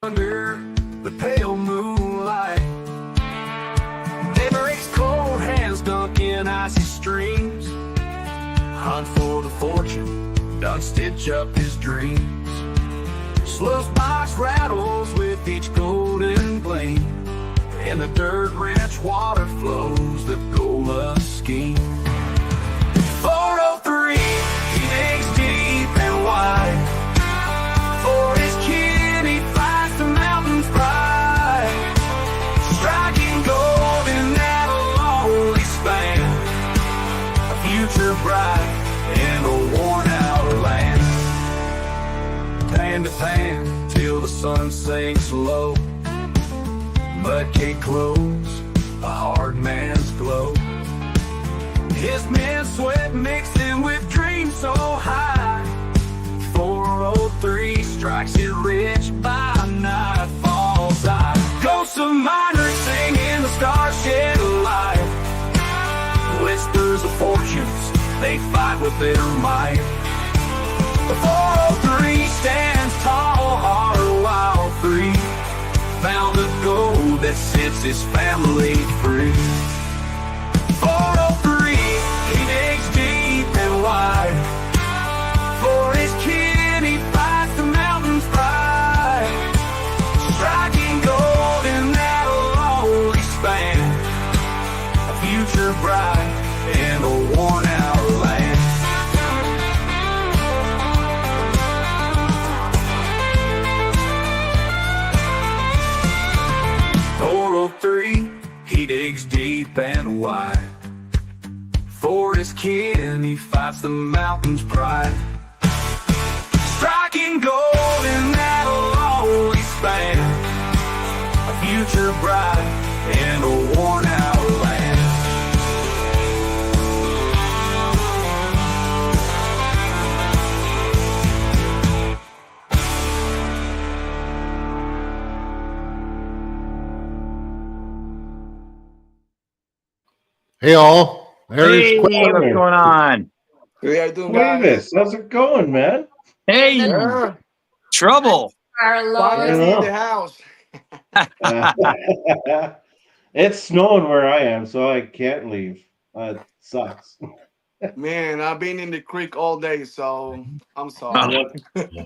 Under the pale moonlight, Derek's cold hands dunk in icy streams, hunt for the fortune, done stitch up his dreams. Sluice box rattles with each golden gleam, and the dirt-rich water flows that Gola scheme. 403, he digs deep and wide. For his kid, he fights the mountain's pride, striking gold in that lonely span, a future bright in a worn-out land. Pan to pan till the sun sinks low, mud-caked clothes, a hard man's glow. His men's sweat mixing with dreams so high. 403 strikes it rich by night, falls eye. Ghosts of miners singing, the stars shed light. Whispers of fortunes, they fight with their might. The 403 stands tall, hard, wild, free. Found the gold that sets his family free. 403, he digs deep and wide. For his kid, he fights the mountain's pride, striking gold in that lonely span, a future bright in a worn-out land. He digs deep and wide. For his kid, and he fights the mountain's pride, striking gold in that lonely span, a future bright in a worn-out land. Hey all, Hey, what's going on? Hey, how you doing, guys? How's it going, man? Hey, Yeah. trouble. Finally in the house. It's snowing where I am, so I can't leave. It sucks. Man, I've been in the creek all day, so I'm sorry.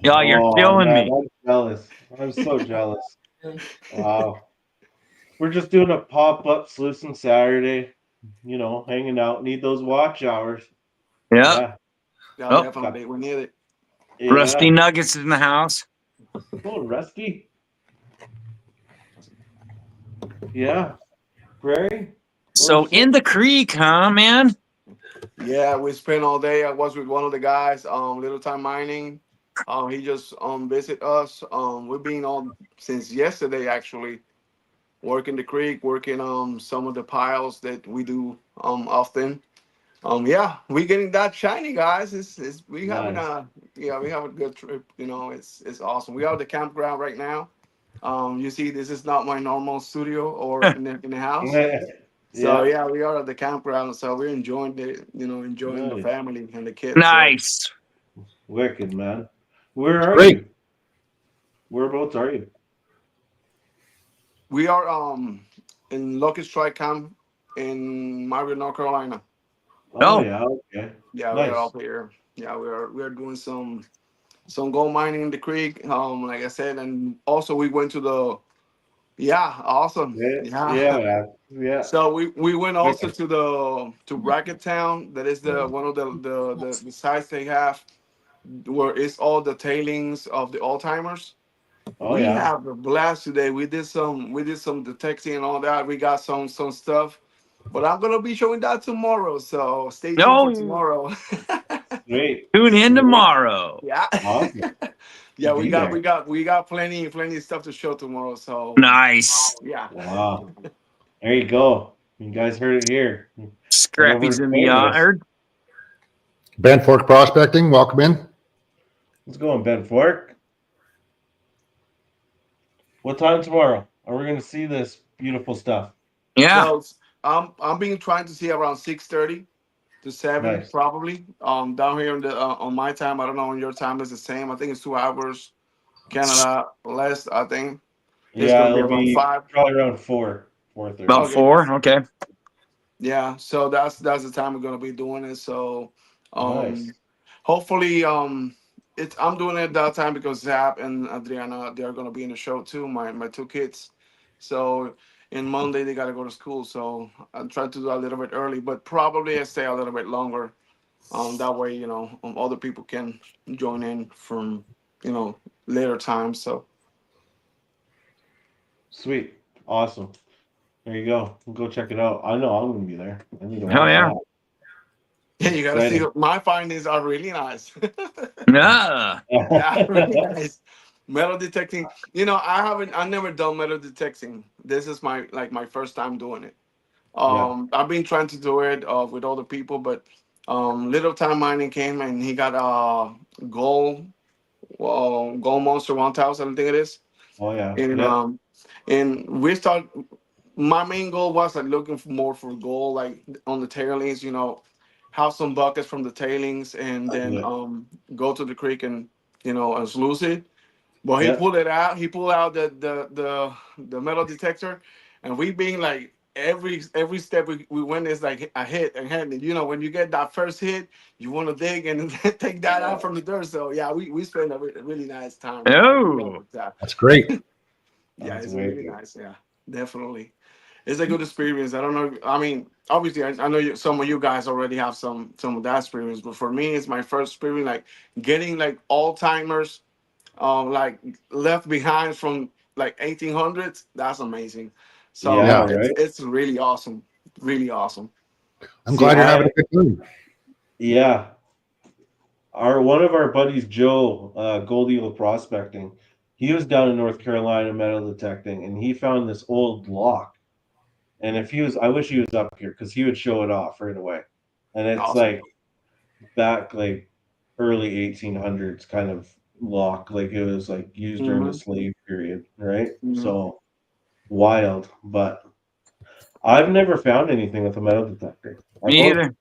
Y'all, you're killing man, me. I'm jealous. I'm so jealous. Wow. We're just doing a pop-up Sluicing Saturday. You know, hanging out. Need those watch hours. Yeah. Yeah, Oh. definitely. We need it. Yeah. Rusty Nuggets in the house. Oh, Rusty. Yeah. Prairie. So in the creek, huh, man? Yeah, we spent all day. I was with one of the guys, Little Time Mining. He just visit us. We've been on since yesterday, actually, working the creek, working some of the piles that we do often. Yeah, we getting that shiny, guys. We having Nice. we have a good trip. You know, it's awesome. We are at the campground right now. You see, this is not my normal studio or in the house. So yeah, we are at the campground. So we're enjoying the Nice. family and the kids. Nice. Wicked, man. Where are Great. you? Whereabouts are you? We are in Locust Strike Camp in Margaret, North Carolina. Oh. Yeah, okay. Yeah, Nice. we're up here. Yeah, we are doing some gold mining in the creek. Like I said, and also we went to the awesome. Yeah. So we went also to Bracket Town. That is the one of the sites they have where it's all the tailings of the old timers. Oh We yeah. have a blast today. We did some detecting and all that. We got some stuff, but I'm gonna be showing that tomorrow. So stay tuned for tomorrow. Great. Tune in tomorrow. Yeah. Awesome. Yeah, Be we got plenty of stuff to show tomorrow. So Nice. yeah. Wow. There you go. You guys heard it here. Scrappy's in the yard. Ben Fork Prospecting, welcome in. Let's go on, Ben Fork. What time tomorrow are we going to see this beautiful stuff? Yeah. So I'm being trying to see around 6:30 to 7 Nice. probably. Down here on my time, I don't know on your time is the same. I think it's 2 hours. Canada less, I think. It's Yeah, gonna be it'll around be 5. probably around 4:30. About Okay. 4. Okay. Yeah, so that's the time we're gonna be doing it. So, Nice. hopefully, it's I'm doing it that time because Zap and Adriana they are gonna be in the show too. My two kids. So, in Monday they gotta go to school. So I'm trying to do a little bit early, but probably I stay a little bit longer. That way, other people can join in from later times. So Sweet. Awesome. There you go. Go check it out. I know I'm gonna be there. I need to Hell watch yeah. that. yeah, you gotta see. Exciting. My findings are really nice. Yeah. Yeah, really nice. Metal detecting. I never done metal detecting. This is my first time doing it. Yeah. I've been trying to do it with other people, but Little Time Mining came and he got gold, gold monster 1000, I think it is. Oh yeah. And Yep. we start. My main goal was like looking for more for gold, like on the tailings. Have some buckets from the tailings, and then Yep. go to the creek and sluice it. But he Yep. pulled it out. He pulled out the metal detector, and we being like every step we went is like a hit and hit. And when you get that first hit, you want to dig and take that out from the dirt. So yeah, we spent a really nice time Oh. with that. That's great. Yeah, That's it's way really good. nice. Yeah, definitely. It's a good experience. I don't know. I mean, obviously, I know some of you guys already have some of that experience, but for me, it's my first experience. Like getting like all timers, like left behind from like 1800s. That's amazing. Yeah, So Yeah. it's right. it's really awesome. Really awesome. I'm See, glad you're having I a good time. yeah. Our one of our buddies, Joe, Gold Eagle Prospecting, he was down in North Carolina metal detecting, and he found this old lock. And if he was, I wish he was up here because he would show it off right away. And it's Awesome. like back like early 1800s kind of lock, like it was like used during the Hmm. slave period, right? Hmm. So wild, but I've never found anything with a metal detector. I've Me always, either.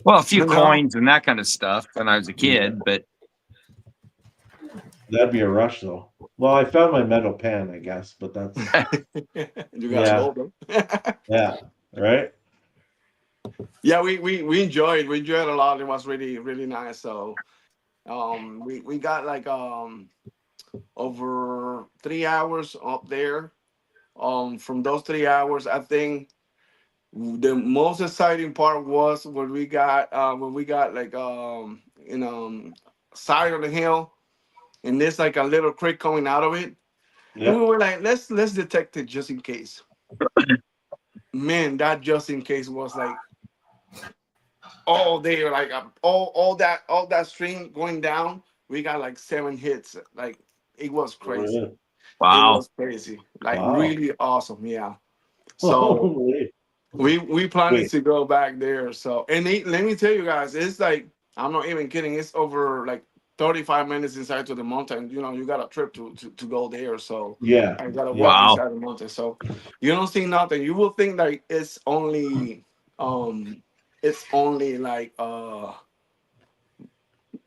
Well, a few No. coins and that kind of stuff when I was a yeah, kid, but that'd be a rush though. Well, I found my metal pan, I guess, but that's You gotta yeah, go, bro. yeah, right. Yeah, we enjoyed. We enjoyed a lot. It was really really nice. So we got like over 3 hours up there. From those 3 hours, I think the most exciting part was when we got like side of the hill, and there's like a little creek coming out of it, and we Yep. were like, let's detect it just in case. Man, that just in case was like all day, like all that stream going down. We got like 7 hits. Like it was crazy. Really? It wow. was crazy. Like Wow. really awesome. Yeah. So Holy. we planning Wait. to go back there. So let me tell you guys, it's like I'm not even kidding. It's over like 35 minutes inside to the mountain. You got a trip to go there. So Yeah. I gotta Yeah. walk Wow. inside the mountain. So you don't see nothing. You will think like it's only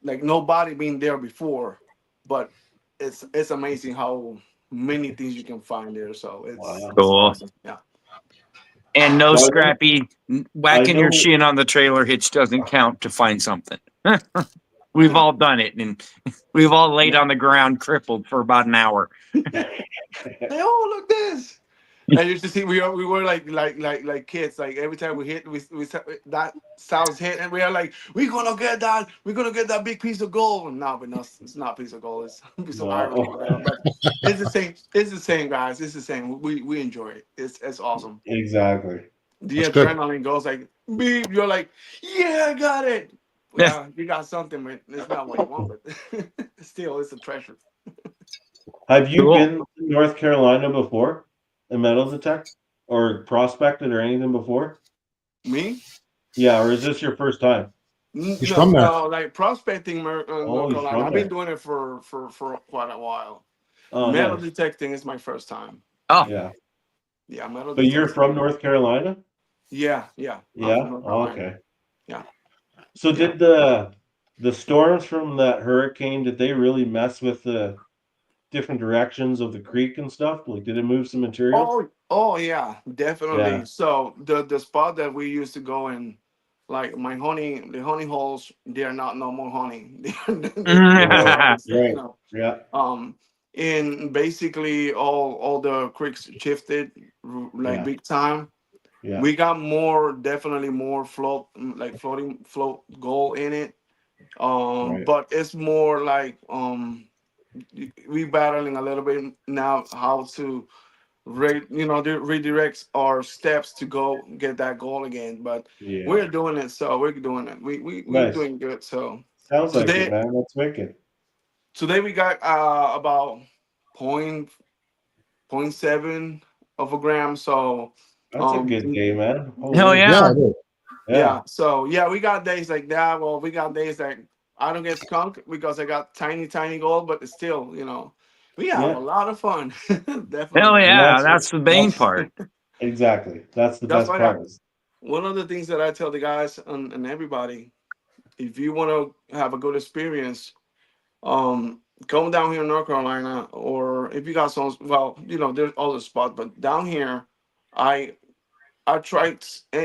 like nobody been there before, but it's amazing how many things you can find there. So Wow. it's Cool. awesome. Yeah. And no Well, scrappy I whacking your know. shin on the trailer hitch doesn't count to find something. We've all done it, and we've all laid Yeah. on the ground crippled for about an hour. Hey, oh, look this. I used to see we were like kids. Like every time we hit, that sounds hit, and we are like, we're gonna get that big piece of gold. No, but no, it's not a piece of gold. It's a piece of iron or No. whatever. But it's the same. It's the same, guys. It's the same. We enjoy it. It's awesome. Exactly. The That's good. adrenaline goes like beep. You're like, yeah, I got it. Yeah, you got something, but it's not what you want. But still, it's a treasure. Have you Cool. been to North Carolina before? A metal detect or prospected or anything before? Me? Yeah, or is this your first time? He's from there. No, like prospecting Oh, North he's Carolina. from I've been there. doing it for quite a while. Oh, Metal nice. detecting is my first time. Oh, Yeah. Yeah, metal But you're from detecting. North Carolina? Yeah. I'm from Yeah. North Oh, Carolina. okay. Yeah, So yeah. did the storms from that hurricane, did they really mess with the different directions of the creek and stuff? Like, did it move some material? Oh yeah, definitely. Yeah. So the spot that we used to go in, like the honey holes, they are not no more honey. They Right. are, you Right. know, Yeah. um, and basically all the creeks shifted like Yeah. big time. Yeah. We got more, definitely more float, like float gold in it. Right. But it's more like we battling a little bit now how to redirects our steps to go get that goal again. But Yeah. we're doing it, so we're doing it. We're Nice. doing good. So Sounds like it, today man. Let's make it. today we got about point seven of a gram. So That's a good um day, man. Hell Holy. Yeah, yeah. it is. Yeah. yeah, so yeah, we got days like that. Well, we got days that I don't get skunked because I got tiny goal, but it's still, we have a Yeah. lot of fun. Hell Definitely. And yeah. That's the main that's part. exactly. That's the That's best why part. one of the things that I tell the guys and everybody, if you want to have a good experience, come down here in North Carolina, or if you got some, well, there's other spots, but down here, I I try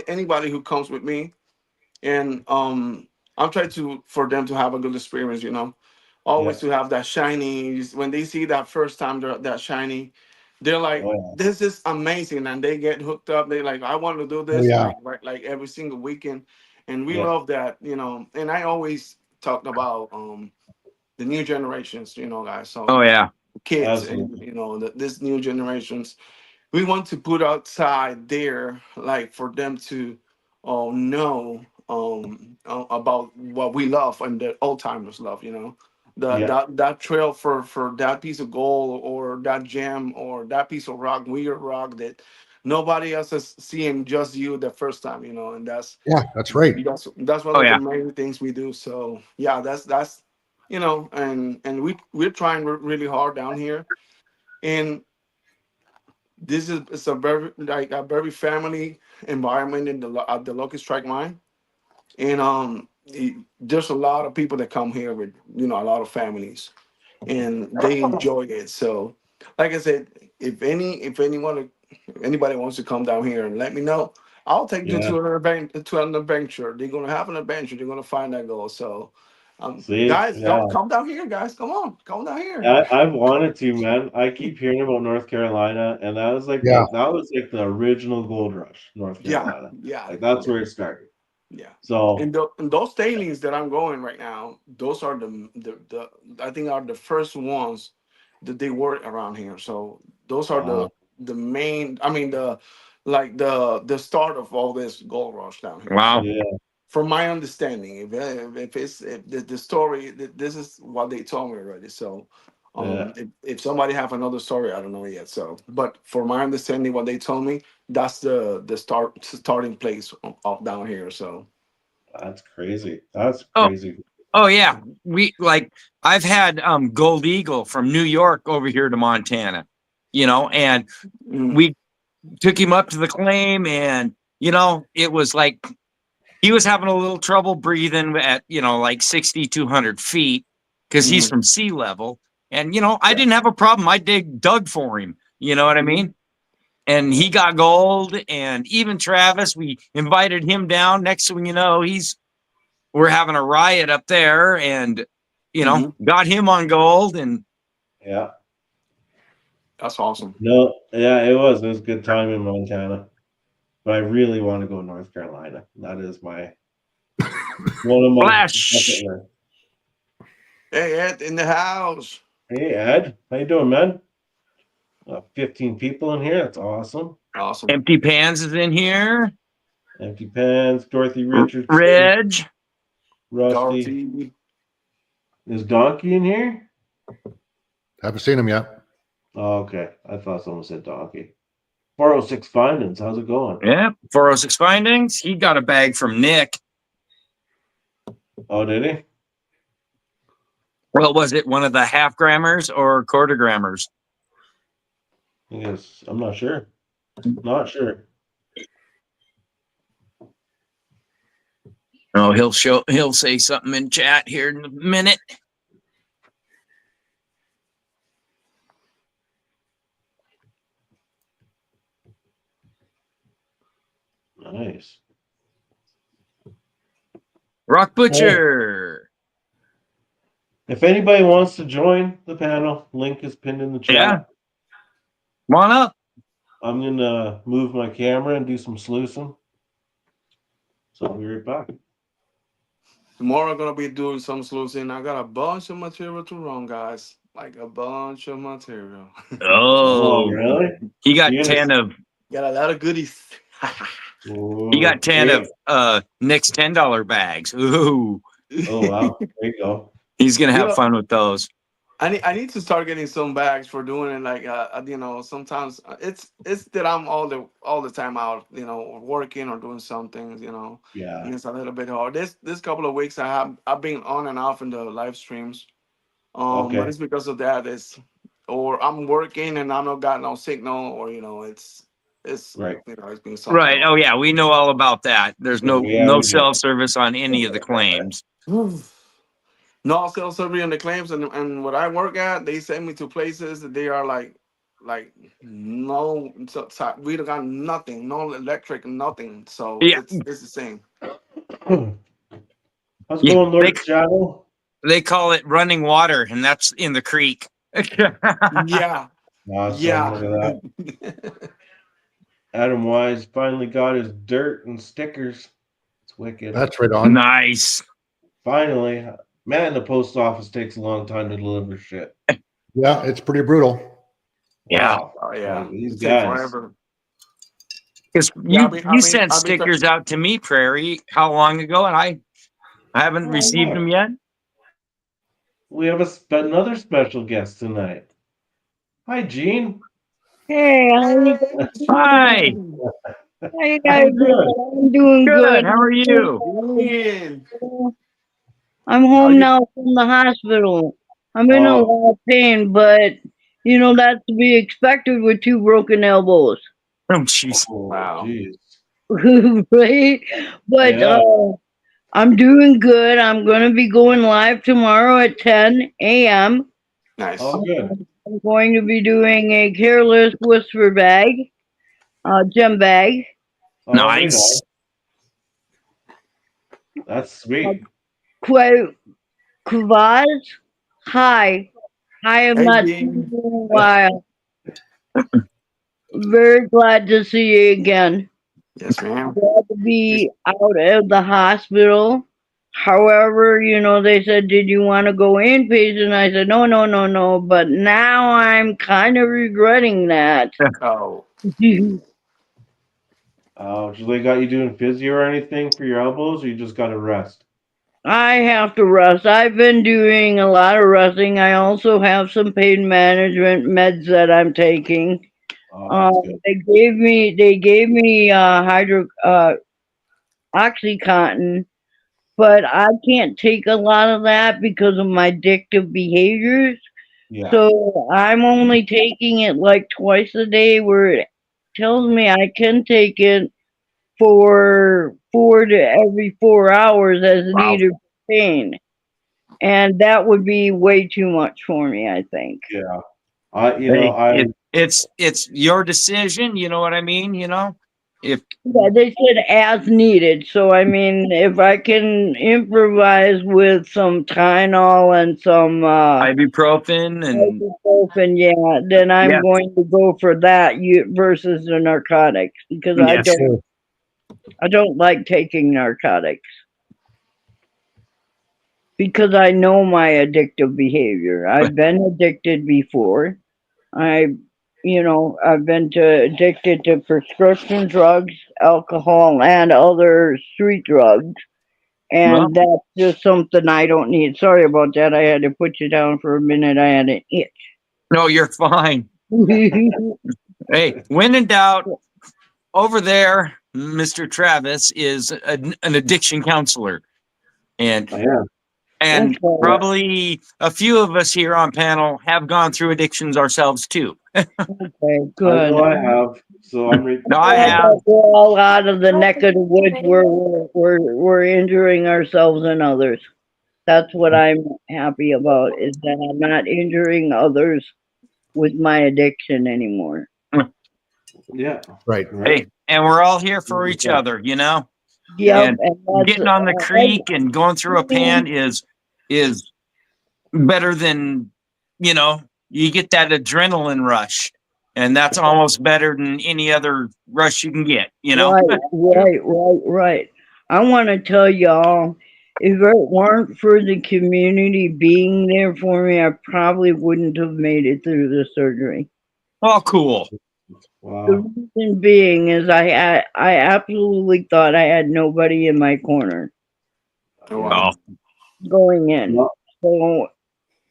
anybody who comes with me, and I'm trying to for them to have a good experience. Yeah. Always to have that shiny. When they see that first time that shiny, they're like, Oh "This is amazing," and they get hooked up. They like, "I want to do Oh, this yeah. like every single weekend," and we yeah. love that. And I always talk about the new generations. Guys. Oh So yeah. kids and Absolutely. this new generations, we want to put outside there, like for them to know about what we love and the old timers love. Yeah. That trail for that piece of gold or that gem or that piece of rock, weird rock that nobody else is seeing, just you the first time. And Yeah, that's right. that's one Oh of the yeah. main things we do. So yeah, that's and we're trying really hard down here. And this is it's a very like a very family environment in at the Locust Strike Mine, and there's a lot of people that come here with a lot of families, and they enjoy it. So, like I said, if anybody wants to come down here and let me know, I'll take them Yeah. to an adventure. They're gonna have an adventure. They're gonna find that goal. So, See? guys, Yeah. come down here, guys. Come on, come down here. I've wanted to, man. I keep hearing about North Carolina, and Yeah. that was like the original gold rush, North Yeah, Carolina. yeah, Like that's yeah. where it started. Yeah. So And those tailings that I'm going right now, those are the I think are the first ones that they work around here. So those are wow. the main. I mean the start of all this gold rush down here. Wow. So Yeah, from my understanding, if the story, this is what they told me already. So yeah. if somebody have another story, I don't know yet. So but for my understanding, what they told me, that's the starting place of down here. So. That's crazy. That's Oh, crazy. oh yeah. I've had Gold Eagle from New York over here to Montana, and Mm, we took him up to the claim, and it was like he was having a little trouble breathing at like 6,200 feet because he's mm, from sea level. And I yeah. didn't have a problem. I dug for him. You know what I Mhm. mean? And he got gold. And even Travis, we invited him down. Next thing you know, we're having a riot up there, and Mhm. got him on gold. And Yeah. That's awesome. No, yeah, it was. It was a good time in Montana. But I really want to go to North Carolina. That is one of my bucket flash. list. Hey, Ed in the house. Hey Ed, how you doing, man? 15 people in here. That's awesome. Awesome. Empty Pans is in here. Empty Pants, Dorothy Richardson, Reg. Rusty. Dorothy. Is Donkey in here? Haven't seen him yet. Oh, okay. I thought someone said Donkey. 406 Findings. How's it going? Yeah. 406 Findings. He got a bag from Nick. Oh, did he? Well, was it one of the half grammars or quarter grammars? I guess I'm not sure. Not sure. Oh, he'll say something in chat here in a minute. Nice. Rock Butcher. If anybody wants to join the panel, link is pinned in the chat. Yeah. Come on up. I'm gonna move my camera and do some sluicing. So I'll be right back. Tomorrow I'm gonna be doing some sluicing. I got a bunch of material to run, guys. Like a bunch of material. Oh, Oh, really? he got You're 10 gonna- of Got a lot of goodies. he got Ooh, 10 great. of Nick's $10 bags. Ooh. Oh wow, there you go. He's gonna You have know, fun with those. I need to start getting some bags for doing it. Like sometimes it's that I'm all the time out, working or doing something, Yeah. and it's a little bit hard. This couple of weeks I've been on and off in the live streams. But Okay. it's because of that. Or I'm working and I don't got no signal, or it's Right. it's been something Right. else. Oh yeah, we know all about that. There's no Yeah, no we do. cell service on any of the claims. No cell service on the claims, and what I work at, they send me to places that they are like no, we don't got nothing, no electric, nothing. So Yeah. it's the same. How's it Yeah, going, Lord Shadow? they call it running water, and that's in the creek. Yeah, Awesome. Look at that. Adam Wise finally got his dirt and stickers. It's wicked. That's right on. Nice. Finally. Man, the post office takes a long time to deliver shit. Yeah, it's pretty brutal. Yeah. Wow. oh yeah, Like, these it takes guys. forever. Because Yeah, you sent stickers out to me, Prairie, how long ago, and I haven't received them yet. We have another special guest tonight. Hi, Gene. Hey, how you Hi. how you How guys you doing? I'm doing Good. good. How are you? Man, I'm how home you? now from the hospital. I'm in a Oh, lot of pain, but that's to be expected with two broken elbows, Oh, jeez. Wow. jeez. right? But Yeah. I'm doing good. I'm gonna be going live tomorrow at 10 a.m. Nice. Oh, good. I'm going to be doing a careless whisper bag, gem bag. Oh, right Nice. on. That's sweet. Quite Kavaz. Hi. I have Hey, not seen Dean. you in a while. Very glad to see you again. Yes, ma'am. Glad to be out of the hospital. However, they said, did you want to go inpatient? I said, no, no, no, no. But now I'm kind of regretting that. Oh, So they got you doing physio or anything for your elbows, or you just got to rest? I have to rest. I've been doing a lot of resting. I also have some pain management meds that I'm taking. Oh, that's good. They gave me OxyContin, but I can't take a lot of that because of my addictive behaviors. Yeah. So I'm only taking it like twice a day, where it tells me I can take it for 4 hours as Wow. needed for pain. And that would be way too much for me, I think. Yeah. Hey, it's your decision. You know what I mean? If Yeah, they said as needed. So, I mean, if I can improvise with some Tylenol and some ibuprofen and ibuprofen, yeah, then yeah, I'm going to go for that versus the narcotics, because yes. I don't like taking narcotics because I know my addictive behavior. I've been addicted before. I've been addicted to prescription drugs, alcohol, and other street drugs. Well, And that's just something I don't need. Sorry about that. I had to put you down for a minute. I had an itch. no, you're fine. Hey, when in doubt, over there, Mr. Travis is an addiction counselor, and Yeah. and Okay. probably a few of us here on panel have gone through addictions ourselves too. Okay, I good. know I have. So I'm right. No, I Glad have. that we're all out of the neck of the woods where we're injuring ourselves and others. That's what I'm happy about, is that I'm not injuring others with my addiction anymore. Yeah. Right. Right. Hey, and we're all here for each other, you know. Yep, And and that's getting on the creek and going through a pan is better than, you know, you get that adrenaline rush, and that's almost better than any other rush you can get, you know. right. I want to tell y'all, if it weren't for the community being there for me, I probably wouldn't have made it through the surgery. Oh, cool. The Wow. reason being is I absolutely thought I had nobody in my corner Oh, Yeah. wow. Oh, going in. No, So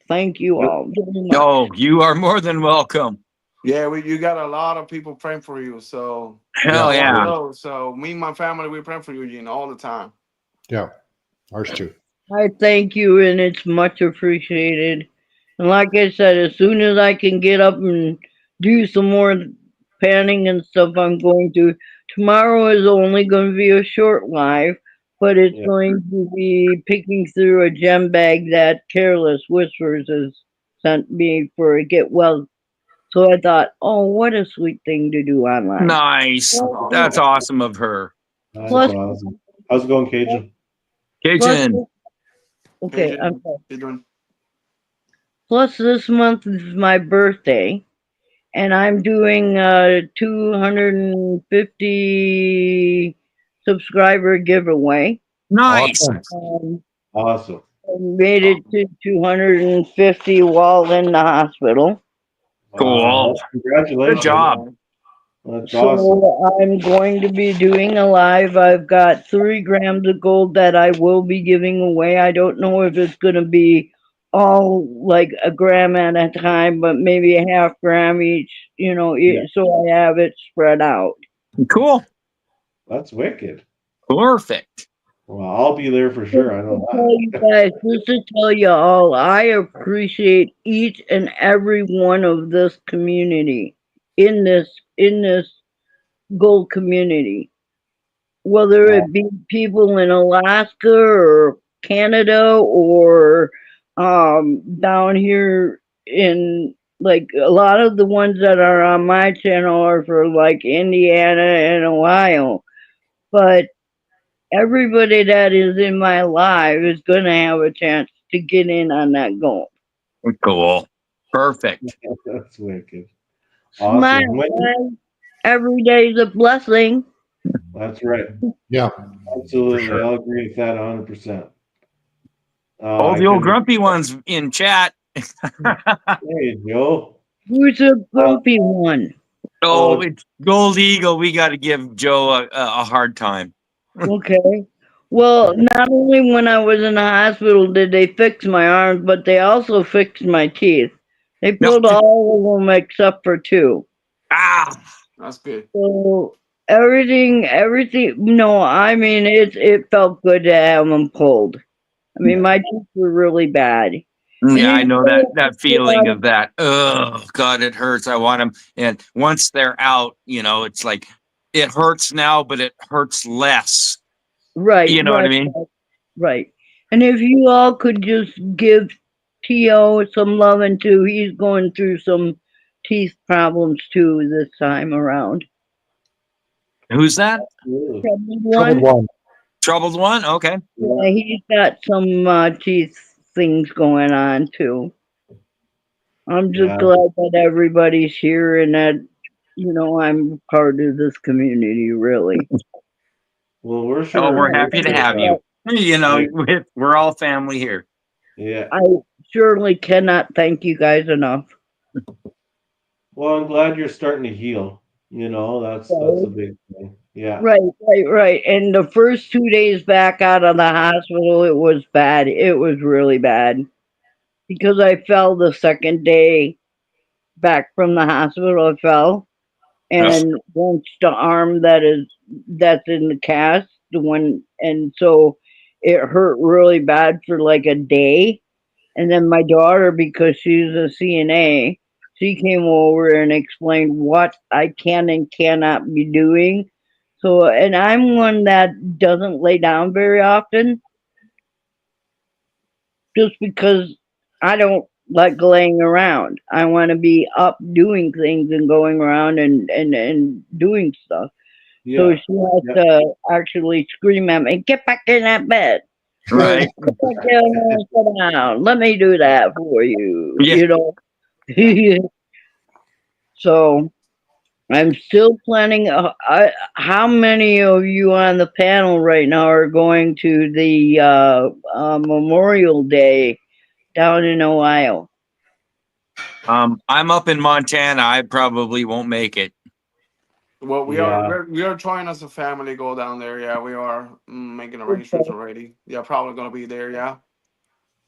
thank you that- all very much. no, you are more than welcome. Yeah, you got a lot of people praying for you. So Hell I want to yeah. know. So me and my family, we praying for you, Eugene, all the time. Yeah, ours too. I thank you, and it's much appreciated. And like I said, as soon as I can get up and do some more panning and stuff, I'm going to. Tomorrow is only going to be a short live, but it's Yeah. going to be picking through a gem bag that Careless Whispers has sent me for a get well. So I thought, oh, what a sweet thing to do online. Nice. That's awesome of her. That's Plus, awesome. How's it going, Cajun? plus, Cajun. okay, I'm How you doing? plus this month is my birthday, and I'm doing a 250 subscriber giveaway. Nice. Awesome. Awesome. I made it to 250 while in the hospital. Cool. Congratulations. Good job. That's awesome. So I'm going to be doing a live. I've got 3 grams of gold that I will be giving away. I don't know if it's going to be all like a gram at a time, but maybe a half gram each, you know, Yeah. so I have it spread out. Cool. That's wicked. Perfect. Well, I'll be there for sure. I know Tell you guys, just to tell you all, I appreciate each and every one of this community in this gold community, whether that. it be people in Alaska or Canada or down here in like a lot of the ones that are on my channel are for like Indiana and Ohio, but everybody that is in my live is going to have a chance to get in on that goal. Cool. Perfect. That's wicked. Smile, Awesome. guys. Every day is a blessing. That's right. Yeah, Absolutely. sure. I'll agree with that 100%. Oh, I the old couldn't- grumpy one's in chat. Hey, Joe. Who's a grumpy one? Oh, it's Gold Eagle. We got to give Joe a hard time. Okay. Well, not only when I was in the hospital did they fix my arms, but they also fixed my teeth. They No. pulled all of them except for 2. Ah, That's good. So everything. No, I mean it felt good to have them pulled. I mean my teeth were really bad. yeah, I know that And feeling of that. Oh God, it hurts. I want them, and once they're out, you know, it's like it hurts now, but it hurts less. right, You know what I mean? right. And if you all could just give T.O. some loving too, he's going through some teeth problems too this time around. Who's that? Absolutely. Troubled Troubled one? one. Troubled one? Okay. Yeah, he's got some teeth things going on too. I'm just Yeah. glad that everybody's here and that, you know, I'm part of this community, really. Well, we're sure. Oh, we're happy to have you. You know, Right. we're all family here. Yeah. I surely cannot thank you guys enough. Well, I'm glad you're starting to heal. You know, that's a big thing. Yeah. Right. And the first 2 days back out of the hospital, it was bad. It was really bad because I fell the second day back from the hospital. I fell and wrenched the arm that's in the cast. The one, and so it hurt really bad for like a day. And then my daughter, because she's a CNA, she came over and explained what I can and cannot be doing. So, and I'm one that doesn't lay down very often just because I don't like laying around. I want to be up doing things and going around and doing stuff. So Yeah. she has Yeah. to actually scream at me, get back in that bed. Or Right. get back down and sit down. Let me do that for you. Yeah. You know. So I'm still planning. How many of you on the panel right now are going to the Memorial Day down in Ohio? I'm up in Montana. I probably won't make it. Well, Yeah. we are trying as a family go down there. Yeah, we are making arrangements Okay. already. Yeah, probably gonna be there. Yeah.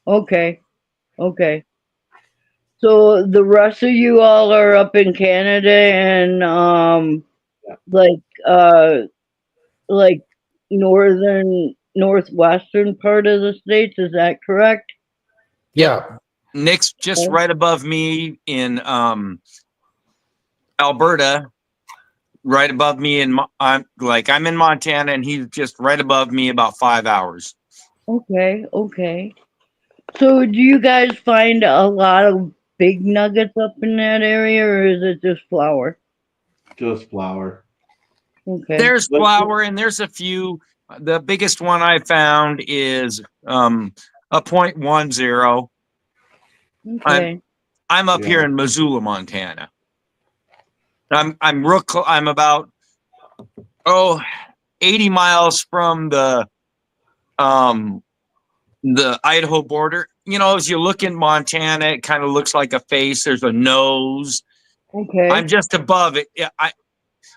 Okay. Okay. So the rest of you all are up in Canada and Yeah. like like northwestern part of the states, is that correct? Yeah. Nick's just Okay. right above me in Alberta, right above me in I'm in Montana and he's just right above me about 5 hours. Okay. Okay. So do you guys find a lot of big nuggets up in that area or is it just flour? Just flour. Okay. There's But flour and there's a few. The biggest one I found is a .10. I'm Okay. I'm up here yeah. in Missoula, Montana. I'm about 80 miles from the Idaho border. You know, as you look in Montana, it kind of looks like a face. There's a nose. I'm Okay. just above it.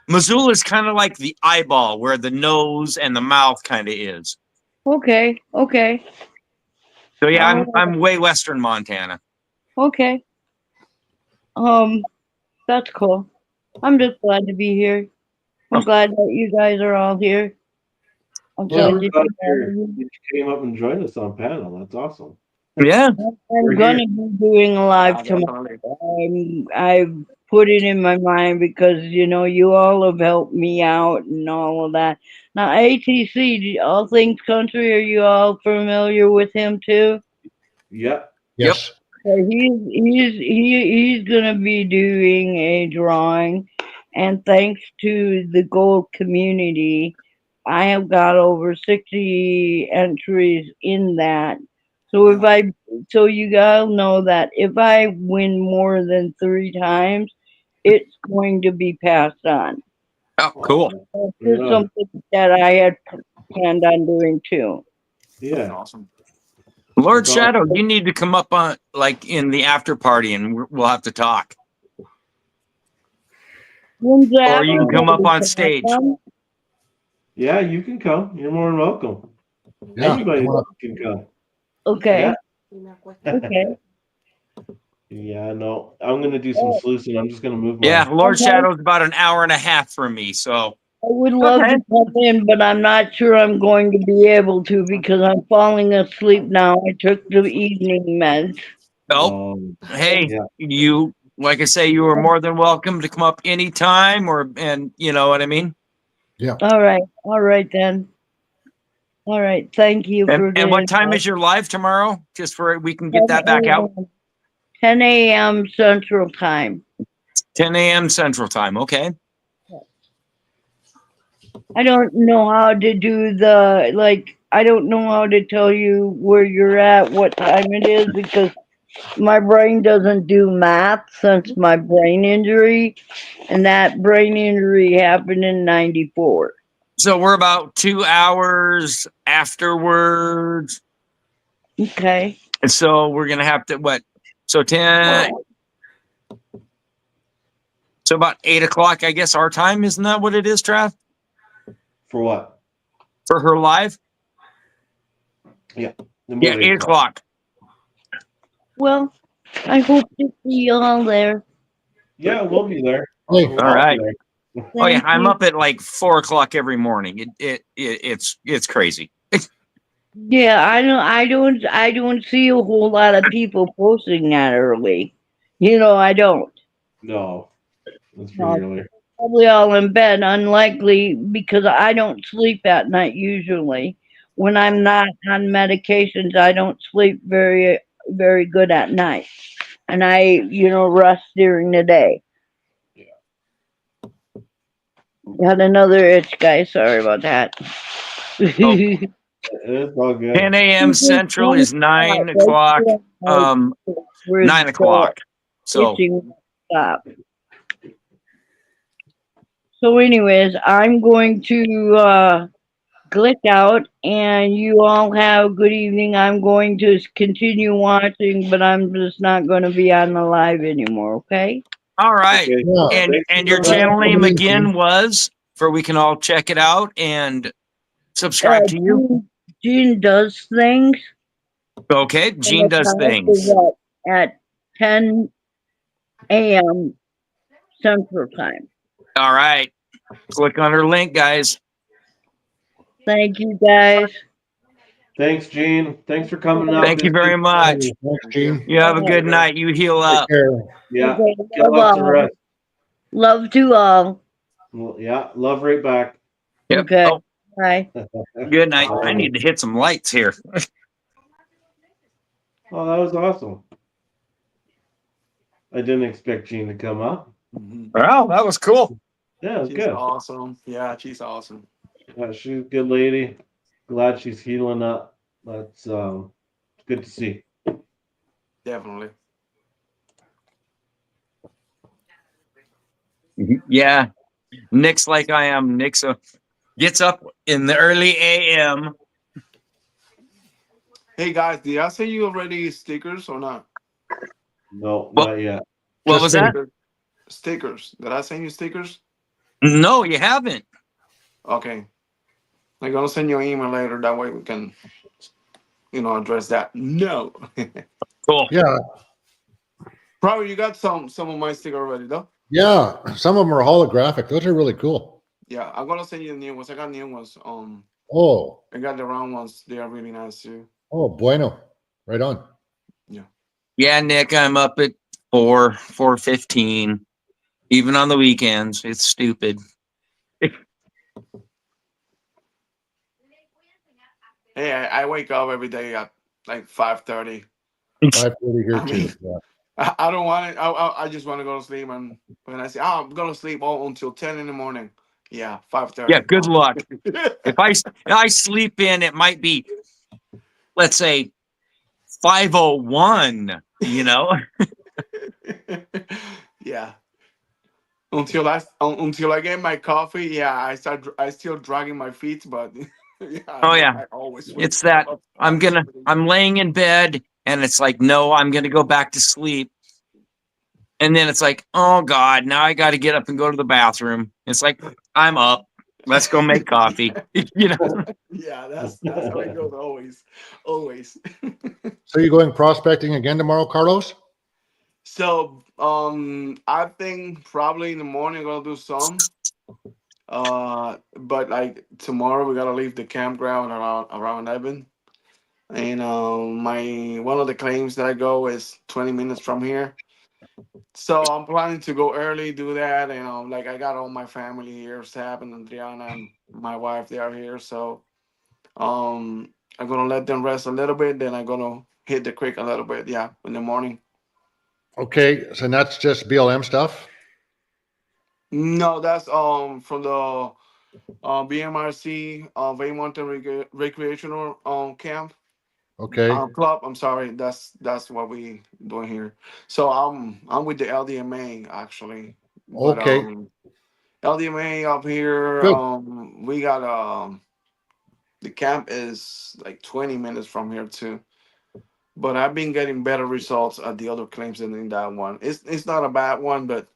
Missoula is kind of like the eyeball where the nose and the mouth kind of is. Okay. Okay. So yeah, All right. I'm way western Montana. Okay. That's cool. I'm just glad to be here. I'm glad that you guys are all here. I'm Yeah, glad we're to glad see all of you. you came up and joined us on panel. That's awesome. Yeah. I'm We're here. gonna be doing a live Yeah, tomorrow. definitely. I've put it in my mind because you all have helped me out and all of that. Now ATC, All Things Country, are you all familiar with him too? Yeah. Yep. Yes. So he's gonna be doing a drawing, and thanks to the gold community, I have got over 60 entries in that. So if Yeah. I, so you guys know that if I win more than 3 times, it's going to be passed on. Oh, cool. Awesome. That's just Yeah. something that I had planned on doing too. That's Yeah. awesome. Lord That's awesome. Shadow, you need to come up on like in the after party and we'll have to talk. When's the Or after you can come up party? on Can I stage. come? Yeah, you can come. You're more than welcome. Yeah. Anybody Come on up. can come. Okay. Yeah. Okay. Yeah, no. I'm gonna do some sluicing. I'm just gonna move Yeah, my Lord Okay. Shadow's about an hour and a half from me. So I would love okay. to come in, but I'm not sure I'm going to be able to because I'm falling asleep now. I took the evening meds. Oh, hey, yeah. you like I say, you are more than welcome to come up anytime and you know what I mean? Yeah. All right. All right then. All right. Thank you for And what getting time that. is your live tomorrow? Just for we can get 10 that back out. a.m. 10 a.m. Central Time. 10 a.m. Central Time. Okay. I don't know how to do I don't know how to tell you where you're at, what time it is, because my brain doesn't do math since my brain injury, and that brain injury happened in '94. So we're about 2 hours afterwards. Okay. And so we're gonna have to what? So 10, so about 8 o'clock, I guess our time, isn't that what it is, Trav? For what? For her live? Yeah. Yeah, 8 o'clock. Well, I hope to see you all there. Yeah, we'll be there. Hey, All right. There. Oh yeah, Thank I'm you. up at like 4 o'clock every morning. It's crazy. Yeah, I don't see a whole lot of people posting that early. I don't. No, that's pretty No, early. probably all in bed. Unlikely because I don't sleep at night usually. When I'm not on medications, I don't sleep very good at night, and I rest during the day. Got another itch, guys. Sorry about that. It's all good. 10 a.m. Central is 9 o'clock. 9 o'clock. So Itching stop. So, anyways, I'm going to click out, and you all have a good evening. I'm going to continue watching, but I'm just not going to be on the live anymore. Okay? all right. Okay. Yeah. And Thanks and for your coming channel on. name again was for we can all check it out and subscribe to you. Gene does things. Okay, And Gene the does time things. is at 10 a.m. Central Time. All right. Click on her link, guys. Thank you, guys. Thanks, Gene. Thanks for coming out. Thank you very much. Thanks, Gene. You have a good night. You heal Take up. care. Yeah. Okay, Get lots of love all. rest. Love to all. Well, yeah. Love right back. Yep. Okay. Oh, Bye. good night. I need to hit some lights here. Oh, that was awesome. I didn't expect Gene to come out. Well, that was cool. Yeah, it was She's good. awesome. Yeah, she's awesome. Yeah, she's a good lady. Glad she's healing up. That's good to see. Definitely. Yeah. Nick's like I am. Nick's gets up in the early AM. Hey guys, did I send you already stickers or not? No, Well- not yet. What Just was think- that? Stickers. Did I send you stickers? No, you haven't. Okay. I'm gonna send you an email later. That way we can, address that. No. Cool. Yeah. Probably you got some of my sticker already though. Yeah. Some of them are holographic. Those are really cool. Yeah, I'm gonna send you the new ones. I got new ones. Oh, I got the round ones. They are really nice too. oh, bueno. Right on. Yeah, Nick, I'm up at 4:15, even on the weekends. It's stupid. Hey, I wake up every day at like 5:30. 5:30 here I mean- too. Yeah. I don't want it. I just want to go to sleep, and when I say, "Oh, I'm gonna sleep all until 10 in the morning," yeah, 5:30. Yeah, good luck. If I sleep in, it might be, let's say, 5:01. Yeah. Until I get my coffee, yeah, I still dragging my feet, but yeah. Oh, yeah. I always It's that wake up. I'm laying in bed and it's like, no, I'm gonna go back to sleep. And then it's like, oh God, now I got to get up and go to the bathroom. It's like, I'm up. Let's go make coffee. Yeah, that's how it goes always. So you going prospecting again tomorrow, Carlos? So I think probably in the morning I'm gonna do some. But like tomorrow we gotta leave the campground around 11. And one of the claims that I go is 20 minutes from here. So I'm planning to go early, do that, and like I got all my family here, Sab and Adriana and my wife, they are here. So I'm gonna let them rest a little bit, then I'm gonna hit the creek a little bit, yeah, in the morning. Okay. So that's just BLM stuff. No, that's from the BMRC Bay Mountain Recreational camp. Okay. Club. I'm sorry. That's what we doing here. So I'm with the LDMA actually. But, Okay. LDMA up here. Good. We got the camp is like 20 minutes from here too. But I've been getting better results at the other claims than in that one. It's not a bad one, but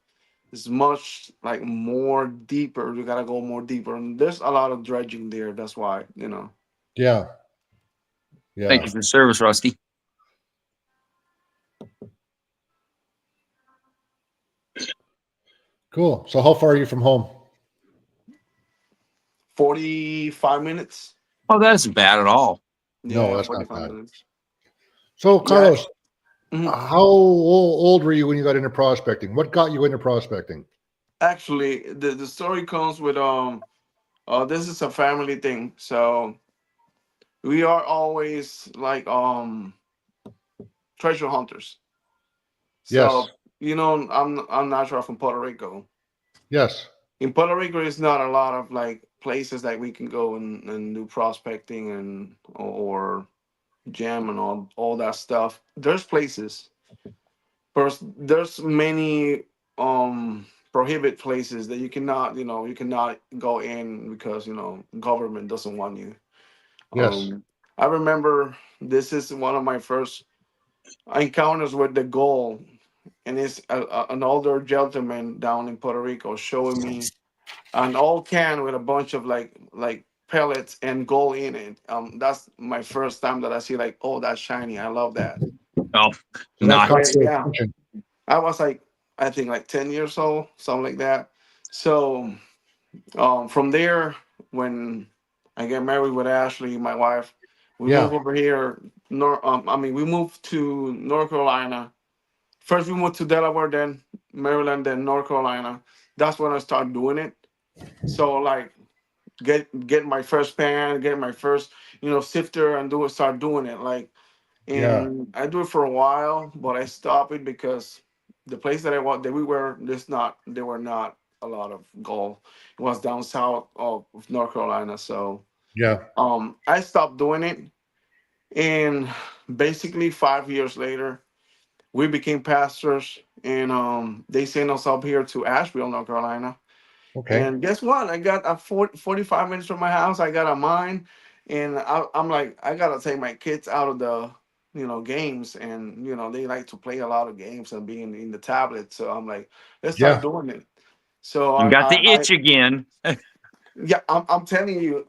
it's much like more deeper. You gotta go more deeper, and there's a lot of dredging there. That's why. Yeah. Yeah. Thank you for the service, Rusty. Cool. So how far are you from home? 45 minutes. Oh, that isn't bad at all. No, that's not 45 bad. minutes. So Carlos, Mhm. how old were you when you got into prospecting? What got you into prospecting? Actually, the story comes with this is a family thing. So we are always like treasure hunters. Yes. So I'm natural from Puerto Rico. Yes. in Puerto Rico, there's not a lot of like places that we can go and do prospecting and or jam and all that stuff. There's places. First, there's many prohibit places that you cannot, you cannot go in because government doesn't want you. Yes. I remember this is one of my first encounters with the gold, and it's an older gentleman down in Puerto Rico showing me an old can with a bunch of like pellets and gold in it. That's my first time that I see like, oh, that's shiny. I love that. Oh, So that caught nice. your Yeah, attention. I was like, I think like 10 years old, something like that. So from there, when I get married with Ashley, my wife, we moved Yeah. over here. We moved to North Carolina. First, we moved to Delaware, then Maryland, then North Carolina. That's when I started doing it. So like, get my first pan, get my first sifter, and start doing it. Like, Yeah. and I do it for a while, but I stopped it because the place that I want that we were there's not there were not a lot of gold. It was down south of North Carolina, so Yeah. I stopped doing it, and basically 5 years later, we became pastors, and they sent us up here to Asheville, North Carolina. Okay. And guess what? I got a 45 minutes from my house. I got a mine, and I'm like, I gotta take my kids out of the games, and they like to play a lot of games and being in the tablet. So I'm like, let's start Yeah. doing it. So You got the itch again. yeah, I'm telling you,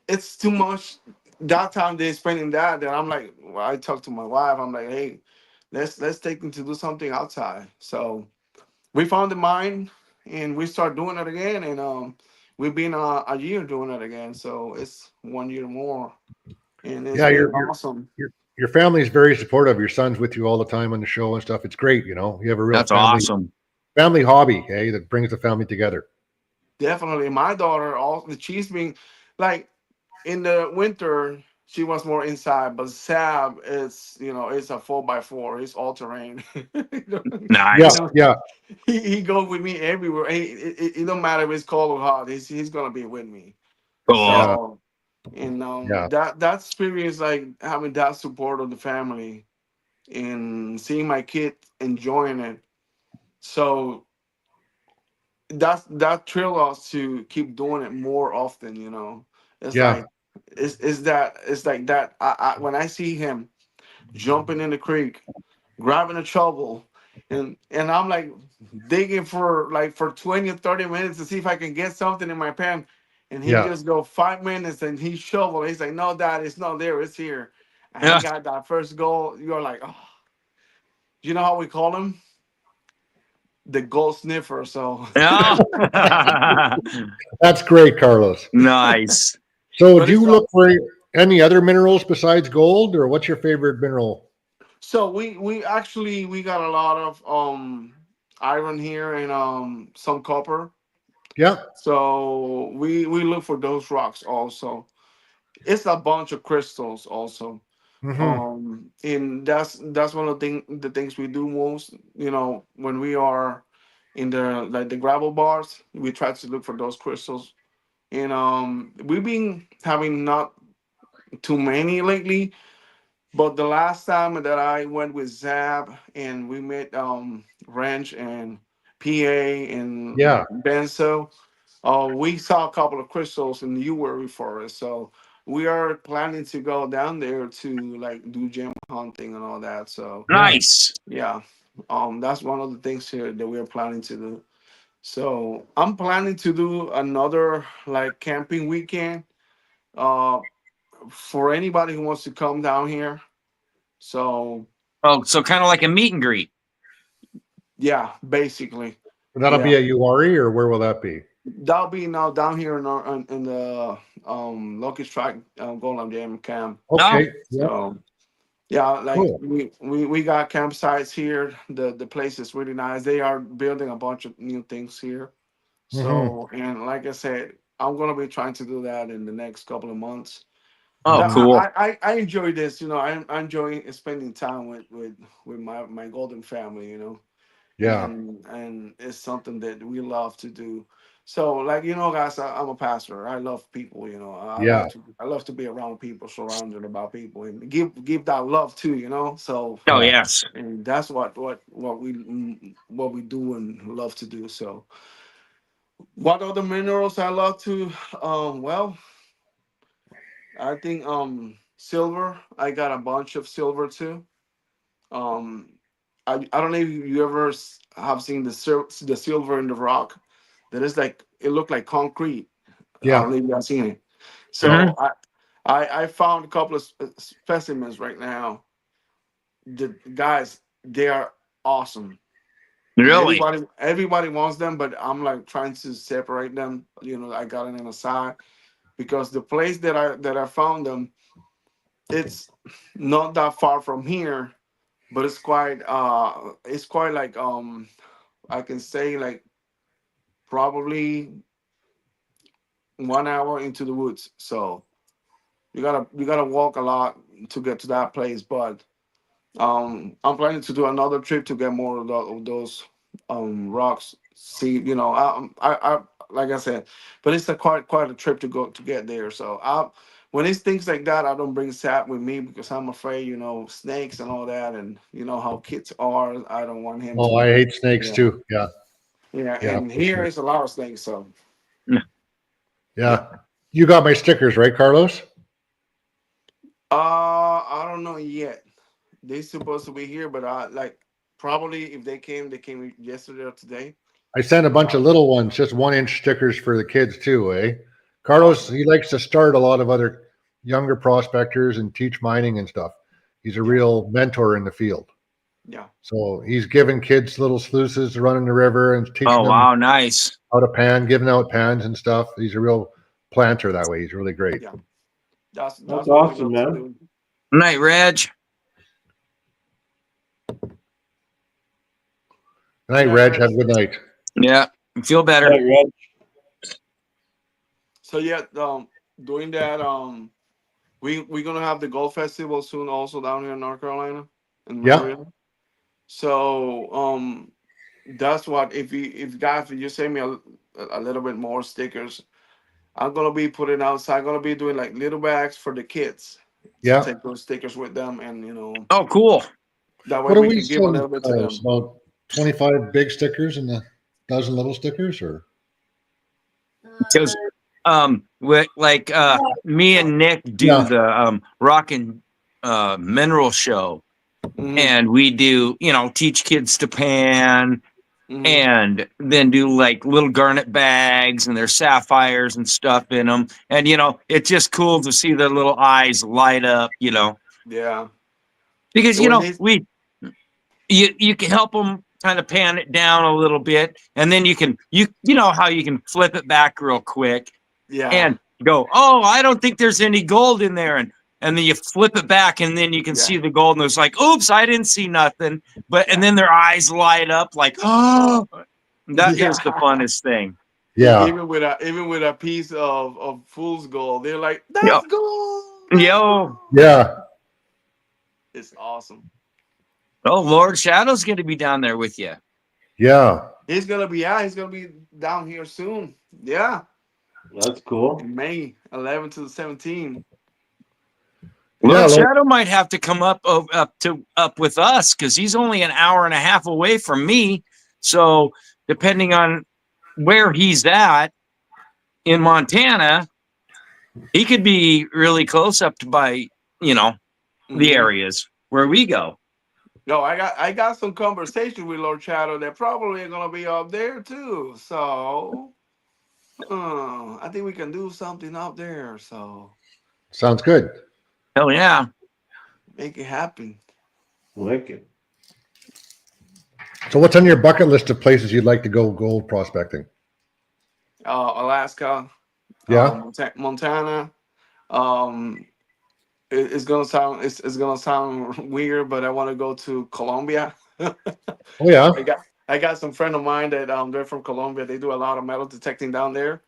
it's too much. That time they spending that I'm like, well, I talked to my wife. I'm like, hey, let's take them to do something outside. So we found the mine and we start doing it again, and we've been a year doing it again, so it's 1 year more, and it's Yeah. been awesome. Your family is very supportive. Your son's with you all the time on the show and stuff. It's great. You have a real That's awesome. family hobby, hey, that brings the family together. Definitely, my daughter also, she's been like, in the winter she was more inside, but Sab is, it's a 4x4, it's all terrain. Yeah. Nice. Yeah. He goes with me everywhere. It don't matter if it's cold or hot, he's gonna be with me. Cool. Yeah. So, and Yeah. that experience, like having that support of the family and seeing my kid enjoying it, so that thrill us to keep doing it more often. It's Yeah. like, it's like that. When I see him jumping in the creek, grabbing a shovel, and I'm like digging for 20 or 30 minutes to see if I can get something in my pan, and he Yeah. just go 5 minutes and he shovel. He's like, no, Dad, it's not there, it's here. And he Yeah. got that first goal. You're like, oh, you know how we call him? The gold sniffer. So, Yeah. That's great, Carlos. Nice. So, but do you it's look for any other minerals besides gold, or what's your favorite mineral? so we actually we got a lot of iron here and some copper. Yeah. So we look for those rocks also. It's a bunch of crystals also. Hmm. And that's one of the things we do most, when we are in the gravel bars, we try to look for those crystals. And we've been having not too many lately, but the last time that I went with Zab and we met Ranch and PA and Yeah. Benzo, we saw a couple of crystals in the Uwari forest. So we are planning to go down there to like do gem hunting and all that. So Yeah. Nice. yeah, that's one of the things here that we are planning to do. So I'm planning to do another like camping weekend uh for anybody who wants to come down here. So Oh, so kind of like a meet and greet. yeah, basically, And that'll yeah, be a URE, or where will that be? that'll be now down here in the Locust Track Golden Jam camp. No. Okay. Yeah. So yeah, like Cool. we got campsites here. The place is really nice. They are building a bunch of new things here. Hmm. So, and like I said, I'm gonna be trying to do that in the next couple of months. Oh, That Hmm. cool. I enjoy this. I enjoy spending time with my golden family. Yeah. and it's something that we love to do. So, like, guys, I'm a pastor. I love people. Yeah. I love to be around people, surrounded about people, and give that love too. So, Oh Yeah. yes. and that's what we do and love to do. So, what other minerals I love to? Well, I think silver. I got a bunch of silver too. Um, I don't know if you ever have seen the silver in the rock. That is like it looked like concrete. I don't Yeah. know if you have seen it. Yeah. Hmm. So I found a couple of specimens right now. The guys, they are awesome, and Really? everybody wants them, but I'm like trying to separate them. I got it in a side because the place that I found them, it's not that far from here, but it's quite like I can say like probably 1 hour into the woods. So you gotta walk a lot to get to that place. But I'm planning to do another trip to get more of those rocks. See, I like I said, but it's a quite a trip to go to get there. So when it's things like that, I don't bring sap with me because I'm afraid, snakes and all that, and you know how kids are. I don't want him Oh, I to. hate snakes Yeah, too. Yeah. yeah, Yeah. and For here sure. is a lot of snakes. So yeah. Yeah. You got my stickers, right, Carlos? I don't know yet. They supposed to be here, but like probably if they came yesterday or today. I sent a bunch Uh, of little ones, just 1 inch stickers for the kids too, eh? Carlos, awesome. he likes to start a lot of other younger prospectors and teach mining and stuff. He's a Yeah, real mentor in the field. yeah, So he's giving kids little sluices to run in the river and teaching Oh them wow, nice. how to pan, giving out pans and stuff. He's a real planter that way. He's really great. yeah. That's That's that's what we awesome, love to man. do. Night, Reg. Good night, Yeah, Reg. Reg. Have a good night. Yeah, feel better. Right, Red? So yeah, doing that. We're gonna have the Gold Festival soon, also down here in North Carolina, in Yeah. Maria. So that's what if guys, if you send me a little bit more stickers, I'm gonna be putting outside. I'm gonna be doing like little bags for the kids to Yeah. take those stickers with them, and Oh, cool. that way What are we we can give a selling, little bit to Carlos? them. About 25 big stickers and a dozen little stickers, or? Because like me and Nick do Yeah. the rock and mineral show, Hmm. and we do teach kids to pan, Hmm. and then do like little garnet bags, and there's sapphires and stuff in them, and it's just cool to see their little eyes light up, Yeah. because When they, you can help them kind of pan it down a little bit, and then you know how you can flip it back real quick yeah, and go, oh, I don't think there's any gold in there, and then you flip it back, and then you can yeah, see the gold, and it's like, oops, I didn't see nothing, and yeah, then their eyes light up like, oh, that is the yeah. funnest thing. Yeah. Even with a piece of fool's gold, they're like, Yo, "That's gold, that's yo, gold." Yeah. It's awesome. oh, Lord Shadow's going to be down there with you. Yeah. He's gonna be down here soon. Yeah, That's cool. in May 11 to the 17. Yeah. Lord Shadow might have to come up with us, because he's only an hour and a half away from me. So depending on where he's at in Montana, he could be really close up to by the Hmm. areas where we go. No, I got some conversation with Lord Shadow that probably are gonna be up there too. So I think we can do something up there. So Sounds good. Hell yeah. make it happen. Wicked. So, what's on your bucket list of places you'd like to go gold prospecting? Alaska, Yeah. Montana. Um, it's gonna sound weird, but I want to go to Colombia. Oh, yeah. I got some friend of mine that they're from Colombia. They do a lot of metal detecting down there,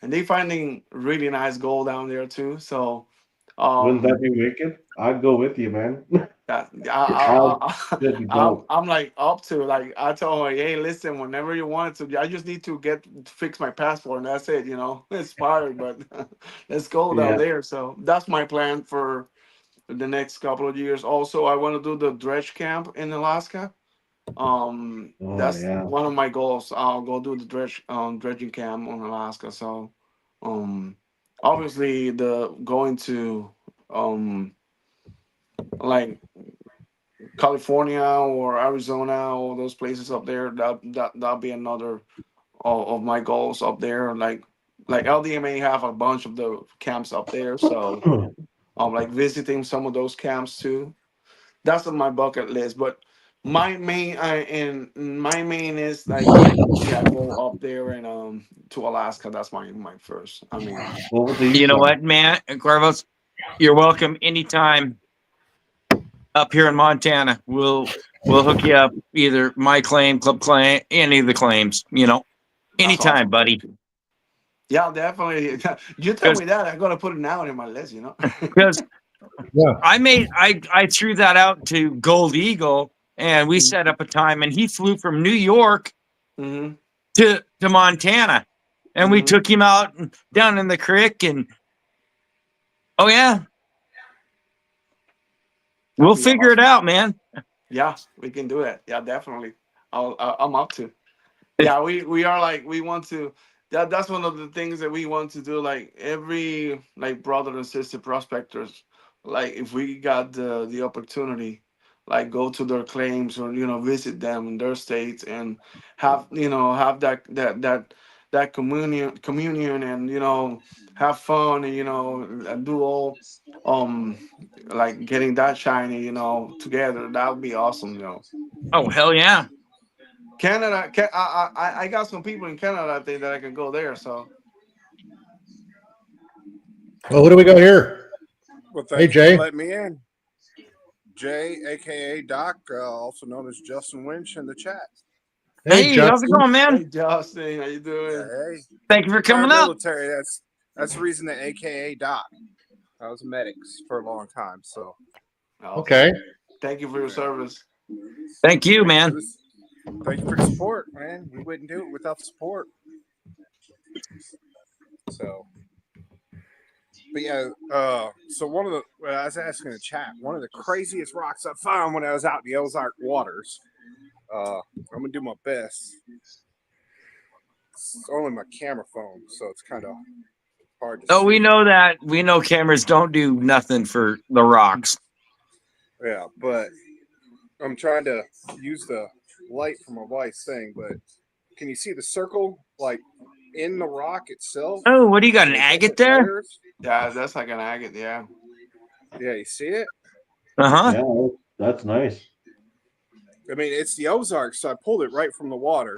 and they finding really nice gold down there too. So Wouldn't that um be wicked? I'd go with you, man. That That'd be dope. I'm like up to like I told her, hey, listen, whenever you want to, I just need to fix my passport and that's it. You know, it's expired, but let's go down Yeah. there. So that's my plan for the next couple of years. Also, I want to do the dredge camp in Alaska. Oh That's yeah. one of my goals. I'll go do the dredging camp on Alaska. So, um, obviously the going to like California or Arizona or those places up there, that'll be another of my goals up there. Like LDMA have a bunch of the camps up there, so like visiting some of those camps too. That's on my bucket list. But my main is like yeah, go up there and to Alaska. That's my first. I mean, What was the You know Yukon? what, man? Cuervos, you're welcome anytime up here in Montana. We'll hook you up. Either my claim, club claim, any of the claims. You know, that's anytime, awesome. buddy. Yeah, definitely. You tell me that, I'm gonna put it now in my list. You know. Because Yeah. I threw that out to Gold Eagle, and we set up a time, and he flew from New York Mm-hmm. to Montana, and we Mm-hmm. took him out down in the creek, and oh yeah, we'll That'd be figure it awesome. out, man. Yeah, we can do that. Yeah, definitely. I'm up to. Yeah, we are like we want to. That's one of the things that we want to do. Like every like brother and sister prospectors, like if we got the opportunity, like go to their claims or visit them in their states and have that communion and have fun and and do all um like getting that shiny together. That would be awesome. Oh hell yeah. Canada, I got some people in Canada. I think that I can go there. So Well, who do we got here? Well, Hey, thank you Jay. for letting me in. Jay, aka Doc, also known as Justin Winch, in the chat. Hey, how's it Justin. going, hey man? Justin, how you Yeah, doing? hey, Thank you for retired coming up. military. That's the reason that AKA Doc. I was a medic for a long time, so Okay. Thank you for your service. Thank you, man. Thank you for the support, man. We wouldn't do it without the support. So, but yeah, so one of the I was asking in the chat, one of the craziest rocks I found when I was out in the Ozark waters. I'm gonna do my best. It's only my camera phone, so it's kind of hard to Oh, see. we know that. We know cameras don't do nothing for the rocks. Yeah, but I'm trying to use the light from my wife's thing, but can you see the circle like in the rock itself? Oh, what do you got? An The agate different there? layers? Yeah, that's like an agate. Yeah. Yeah, you see it? Uh-huh. Yeah, that's nice. I mean, it's the Ozarks, so I pulled it right from the water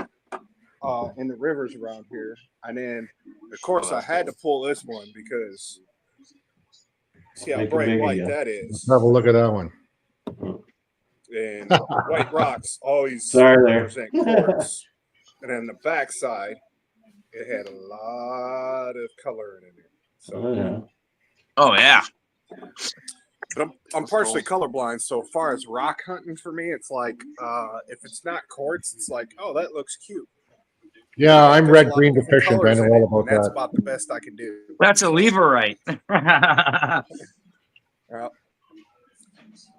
in the rivers around here. And then, of course, I that's had cool. to pull this one because see how Make it bright bigger, white yeah. that Let's is. have a look at that one. And white rocks always Sorry there. represent quartz. And then the backside, it had a lot of color in it. So, Oh, yeah. Oh yeah. but I'm That's partially cool. colorblind. So far as rock hunting for me, it's like if it's not quartz, it's like, oh, that looks cute. Yeah, But I'm there's a red lot green of different deficient. I colors know in all it, about and that's that. about the best I can do. That's a So, leverite.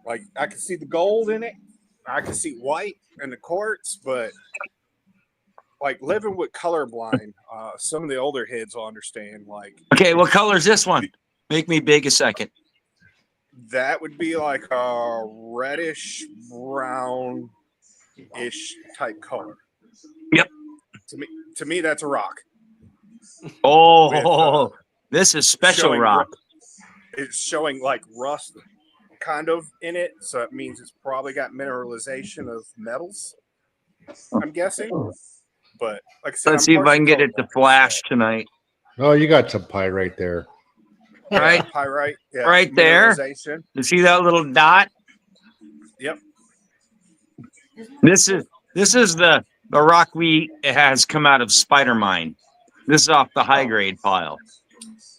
like I can see the gold in it, I can see white and the quartz, but like living with colorblind, some of the older heads will understand. Like Okay, what color is this one? Make me big a second. that would be like a reddish brown ish type color. Yep. To me, that's a rock. Oh, this is special Showing rock. It's showing like rust kind of in it, so it means it's probably got mineralization of metals, I'm guessing. But like I said, Let's I'm see if I partially can get it to colorblind, flash so. tonight. Oh, you got some pyrite there. Right, Yeah, pyrite, yeah, right there. mineralization. You see that little dot? Yep. This is the rock it has come out of Spider Mine. This is off the high Oh, grade pile,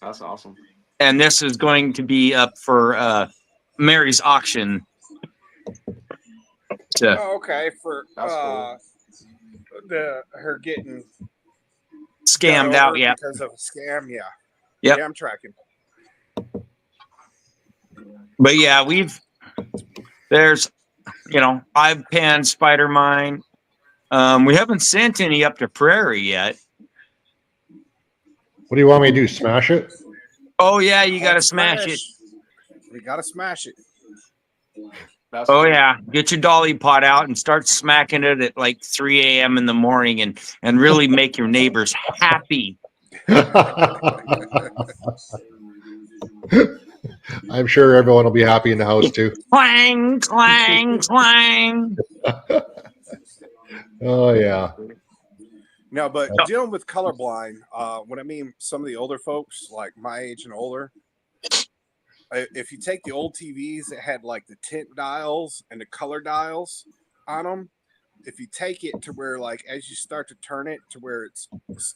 that's awesome. and this is going to be up for Mary's auction to Oh, okay, for That's cool. her getting done scammed over out. Yeah. because of a scam. Yeah. Yep. Yeah, I'm tracking. But yeah, there's, I've panned spider mine. We haven't sent any up to Prairie yet. What do you want me to do? Smash it? Oh yeah, you got to Hulk smash it. We gotta smash it. That's Oh cool. yeah, get your dolly pot out and start smacking it at like 3 a.m. in the morning, and really make your neighbors happy. I'm sure everyone will be happy in the house too. Clang, clang, clang. Oh yeah. No, but dealing with colorblind, when I mean some of the older folks, like my age and older, if you take the old TVs that had like the tint dials and the color dials on them, if you take it to where like as you start to turn it to where it's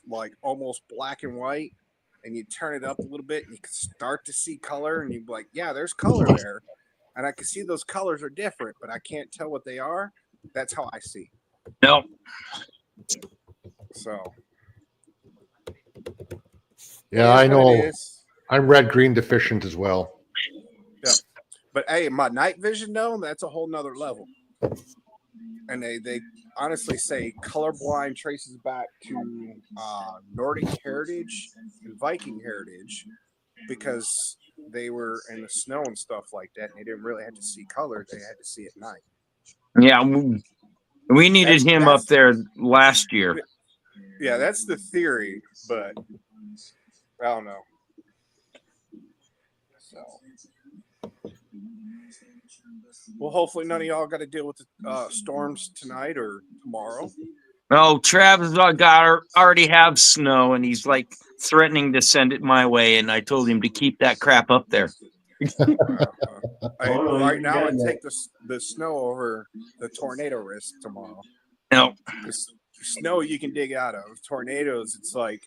like almost black and white, and you turn it up a little bit, and you can start to see color, and you're like, yeah, there's color there, and I can see those colors are different, but I can't tell what they are. That's how I see. No. So Yeah, I it is what it know. is. I'm red green deficient as well. Yeah. But hey, my night vision though, that's a whole nother level. And they honestly say colorblind traces back to Nordic heritage and Viking heritage because they were in the snow and stuff like that, and they didn't really have to see color; they had to see at night. Yeah, we needed him up That's there last year. yeah, that's the theory, but I don't know. So, well, hopefully none of y'all got to deal with the storms tonight or tomorrow. Oh, Travis already have snow, and he's like threatening to send it my way, and I told him to keep that crap up there. no, Right you're now, I getting take the snow over the tornado risk tomorrow. No. Because snow you can dig out of. Tornadoes, it's like,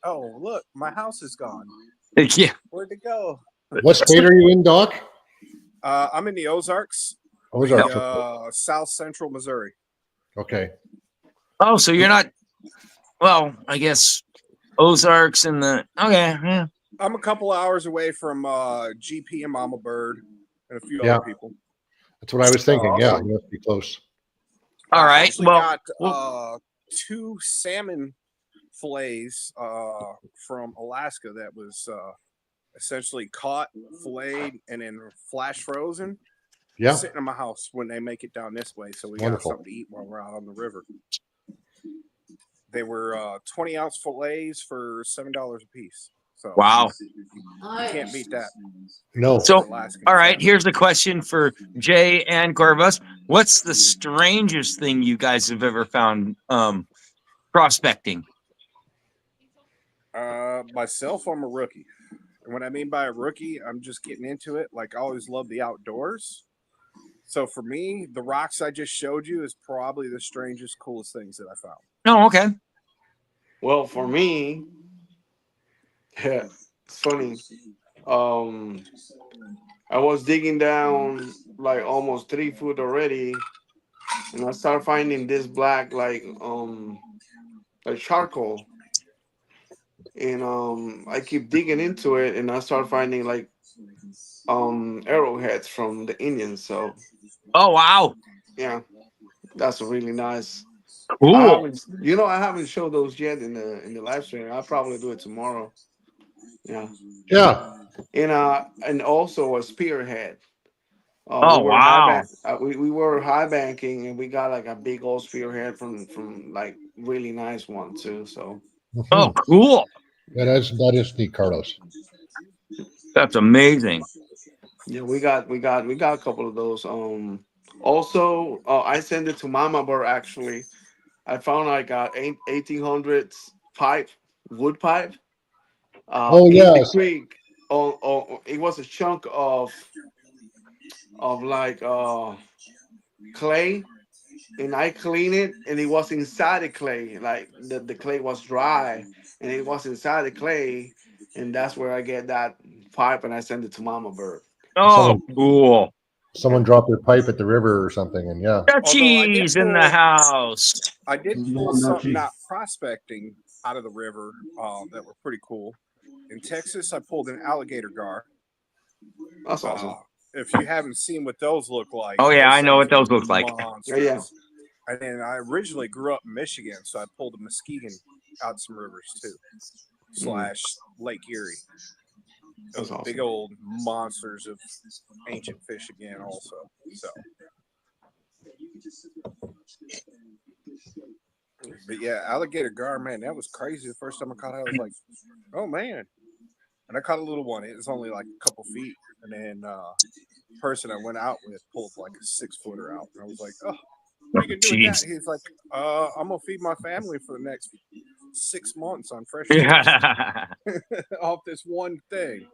oh look, my house is gone. Yeah. Where'd it go? What state are you in, Doc? I'm in the Ozarks, Ozarks. South Central Missouri. Okay. Oh, so you're not? Well, I guess Ozarks and the okay. Yeah. I'm a couple hours away from GP and Mama Bird and a few Yeah. other people. That's what I was thinking. Oh, Yeah, awesome. you must be close. All I right. actually Well, got 2 salmon fillets from Alaska that was essentially caught, filleted, and then flash frozen. Yeah. Sitting in my house when they make it down this way, so we Wonderful. got something to eat while we're out on the river. They were 20-ounce fillets for $7 a piece. So wow. you can't beat that. No. So, Alaskan all right. salmon. Here's a question for Jay and Corvus. What's the strangest thing you guys have ever found prospecting? Myself, I'm a rookie. And what I mean by a rookie, I'm just getting into it. Like I always love the outdoors. So for me, the rocks I just showed you is probably the strangest, coolest things that I found. Oh, okay. Well, for me, yeah, it's funny. I was digging down like almost 3 foot already, and I started finding this black like charcoal, and I keep digging into it, and I start finding like arrowheads from the Indians. So Oh, wow. yeah, that's really nice. Cool. I haven't showed those yet in the live stream. I'll probably do it tomorrow. Yeah, Yeah. and also a spearhead. We Oh, were high wow. bank. We were high banking, and we got like a big old spearhead from like really nice one too. So Oh, Mhm. cool. Yeah, that is neat, Carlos. That's amazing. yeah, we got a couple of those. Also, I sent it to Mama Bird actually. I found like a 1800s pipe, wood pipe, Oh in the yes. creek. It was a chunk of like clay, and I cleaned it, and it was inside the clay. Like the clay was dry, and it was inside the clay, and that's where I get that pipe, and I send it to Mama Bird. Oh, Someone cool. Someone dropped their pipe at the river or something, and yeah. Although I did Dutchies in the pull, house. I did pull something not prospecting out of the river that were pretty cool. In Texas, I pulled an alligator gar. That's awesome. If you haven't seen what those look like, Oh yeah, those I know what things those look are like. monsters. Yeah. And then I originally grew up in Michigan, so I pulled a Muskegon out some rivers too, / Lake Erie. That's Those awesome. big old monsters of ancient fish again, also. So, but yeah, alligator gar, man, that was crazy. The first time I caught it, I was like, oh man. And I caught a little one. It was only like a couple feet. And then person I went out with pulled like a 6-footer out. And I was like, oh, what are you gonna do with Jeez. that? He's like, I'm gonna feed my family for the next 6 months on fresh fish Yeah. off this one thing.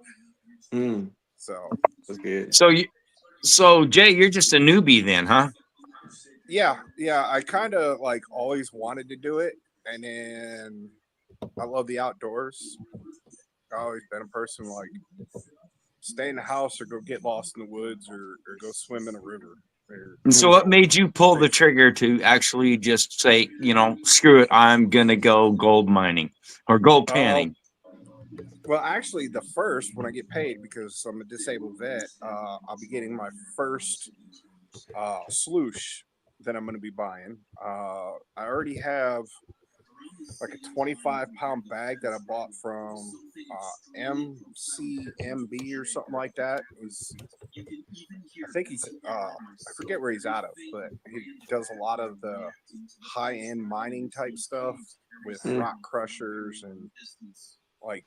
So That's good. So Jay, you're just a newbie then, huh? yeah, I kind of like always wanted to do it, and then I love the outdoors. I've always been a person like stay in the house or go get lost in the woods or go swim in a river. And so what made you pull the trigger to actually just say, screw it, I'm gonna go gold mining or gold panning? Well, actually, the first when I get paid, because I'm a disabled vet, I'll be getting my first sluice that I'm going to be buying. I already have like a 25-pound bag that I bought from MCMB or something like that. I think he's I forget where he's out of, but he does a lot of the high-end mining type stuff with rock crushers, and like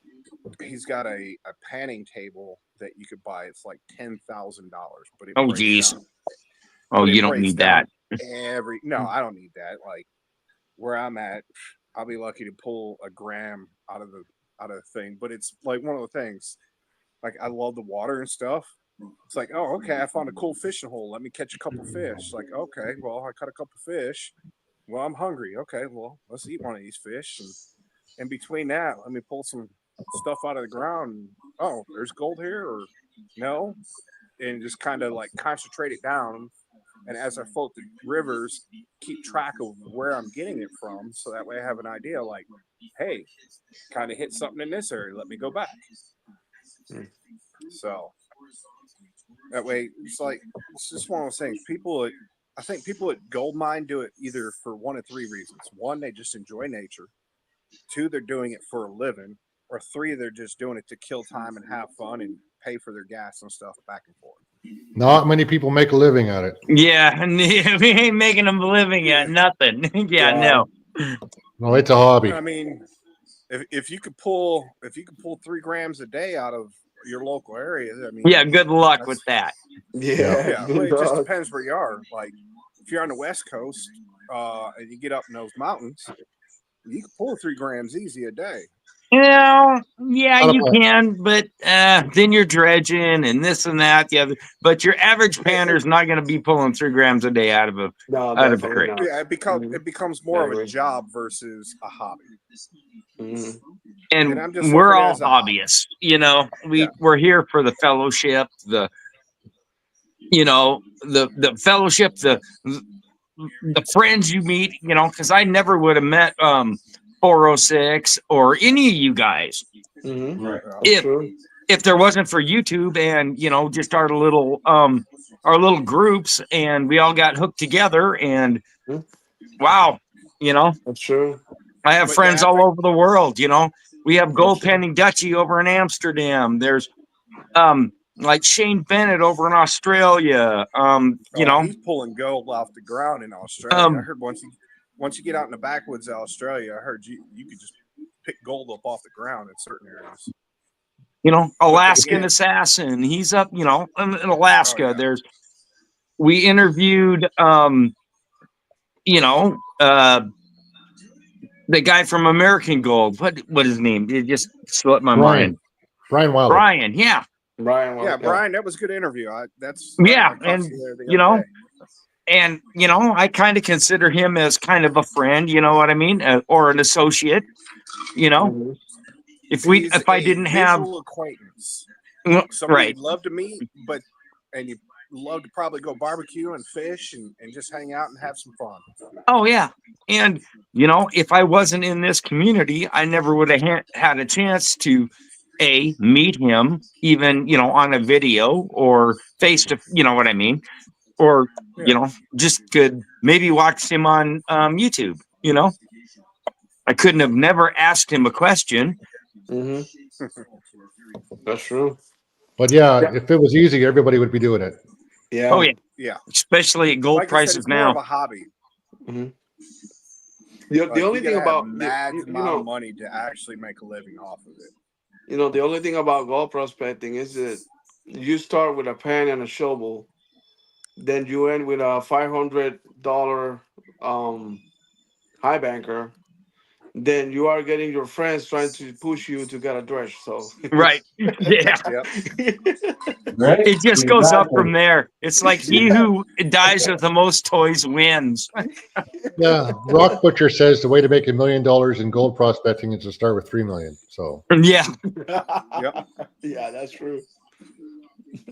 he's got a panning table that you could buy. It's like $10,000, but it breaks geez. down. Oh, you don't need that. No, I don't need that. Like where I'm at, I'll be lucky to pull a gram out of the thing. But it's like one of the things. Like I love the water and stuff. It's like, oh, okay, I found a cool fishing hole. Let me catch a couple fish. Like, okay, well, I caught a couple fish. Well, I'm hungry. Okay, well, let's eat one of these fish. And in between that, let me pull some stuff out of the ground. And, oh, there's gold here, or no, and just kind of like concentrate it down. And as I float the rivers, keep track of where I'm getting it from, so that way I have an idea. Like, hey, kind of hit something in this area. Let me go back. So that way, it's just one of those things. I think people at gold mine do it either for one of three reasons. One, they just enjoy nature. Two, they're doing it for a living. Or three, they're just doing it to kill time and have fun and pay for their gas and stuff back and forth. Not many people make a living at it. Yeah, we ain't making them a living at nothing. No. No, it's a hobby. I mean, if you could pull 3 grams a day out of your local area, I mean, yeah, good luck with that. Yeah, well, it just depends where you are. Like if you're on the West Coast and you get up in those mountains, you can pull 3 grams easy a day. Yeah, you can, but then you're dredging and this and that, the other. But your average panner is not going to be pulling 3 grams a day out of a creek. Yeah, it becomes more of a job versus a hobby. And we're all hobbyists, we're here for the fellowship, the fellowship, the friends you meet, because I never would have met 406 or any of you guys if there wasn't for YouTube and just our little groups, and we all got hooked together, and wow, that's true. I have friends all over the world. We have gold panning Dutchie over in Amsterdam. There's like Shane Bennett over in Australia. He's pulling gold off the ground in Australia. I heard once you get out in the backwoods of Australia, I heard you could just pick gold up off the ground in certain areas. Alaskan Assassin. He's up, in Alaska. We interviewed, the guy from American Gold. What his name? It just slipped my mind. Brian Wilder. Brian, yeah. Brian, that was a good interview. I kind of consider him as kind of a friend, you know what I mean, or an associate, If I didn't have acquaintance, right, you'd love to meet, and you love to probably go barbecue and fish and just hang out and have some fun. Oh yeah. And you know, if I wasn't in this community, I never would have had a chance to meet him, even, you know, on a video or face to, you know what I mean? Or, you know, just could maybe watch him on YouTube, you know? I couldn't have never asked him a question. Mm-hmm. That's true. But yeah, if it was easy, everybody would be doing it. Yeah. Oh yeah. Yeah. Especially at gold Like I said, prices it's more now. of a hobby. Mm-hmm. Like, The only you thing gotta have about mad you amount know, of money to actually make a living off of it. you know, the only thing about gold prospecting is that you start with a pen and a shovel, then you end with a $500 high banker. Then you are getting your friends trying to push you to get a dredge. So Right. Yeah. Yep. Right? It just goes up Exactly. from there. It's like he who dies with the most toys wins. Yeah, Rock Butcher says the way to make $1 million in gold prospecting is to start with 3 million. So Yeah. Yep. Yeah, that's true.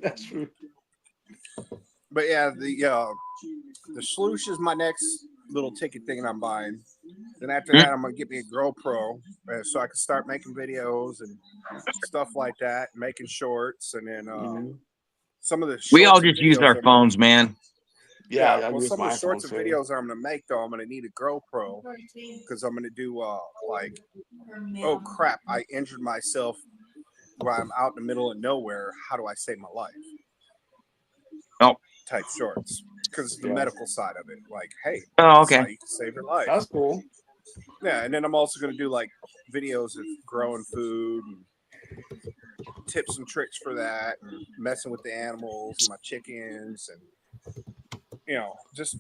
That's true. But yeah, the sluice is my next little ticket thing I'm buying. Then after that, I'm gonna get me a GoPro so I can start making videos and stuff like that, making shorts, and then some of the shorts We all and just use videos our I'm phones, man. Yeah, well, use some of my the shorts phone and too. videos I'm gonna make though, I'm gonna need a GoPro because I'm gonna do like, oh crap, I injured myself while I'm out in the middle of nowhere. How do I save my life? Oh. Type shorts because the medical side of it, like, hey, Oh, this is how okay. you can save your life. That's cool. Yeah, and then I'm also gonna do like videos of growing food and tips and tricks for that, and messing with the animals, and my chickens, and you know, just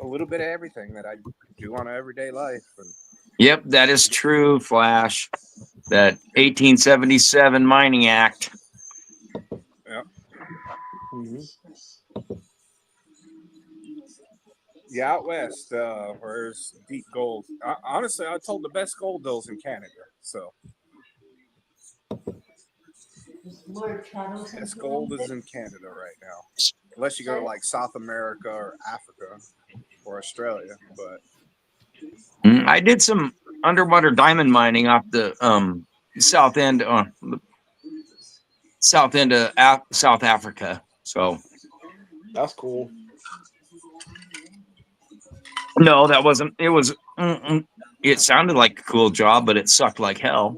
a little bit of everything that I do on an everyday life. And Yep, that is true, Flash. That 1877 Mining Act. yeah, Mm-hmm. yeah, out west, where there's deep gold. Honestly, I told the best gold deals in Canada. So best gold is in Canada right now, unless you go to like South America or Africa or Australia. But I did some underwater diamond mining off the south end of South Africa. So That's cool. no, that wasn't. It was. It sounded like a cool job, but it sucked like hell.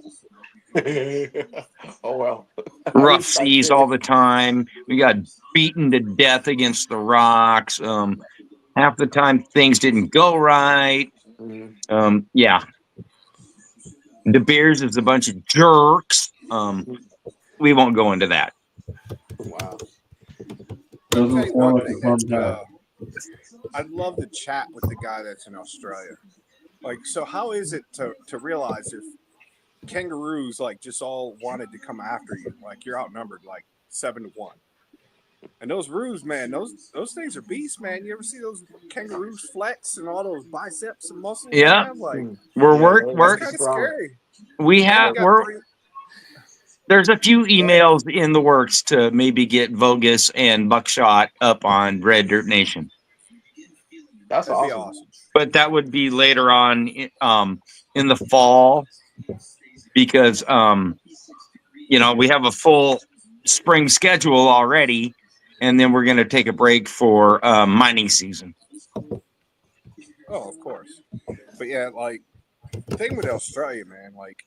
Oh well. At Rough least I seas did all it. the time. We got beaten to death against the rocks. Half the time things didn't go right. Mhm. Yeah. De Beers is a bunch of jerks. We won't go into that. Wow. I'll Doesn't tell you sound one like a thing fun that's time. I'd love to chat with the guy that's in Australia. Like, so how is it to realize if kangaroos like just all wanted to come after you, like you're outnumbered like 7-1, and those roos, man, those things are beasts, man. You ever see those kangaroos flex and all those biceps and muscles they Yeah. have? Like, We're Yeah, that's work. kind of strong. scary. We And have you got there's a few emails in the works to maybe get Vogus and Buckshot up on Red Dirt Nation, That's that'd be awesome. awesome. but that would be later on in the fall because you know, we have a full spring schedule already, and then we're going to take a break for mining season. Oh, of course. But yeah, like the thing with Australia, man, like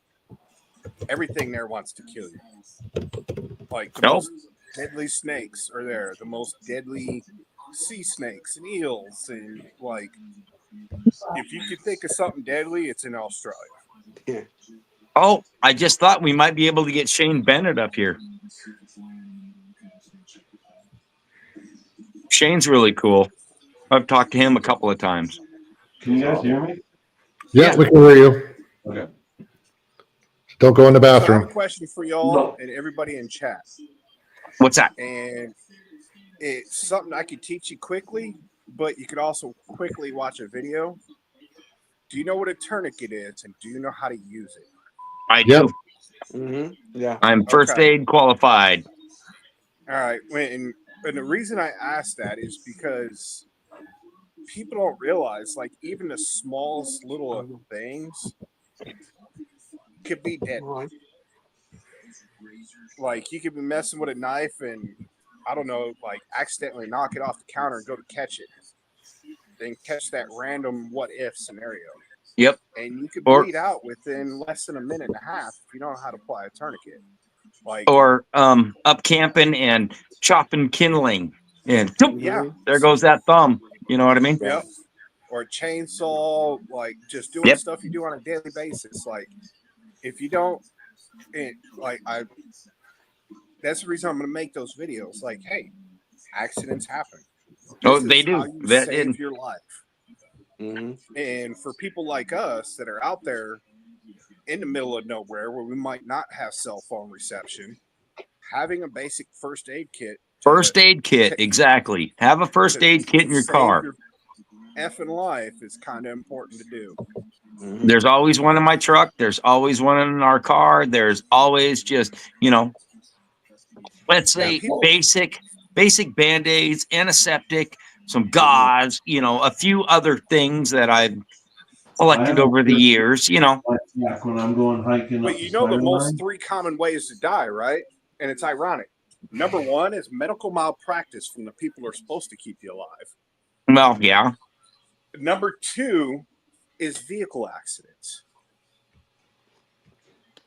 everything there wants to kill you. Like the Nope. most deadly snakes are there, the most deadly sea snakes and eels, and like if you could think of something deadly, it's in Australia. Yeah. Oh, I just thought we might be able to get Shane Bennett up here. Shane's really cool. I've talked to him a couple of times. Can you guys hear me? yeah, Yeah. we can hear you. Okay. Don't go in the So I have a bathroom. question for y'all and everybody in chat, What's that? and it's something I could teach you quickly, but you could also quickly watch a video. Do you know what a tourniquet is, and do you know how to use it? I Yep. do. Yeah. I'm first Okay. aid qualified. All right. When And the reason I ask that is because people don't realize, like, even the smallest little things could be dead. Like, you could be messing with a knife and, I don't know, like, accidentally knock it off the counter and go to catch it. Then catch that random what if scenario. Yep. And you could Or bleed out within less than a minute and a half if you don't know how to apply a tourniquet. Like, or up camping and chopping kindling, and yeah, there goes that thumb. You know what I mean? yep. Or a chainsaw, like just doing Yep. stuff you do on a daily basis. Like, if you don't, that's the reason I'm going to make those videos. Like, hey, accidents happen. Oh, This they is how do. you That save did. your life. And for people like us that are out there in the middle of nowhere where we might not have cell phone reception, having a basic first aid kit. First aid kit, exactly. Have a first aid kit in your save car. your effing life is kind of important to do. There's always one in my truck. There's always one in our car. There's always just, let's say basic Band-Aids, antiseptic, some gauze, a few other things that I've collected over the years, When I'm going hiking But up you the know the most skyline. 3 common ways to die, right? And it's ironic. Number 1 is medical malpractice from the people who are supposed to keep you alive. Well, yeah. Number 2 is vehicle accidents.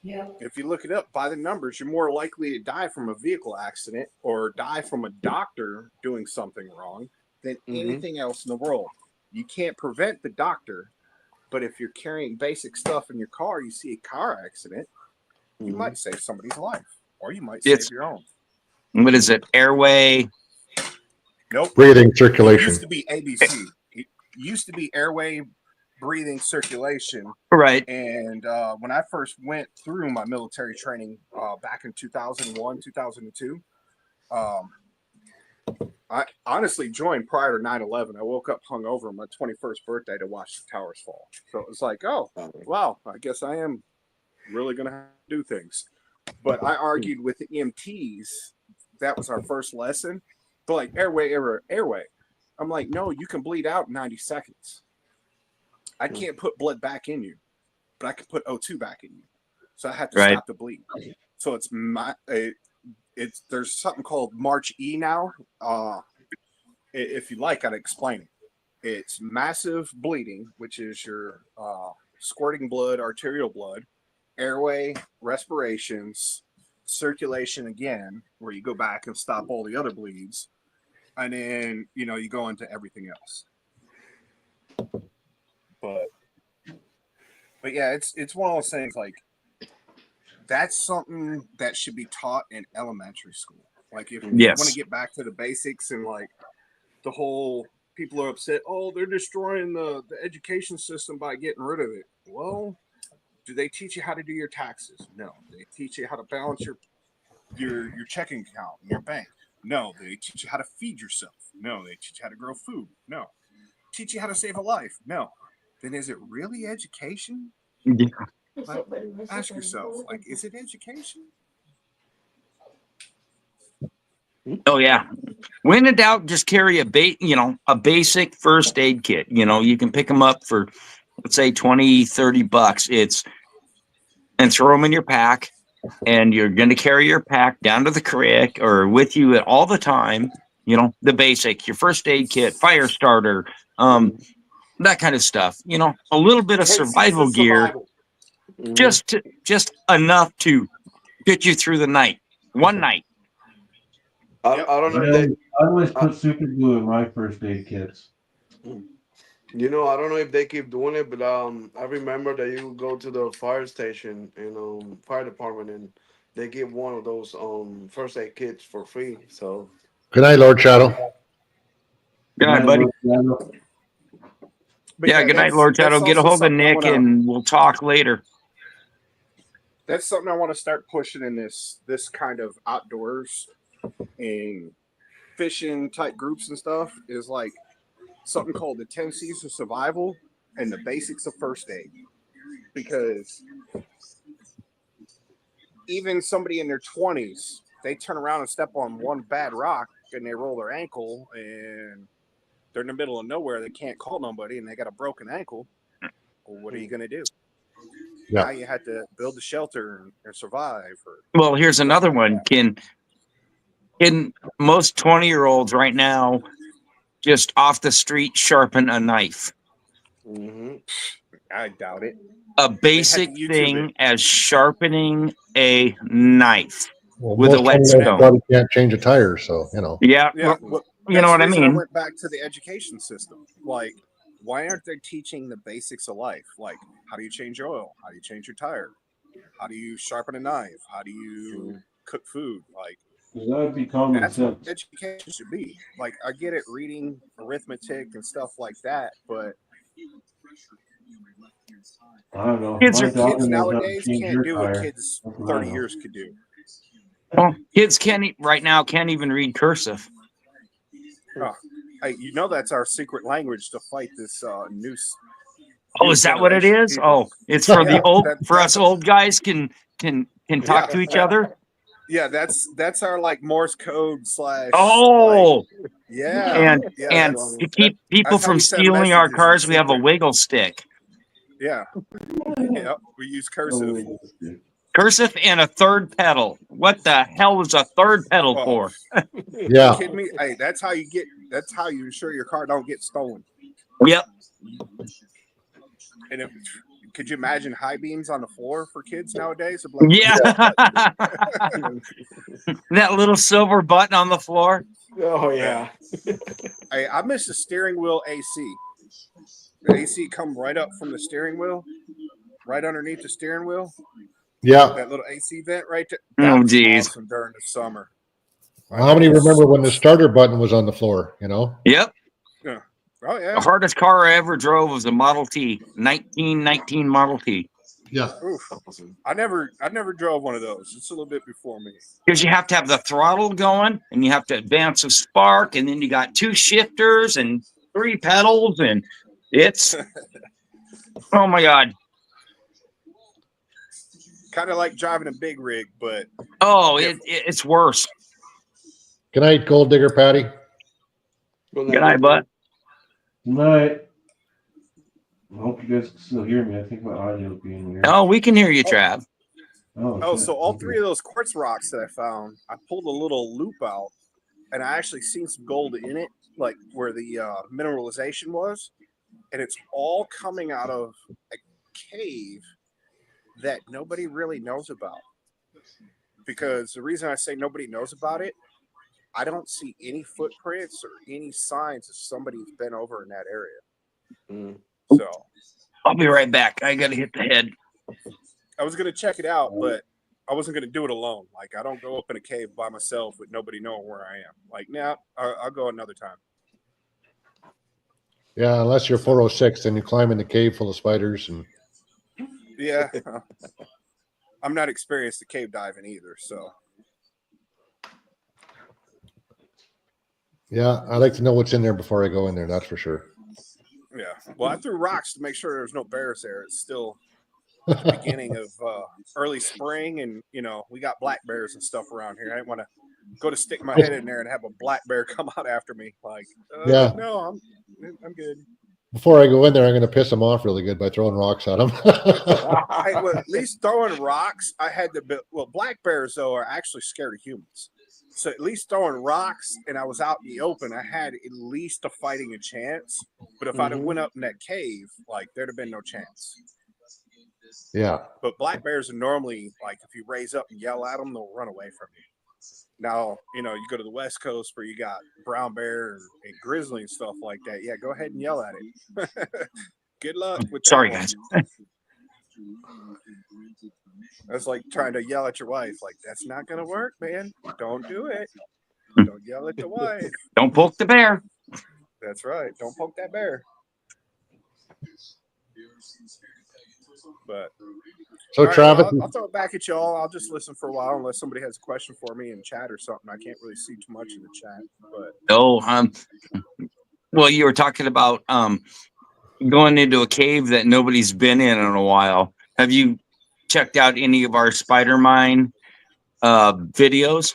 Yeah. If you look it up by the numbers, you're more likely to die from a vehicle accident or die from a doctor doing something wrong than anything else in the world. You can't prevent the doctor, but if you're carrying basic stuff in your car, you see a car accident, you might save somebody's life, or you might save your own. What is it? Airway? Nope. Breathing, circulation. It used to be ABC. It used to be airway, breathing, circulation. Right. And when I first went through my military training back in 2001, 2002, I honestly joined prior to 9/11. I woke up hungover on my 21st birthday to watch the towers fall. So it was like, oh, wow, I guess I am really going to have to do things. But I argued with the EMTs. That was our first lesson. But like, airway. I'm like, no, you can bleed out in 90 seconds. I can't put blood back in you, but I can put O2 back in you. So I have to stop the bleed. So there's something called March E now. If you like, I'd explain it. It's massive bleeding, which is your squirting blood, arterial blood, airway, respirations, circulation again, where you go back and stop all the other bleeds. And then, you go into everything else. But yeah, it's one of those things, like, that's something that should be taught in elementary school. Like, if you want to get back to the basics and, like, the whole people are upset, oh, they're destroying the education system by getting rid of it. Well, do they teach you how to do your taxes? No. They teach you how to balance your checking account in your bank. No. They teach you how to feed yourself. No. They teach you how to grow food. No. Teach you how to save a life. No. Then is it really education? Yeah. Like, ask yourself, like, is it education? Oh yeah. When in doubt, just carry a basic first aid kit. You can pick them up for, let's say, $20-$30. And throw them in your pack, and you're going to carry your pack down to the creek or with you all the time. The basic, your first aid kit, fire starter, that kind of stuff. A little bit of survival gear, just enough to get you through the night. One night. I don't know if I always put super glue in my first aid kits. I don't know if they keep doing it, but I remember that you go to the fire station and fire department, and they give one of those first aid kits for free. So Good night, Lord Shadow. Good night, buddy. But Yeah, good night, Lord Shadow. Get a hold of Nick and we'll talk later. That's something I want to start pushing in this kind of outdoors and fishing type groups and stuff, is like something called the 10 C's of survival and the basics of first aid. Because even somebody in their 20s, they turn around and step on one bad rock, and they roll their ankle and they're in the middle of nowhere. They can't call nobody and they got a broken ankle. Well, what are you going to do? Yeah. Now you have to build a shelter and survive. Well, here's another one. Can most 20-year-olds right now just off the street sharpen a knife? Mm-hmm. I doubt it. A basic YouTube thing as sharpening a knife Well, with a most whetstone. 20-year-olds probably can't change a tire, so you know. Yeah, Yeah, well, you that's know what the I reason mean. I went back to the education system. Like, why aren't they teaching the basics of life? Like, how do you change your oil? How do you change your tire? How do you sharpen a knife? How do you cook food? Like, That would be common that's what sense. education should be. Like, I get it, reading, arithmetic, and stuff like that, but I don't know. Kids My are- daughter kids knows how to nowadays change can't your do what tire. kids That's what I 30 know. years could do. Well, kids right now can't even read cursive. Oh, hey, you know that's our secret language to fight this new. Oh, is that what it generation is? people. Oh, it's for the Yeah, old for that's us old guys can talk Yeah, to each yeah. other. Yeah, that's our like Morse code slash. Oh, like, yeah, and yeah. and that's, to keep people that's how from we send stealing our messages in cars, we have a secret. wiggle stick. Yeah, yeah. We use cursive. Cursive and a third pedal. What the hell was a third pedal Oh, for? Yeah. you kidding me? Hey, that's how you get. That's how you ensure your car don't get stolen. Yep. And could you imagine high beams on the floor for kids nowadays? Like, Yeah. That little silver button on the floor. Oh yeah. Hey, I miss the steering wheel AC. The AC come right up from the steering wheel, right underneath the steering wheel. Yeah. That little AC vent right there. Oh, That was geez. awesome during the summer. How many remember when the starter button was on the floor? You know. Yep. Oh yeah. The hardest car I ever drove was a Model T, 1919 Model T. Yeah. Oof. I never drove one of those. It's a little bit before me. Because you have to have the throttle going and you have to advance a spark, and then you got 2 shifters and 3 pedals, and it's oh my god. Kind of like driving a big rig, but Oh, it's worse. Good night, Gold Digger Patty. Good night, bud. Good night. I hope you guys can still hear me. I think my audio is being weird. Oh, we can hear you, Trav. oh, shit. so all Okay. 3 of those quartz rocks that I found, I pulled a little loop out, and I actually seen some gold in it, like where the mineralization was, and it's all coming out of a cave that nobody really knows about. Because the reason I say nobody knows about it, I don't see any footprints or any signs of somebody's been over in that area. Mm. So I'll be right back. I gotta hit the head. I was gonna check it out, but I wasn't gonna do it alone. Like, I don't go up in a cave by myself with nobody knowing where I am. Like, nah, I'll go another time. Yeah, unless you're 406, then you climb in the cave full of spiders and. Yeah, I'm not experienced at cave diving either, so Yeah, I like to know what's in there before I go in there. That's for sure. yeah. Well, I threw rocks to make sure there's no bears there. It's still the beginning of early spring, and we got black bears and stuff around here. I didn't want to go to stick my head in there and have a black bear come out after me. Like, Yeah. no, I'm good. Before I go in there, I'm going to piss them off really good by throwing rocks at them. Well, at least throwing rocks, I had to. Well, black bears though are actually scared of humans. So at least throwing rocks, and I was out in the open, I had at least a fighting chance. But if I'd have went up in that cave, like, there'd have been no chance. Yeah. But black bears are normally, like, if you raise up and yell at them, they'll run away from you. Now, you go to the West Coast where you got brown bear and grizzly and stuff like that. Yeah, go ahead and yell at it. Good luck with that. Sorry, one. guys. That's like trying to yell at your wife. Like, that's not going to work, man. Don't do it. Don't yell at the wife. Don't poke the bear. That's right. Don't poke that bear. But So, all right, Travis, well, I'll throw it back at y'all. I'll just listen for a while unless somebody has a question for me in chat or something. I can't really see too much in the chat. But Oh, well, you were talking about going into a cave that nobody's been in a while. Have you checked out any of our Spider Mine videos?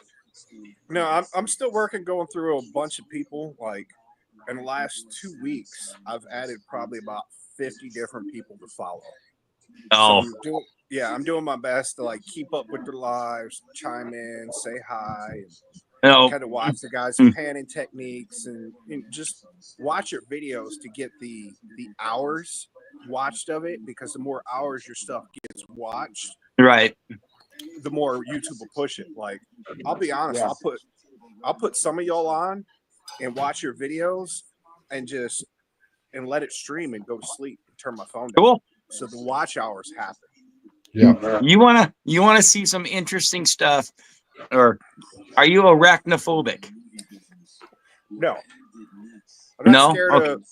No, I'm still working, going through a bunch of people. Like in the last 2 weeks, I've added probably about 50 different people to follow. So Oh, I'm doing my best to like keep up with their lives, chime in, say hi, and no. kind of watch the guys' Mm. panning techniques, and just watch your videos to get the hours watched of it, because the more hours your stuff gets watched, Right. the more YouTube will push it. Like, I'll be honest, Yeah. I'll put some of y'all on and watch your videos and let it stream and go to sleep and turn my phone down. Cool. So the watch hours happen. Yeah. You wanna see some interesting stuff, or are you arachnophobic? No, I'm not No. scared Okay. of.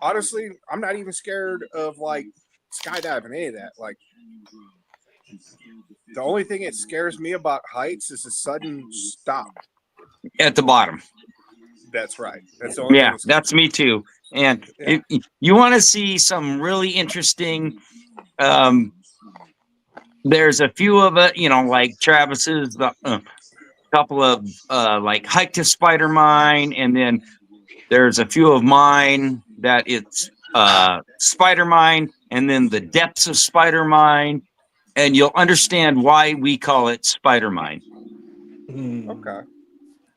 Honestly, I'm not even scared of like skydiving, any of that. Like, the only thing that scares me about heights is a sudden stop. At the bottom. That's right. That's the only Yeah, thing. that's me too. And Yeah. you want to see some really interesting. There's a few of it, like Travis's, couple of like hike to Spider Mine, and then there's a few of mine that it's Spider Mine, and then the depths of Spider Mine, and you'll understand why we call it Spider Mine. Okay.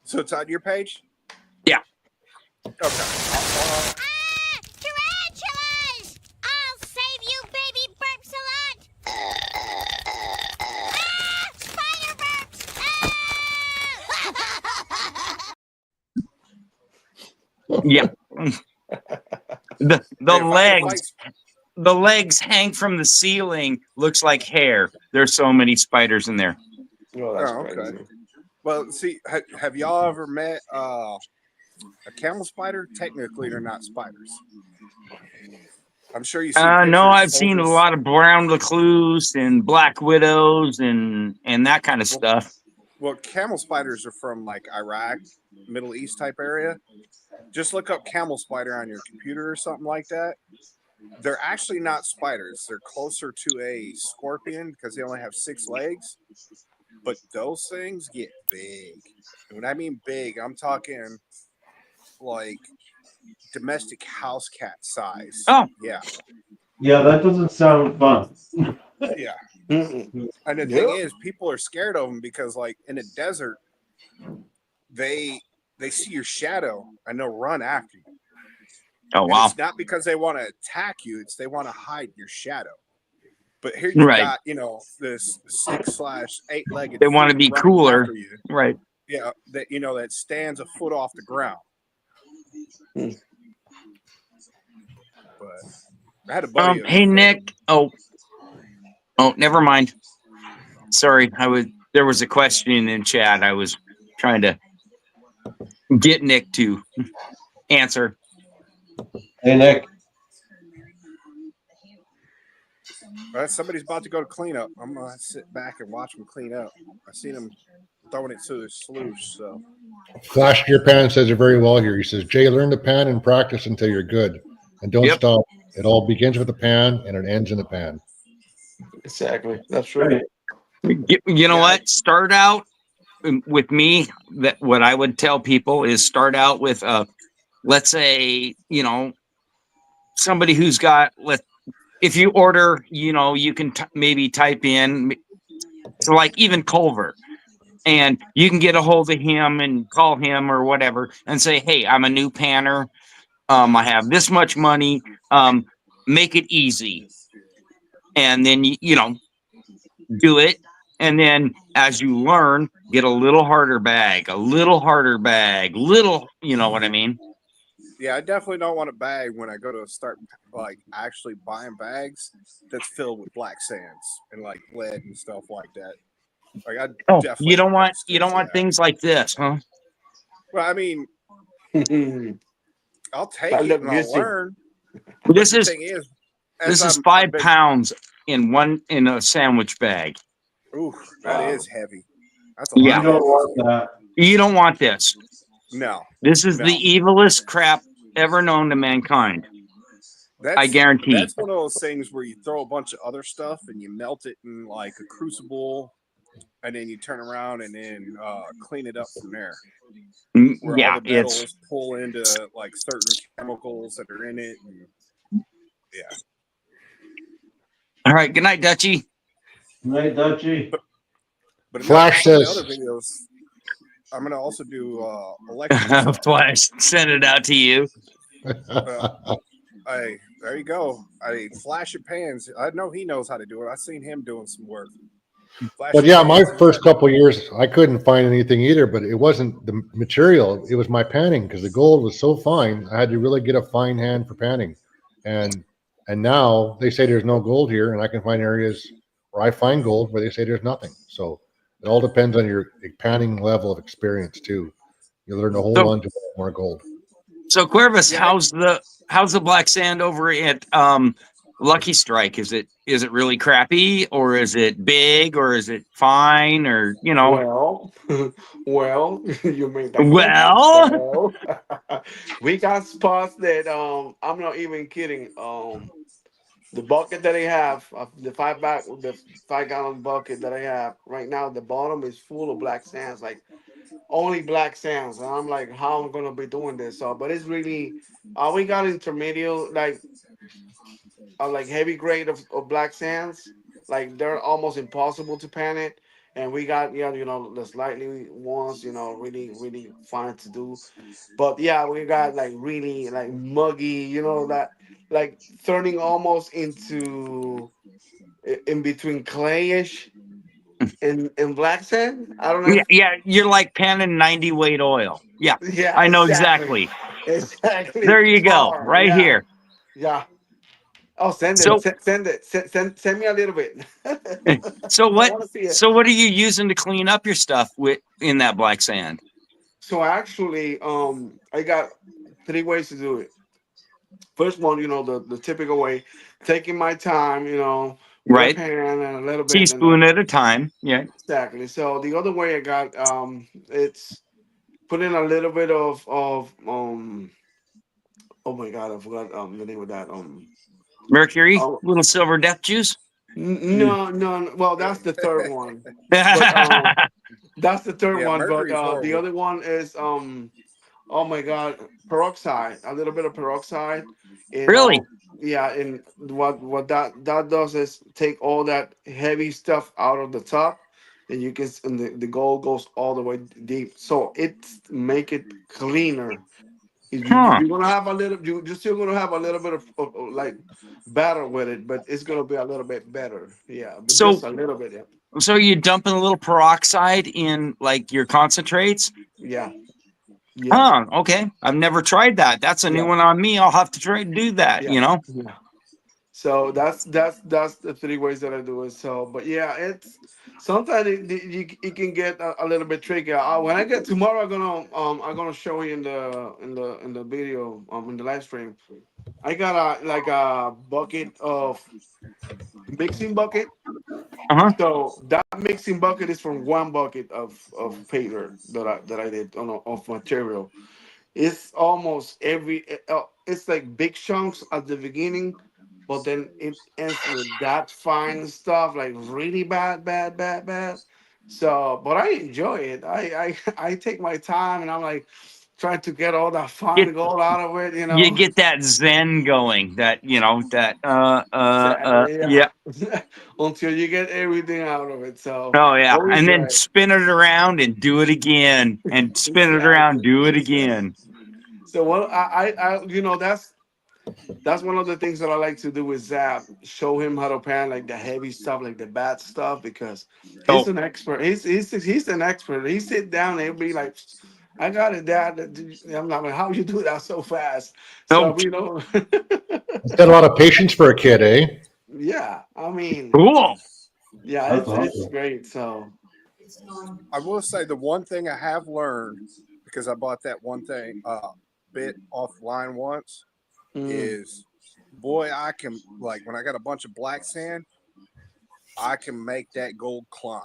So it's on your page? Yeah. Okay. Tarantulas! I'll save you, baby burps a lot! Spider burps! Yeah. The Hey, if I get to legs. fight- The legs hang from the ceiling. Looks like hair. There's so many spiders in there. Oh, that's Oh, okay. crazy. Well, see, have y'all ever met a camel spider? Technically, they're not spiders. I'm sure you've seen pictures. No, I've of seen a soldiers. lot of brown recluse and black widows and that kind of stuff. Well, camel spiders are from like Iraq, Middle East type area. Just look up camel spider on your computer or something like that. They're actually not spiders. They're closer to a scorpion because they only have 6 legs. But those things get big. And when I mean big, I'm talking like domestic house cat size. Oh. Yeah. Yeah, that doesn't sound fun. Yeah. Mm-mm. And the thing is, people are scared of them because, like, in the desert, they see your shadow and they'll run after you. Oh, And wow. it's not because they want to attack you; it's they want to hide your shadow. But here you Right. got, this 6/8-legged. They want to be running cooler. after you. Right. Yeah, that stands a foot off the ground. Hmm. But I had a buddy. Hey, Nick. Oh, never mind. Sorry. There was a question in chat. I was trying to get Nick to answer. Hey, Nick. Somebody's about to go to cleanup. I'm gonna sit back and watch them clean up. I seen them throwing it to the sluice. So Flash to your pan says it very well here. He says, Jay, learn the pan and practice until you're good. And don't Yep. stop. It all begins with the pan and it ends in the pan. Exactly. That's true. Right. You know what? Start out with me. That what I would tell people is start out with let's say somebody who's got if you order, you can maybe type in so like even Culver, and you can get a hold of him and call him or whatever and say, hey, I'm a new panner. I have this much money. Make it easy. And then, do it. And then as you learn, get a little harder bag, you know what I mean? yeah, I definitely don't want a bag when I go to start like actually buying bags that's filled with black sands and like lead and stuff like that. Like I definitely You don't want that. things like this, huh? Well, I mean, I'll take I it look and I'll guilty. learn. This The is thing is, this is I've 5 been- pounds in a sandwich bag. Ooh, that is heavy. That's a Yeah. You lot. don't Of want that. You don't want this. no, This is No. the evilest crap ever known to mankind. that's, I guarantee. That's one of those things where you throw a bunch of other stuff and you melt it in like a crucible and then you turn around and then clean it up from there, Mm, where all yeah, the it's metals pull into like certain chemicals that are in it. And, yeah, all right. Good night, Dutchy. Night, Dutchy. but Flash some of the other says, videos, I'm gonna also do electrical stuff. Flash, send it out to you. There you go. Flashing pans. I know he knows how to do it. I've seen him doing some work. but Flashing yeah, my pans. first couple years, I couldn't find anything either, but it wasn't the material. It was my panning because the gold was so fine. I had to really get a fine hand for panning. And, and now they say there's no gold here, and I can find areas where I find gold where they say there's nothing. So it all depends on your panning level of experience too. You learn to hold So, on to more gold. so Cuervas, Yeah, how's the black sand over at Lucky Strike? Is it really crappy, or is it big, or is it fine, or Well, well, you made that question. Well, So we got spots that I'm not even kidding. The bucket that I have, the 5 gallon bucket that I have right now, the bottom is full of black sands, like only black sands, and I'm like, how I'm gonna be doing this? So, but it's really, we got intermediate, like heavy grade of black sands, like they're almost impossible to pan it. And we got, yeah, the slightly ones, really really fine to do. But yeah, we got like really like muggy, that like turning almost into in between clayish and black sand. I don't know yeah, if, yeah, you're like panning 90 weight oil. Yeah, yeah, I know exactly. exactly. Exactly. There you go, Tar, right yeah. here. Yeah. Oh, send it. So, Send it. Send me a little bit. so I what? want to see it. So what are you using to clean up your stuff with in that black sand? So actually, I got 3 ways to do it. First one, the typical way, taking my time, with a Right, pan and a little bit, and teaspoon at a time. Yeah. exactly. So the other way I got, it's putting a little bit of oh my god, I forgot the name of that Mercury, oh little silver death juice. no, no, no, well, that's the third one, but that's the third yeah. one, but Mercury's the horrible. other one is oh my god, peroxide, a little bit of peroxide, and Really? yeah, and what that does is take all that heavy stuff out of the top, and you can and the gold goes all the way deep, so it's make it cleaner. Huh. You're gonna have a little, you're still gonna have a little bit of like battle with it, but it's gonna be a little bit better, yeah, but just So, a little bit, yeah. so you dumping a little peroxide in like your concentrates? Yeah, yeah, Huh. Okay. I've never tried that. That's a new yeah, one on me. I'll have to try to do that. yeah, yeah. So that's the 3 ways that I do it. So, but yeah, it's sometimes it can get a little bit tricky. When I get tomorrow, I'm gonna show you in the video in the live stream. I got a bucket of mixing bucket. Uh huh. So that mixing bucket is from one bucket of paper that I did of material. It's almost it's like big chunks at the beginning, but then it ends with that fine stuff, like really bad, bad, bad, bad. So, but I enjoy it. I take my time, and I'm like trying to get all that fine Get gold out of it, you get that zen going. That Exactly, yeah. yeah. Until you get everything out of it. So Oh yeah. And always then right. spin it around and do it again, and spin it around, Exactly. do it Exactly. again. So what that's one of the things that I like to do is show him how to pan like the heavy stuff, like the bad stuff, because he's Oh, an expert. He's an expert. He sit down and he'll be like, I got it, Dad. I'm like, how you do that so fast? oh, So He's got a lot of patience for a kid, eh? yeah. I mean, cool. yeah, That's it's awesome. great. So I will say the one thing I have learned, because I bought that one thing bit offline once, mm, is boy, I can, like, when I got a bunch of black sand, I can make that gold climb.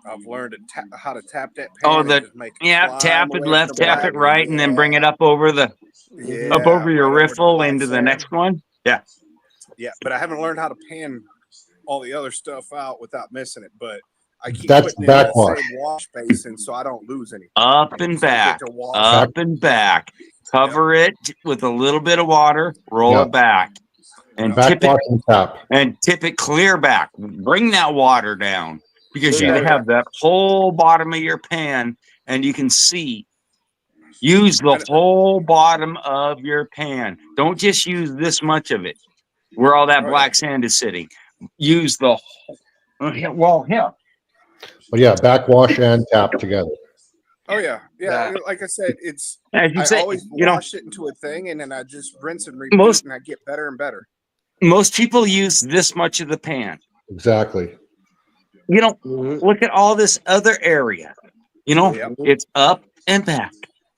I've learned how to tap that Oh, pan and just make it tap climb it away from left, the tap it black. right, and then bring it up over the mhm. up Yeah, over your right over the riffle black into the sand. next one. Yeah. Yeah, but I haven't learned how to pan all the other stuff out without missing it. But I keep That's putting it in the backwash. same wash basin so I don't lose any. Up and So I back, get to wash. up and back. Cover it with a little bit of water, roll Yeah. it back, and Backwash and tap. tip it clear back. Bring that water down because you Yeah. have that whole bottom of your pan, and you can see. Use the And- whole bottom of your pan. Don't just use this much of it, where all that Oh, black sand is sitting. Use the whole. Well, yeah. But yeah, backwash and tap together. Oh yeah. Like I said, it's As you I say, always you know, wash it into a thing, and then I just rinse and repeat, most and I get better and better. most people use this much of the pan. Exactly. You know, Mhm. look at all this other area. You know, Yep. it's up and back,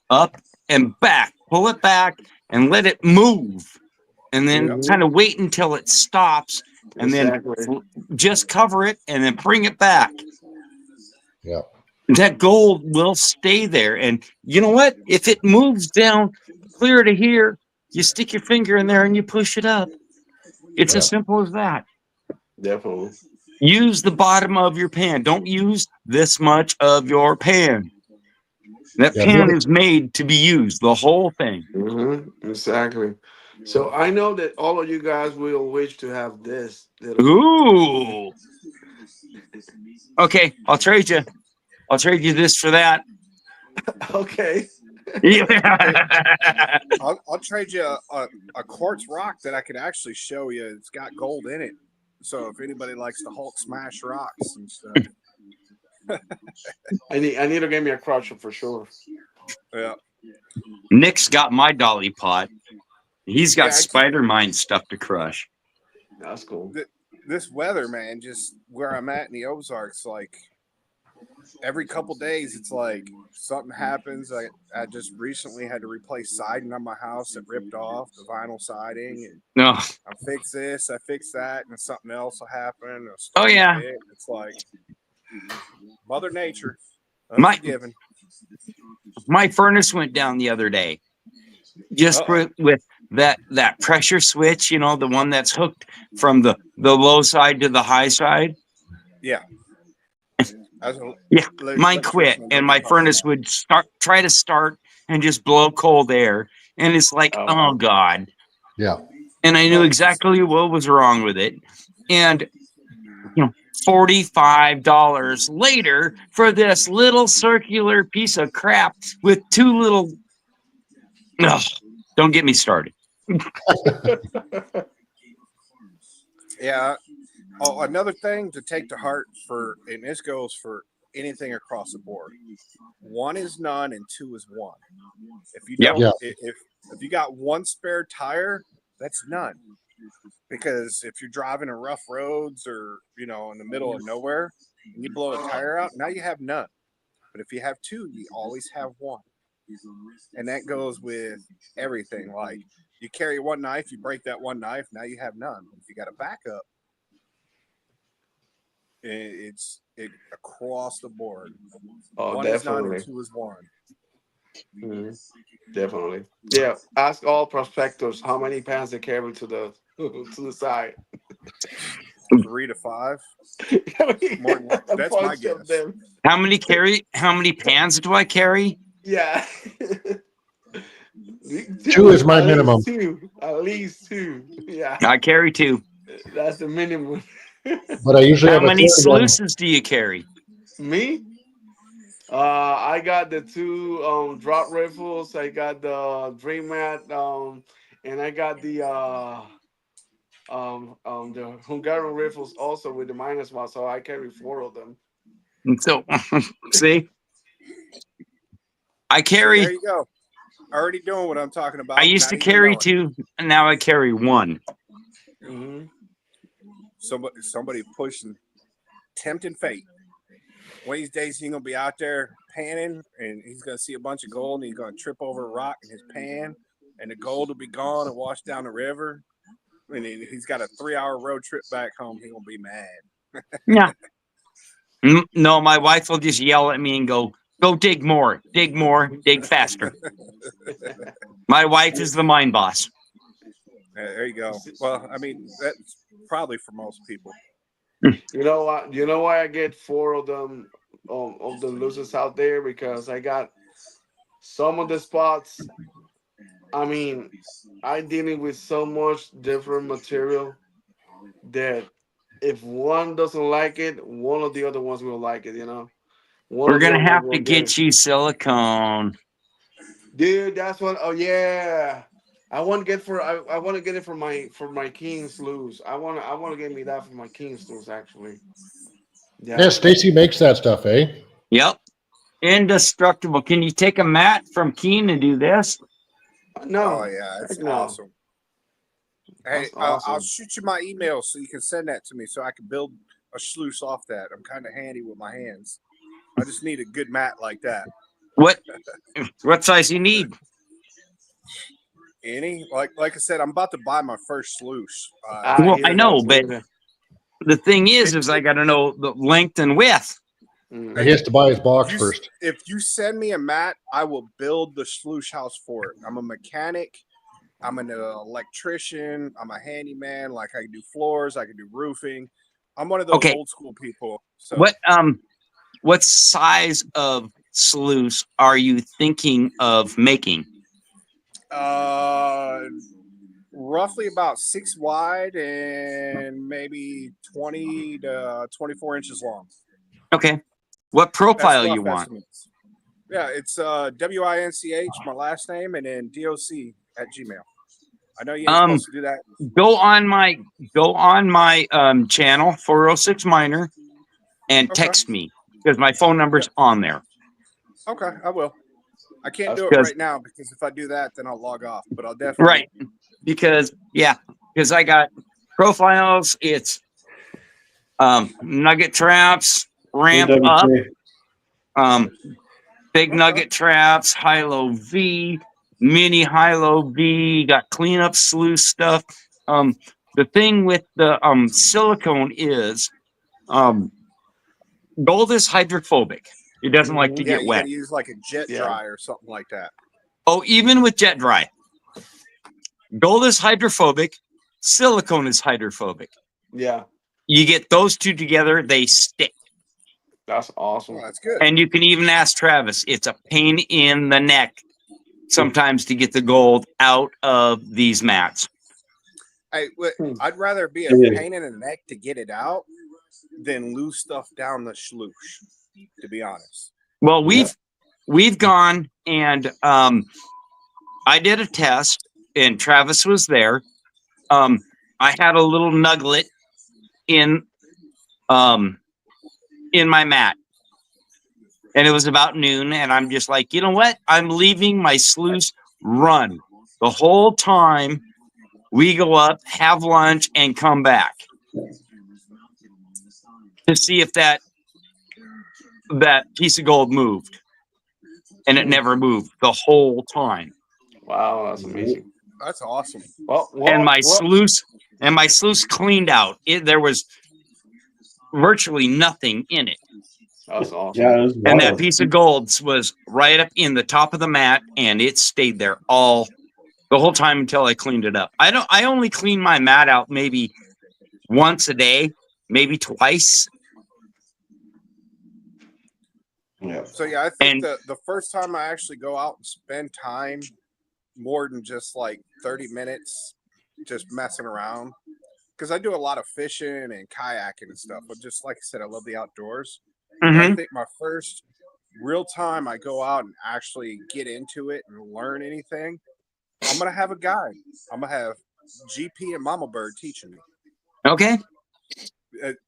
up and back. Pull it back and let it move, and then Mhm. kind of wait until it stops, and then Exactly. just cover it and then bring it back. Yeah. That gold will stay there. And you know what? If it moves down clear to here, you stick your finger in there and you push it up. It's as Yeah. simple as that. Definitely. Use the bottom of your pan. Don't use this much of your pan. That Yeah. pan is made to be used, the whole thing. Exactly. So I know that all of you guys will wish to have this little. Ooh. Okay, I'll trade you. I'll trade you this for that. Okay. Yeah. I'll trade you a quartz rock that I could actually show you. It's got gold in it. So if anybody likes to Hulk smash rocks and stuff, I need to get me a crusher for sure. yeah, Nick's got my dolly pot. He's got Yeah, I keep- spider mine stuff to crush. That's cool. this weather, man, just where I'm at in the Ozarks, like every couple days, it's like something happens. I just recently had to replace siding on my house that ripped off the vinyl siding, and No. I fix this, I fix that, and something else will happen. Oh, yeah. It's like Mother Nature, My- unforgiving. My furnace went down the other day. Just with that pressure switch, you know, the one that's hooked from the low side to the high side. Yeah. Yeah, mine quit, and my furnace would try to start and just blow cold air, and it's like, oh God. Yeah. And I knew exactly what was wrong with it, and you know, $45 later for this little circular piece of crap with two little. Ugh, don't get me started. Yeah. Oh, another thing to take to heart and this goes for anything across the board. One is none and two is one. If you Yep. don't, if you got one spare tire, that's none. Because if you're driving in rough roads or, you know, in the middle of nowhere and you blow a tire out, now you have none. But if you have two, you always have one. And that goes with everything. Like you carry one knife, you break that one knife, now you have none. If you got a backup, it's across the board. Oh, One is none definitely. and two is one. Mhm. Definitely. Yeah. Ask all prospectors how many pans they carry to the side. 3 to 5. More than that. That's my Bunch of guess. them. How many pans do I carry? Yeah. Two is my At least minimum. Two. At least two. Yeah. I carry two. That's the minimum. But I usually How have a many third one. sluices do you carry? Me? I got the two drop rifles. I got the Dream Mat, and I got the Hungarian rifles also with the minus one. So I carry 4 of them. And so, see, I There carry. you go. Already doing what I'm talking about. I used not to even carry knowing. 2, and now I carry 1. Mm-hmm. Somebody pushing, tempting fate. One of these days he's gonna be out there panning, and he's gonna see a bunch of gold, and he's gonna trip over a rock in his pan, and the gold will be gone and washed down the river. And he's got a 3-hour road trip back home. He's gonna be mad. Yeah. No, my wife will just yell at me and go dig more, dig faster. My wife is the mine boss. There you go. Well, I mean, that's probably for most people. You know what? You know why I get four of them of the losers out there, because I got some of the spots. I mean, I dealing with so much different material that if one doesn't like it, one of the other ones will like it. You know, one We're of the gonna other ones have to will get get it. you silicone. Dude, that's what. Oh yeah, I want to get for. I want to get it for my King's Lose. I want to get me that for my King's Lose actually. Yeah, Yeah. Stacy makes that stuff, eh? Yep. Indestructible. Can you take a mat from Keen and do this? Oh No, yeah, heck it's no. awesome. Hey, That's I'll awesome. shoot you my email so you can send that to me so I can build a sluice off that. I'm kind of handy with my hands. I just need a good mat like that. What size you need? Any like I said, I'm about to buy my first sluice. I Well, I hear that know, but too. the thing It, is I got to know the length and width. He has to buy his box you, first. if you send me a mat, I will build the sluice house for it. I'm a mechanic. I'm an electrician. I'm a handyman. Like I can do floors. I can do roofing. I'm one of those Okay. old school people. So What size of sluice are you thinking of making? roughly about 6 wide and maybe 20 to 24 inches long. Okay. What That's profile rough you want? estimates. Yeah, it's WINCH, my last name, and then DOC@gmail. I know you ain't supposed to do that. Go on my channel 406 Miner and Okay. text me because my phone number's on there. Okay, I will. I can't do it Because right now because if I do that, then I'll log off. But I'll definitely. right. Because I got profiles, it's nugget traps, ramp up, big Okay. nugget traps, high-low V, mini high-low V, got cleanup sluice stuff. The thing with the silicone is gold is hydrophobic. It doesn't like to Yeah, get you got wet. to use like a jet Yeah. dry or something like that. Oh, even with jet dry. Gold is hydrophobic. Silicone is hydrophobic. Yeah. You get those two together, they stick. That's awesome. Well, that's good. And you can even ask Travis. It's a pain in the neck sometimes to get the gold out of these mats. I'd rather be a pain in the neck to get it out than lose stuff down the sluice, to be honest. Well, we've gone and I did a test and Travis was there. I had a little nugget in my mat. And it was about noon, and I'm just like, you know what? I'm leaving my sluice run the whole time. We go up, have lunch, and come back to see if that piece of gold moved. And it never moved the whole time. Wow, that's amazing. That's awesome. And my sluice cleaned out. There was virtually nothing in it. That's awesome. Yeah, it was And that wild. piece of gold was right up in the top of the mat, and it stayed there the whole time until I cleaned it up. I only clean my mat out maybe once a day, maybe twice. Yeah. So yeah, I think the first time I actually go out and spend time more than just like 30 minutes just messing around, because I do a lot of fishing and kayaking and stuff, but just like I said, I love the outdoors. I think my first real time I go out and actually get into it and learn anything, I'm gonna have a guide. I'm gonna have GP and Mama Bird teaching me. Okay.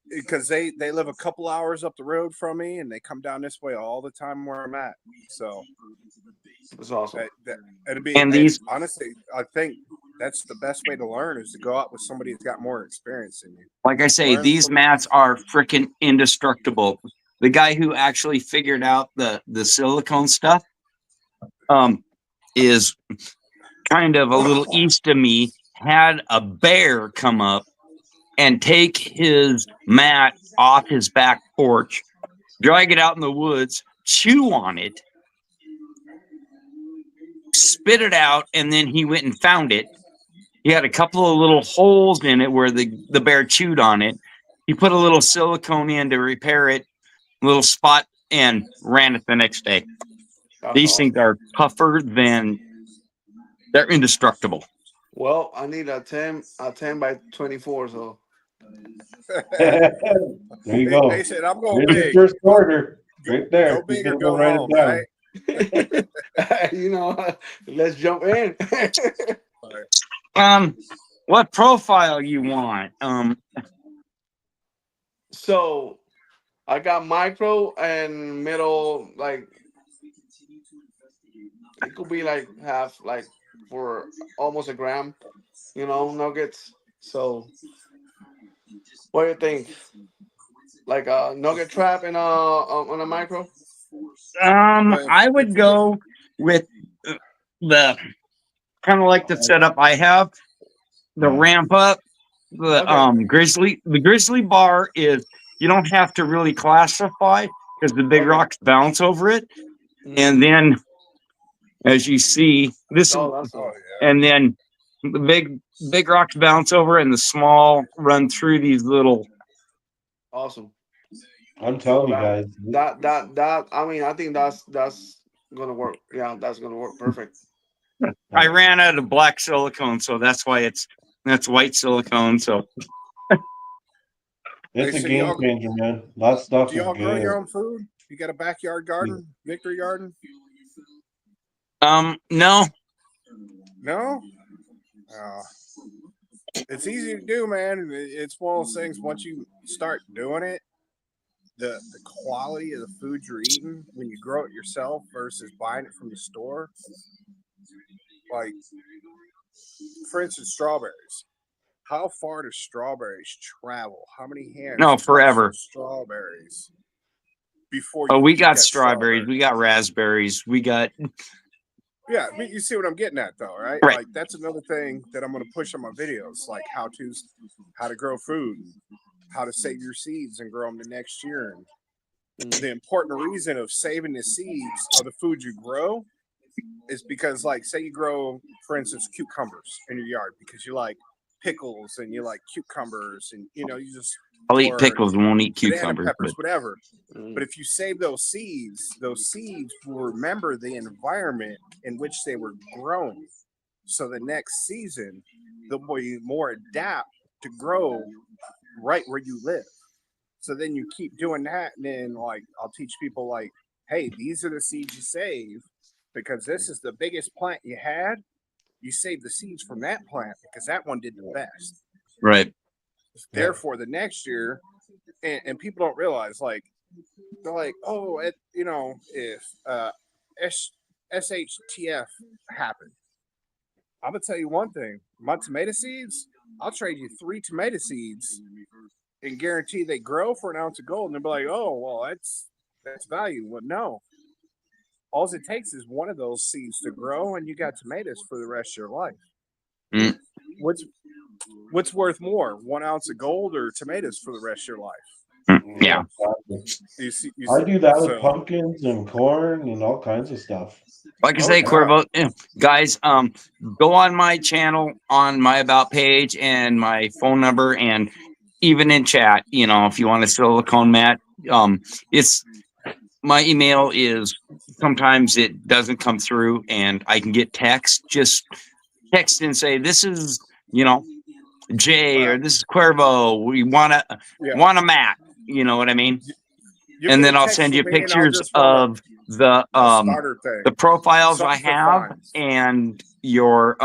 Because they live a couple hours up the road from me, and they come down this way all the time where I'm at. So That's awesome. It'd be, and honestly, I think that's the best way to learn is to go out with somebody who's got more experience than you. Like I say, these mats are freaking indestructible. The guy who actually figured out the silicone stuff is kind of a little east of me, had a bear come up and take his mat off his back porch, drag it out in the woods, chew on it, spit it out, and then he went and found it. He had a couple of little holes in it where the bear chewed on it. he put a little silicone in to repair it, little spot, and ran it the next day. That's These things awesome. are tougher than they're indestructible. Well, I need a 10 by 24. So There you They go. said, I'm going There's your big. first order right Go there. big You or can go go write home, it down. right? you know, let's jump in. What profile you want? So I got micro and middle, like it could be like half, like for almost a gram, nuggets. So what do you think? Like a nugget trap in a on a micro? But I if would you get, go with the kind of like the setup I have. The ramp up, the Okay. grizzly bar is you don't have to really classify because the big Okay. rocks bounce over it, Mhm. and then as you see this, Oh, that's oh yeah, and then the big rocks bounce over, and the small run through these little. awesome. I'm So telling you guys. that I mean, I think that's gonna work. Yeah, that's gonna work perfect. I ran out of black silicone, so that's why that's white silicone. So Hey, It's a so game y'all, changer, man. That stuff do is y'all grow good. your own food? You got a backyard garden, victory garden? no, No. Uh, it's easy to do, man. It's one of those things. Once you start doing it, the quality of the food you're eating when you grow it yourself versus buying it from the store. Like, for instance, strawberries. How far do strawberries travel? How many hands no, touch some forever. strawberries before Oh, you we eat got that strawberries, strawberry? we got raspberries, we got Yeah, I mean, you see what I'm getting at, though, right? right. Like, that's another thing that I'm going to push on my videos, like how to grow food, how to save your seeds and grow them the next year. And the important reason of saving the seeds of the food you grow is because, like, say you grow, for instance, cucumbers in your yard because you like pickles and you like cucumbers and you just I'll eat or pickles and won't eat banana cucumbers, peppers, but whatever. Mm. But if you save those seeds will remember the environment in which they were grown. So the next season, they'll be more adapt to grow right where you live. So then you keep doing that, and then like I'll teach people like, hey, these are the seeds you save because this is the biggest plant you had. You save the seeds from that plant because that one did the best. right. Therefore, the next year, and people don't realize like they're like, oh, if SHTF happened, I'm gonna tell you one thing: my tomato seeds, I'll trade you 3 tomato seeds and guarantee they grow for an ounce of gold. And they'll be like, oh, well, that's value. Well, no, all it takes is one of those seeds to grow, and you got tomatoes for the rest of your life. Mm. What's worth more, 1 ounce of gold or tomatoes for the rest of your life? Yeah. You see, I do that with so pumpkins and corn and all kinds of stuff. Like I oh say, yeah, Cuervo, guys, go on my channel on my about page and my phone number, and even in chat, if you want a silicone mat, it's my email is sometimes it doesn't come through, and I can get text. Just text and say this is Jay or this is Cuervo. We yeah. want a mat. You know what I mean? You And get then a I'll text send from you me, and I'll pictures just run of the a starter thing, profiles I something for have fun. and your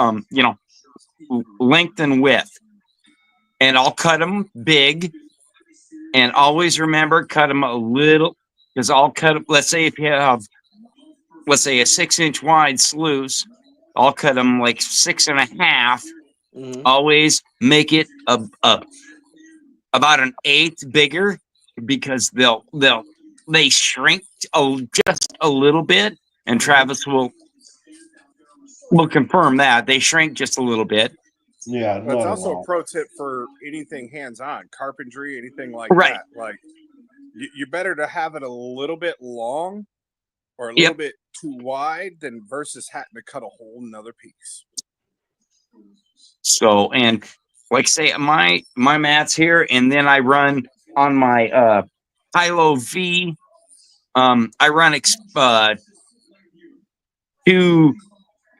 length and width, and I'll cut them big, and always remember cut them a little, because I'll cut them. Let's say if you have, let's say, a 6-inch wide sluice, I'll cut them like 6.5. Mhm. Always make it about an eighth bigger, because they shrink just a little bit, and Travis will confirm that they shrink just a little bit. Yeah, But it's not a also a lot. pro tip for anything hands-on, carpentry, anything like Right. that. Like you better to have it a little bit long or a Yep. little bit too wide than versus having to cut a whole another piece. So, and like say my mats here, and then I run on my Hilo V. I run two.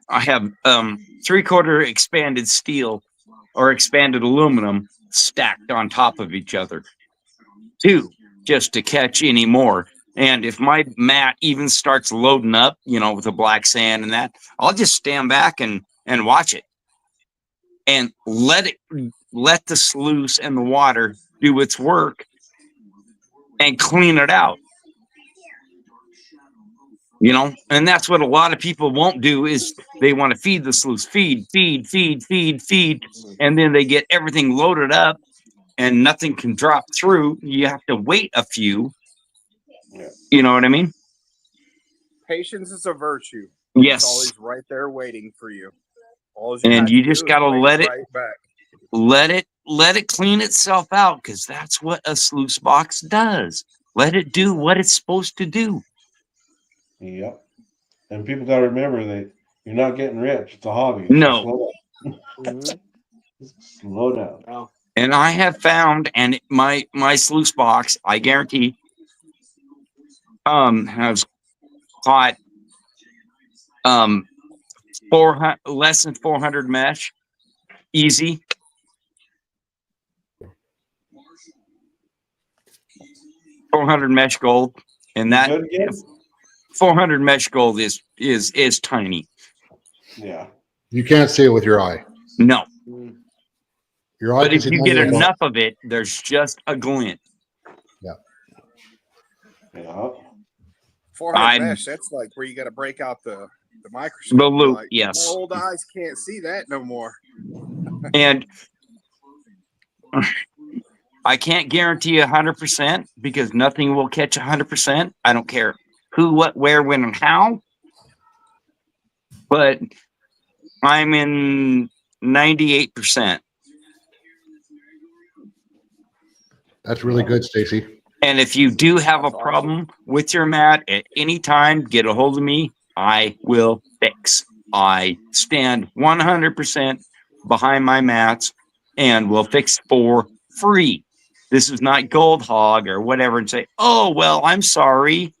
I have 3/4 expanded steel or expanded aluminum stacked on top of each other. 2 just to catch any more. And if my mat even starts loading up, with the black sand and that, I'll just stand back and watch it and let the sluice and the water do its work and clean it out. And that's what a lot of people won't do is they want to feed the sluice, feed, and then they get everything loaded up and nothing can drop through. You have to wait a few. Yeah. You know what I mean? Patience is a virtue. Yes. It's always right there waiting for you. And you just got to let it right back. let it clean itself out, because that's what a sluice box does. Let it do what it's supposed to do. Yep. And people got to remember that you're not getting rich. It's a hobby. No. So slow down. Slow down. Oh. And I have found, and my sluice box, I guarantee, has caught 400 less than 400 mesh, easy. $400 mesh gold, and that 400 mesh gold is tiny. Yeah. You can't see it with your eye. No. Your eye But can if see you get nothing enough of it, there's just a glint. Yeah. Yeah. 400 mesh, that's like where you got to break out the microscope. The loop, like, yes. My old eyes can't see that no more. And I can't guarantee 100% because nothing will catch 100%. I don't care who, what, where, when, and how. But I'm in 98%. That's really good, Stacy. And if you do have a problem with your mat at any time, get a hold of me. I will fix. I stand 100% behind my mats and will fix for free. This is not Gold Hog or whatever and say, oh, well, I'm sorry.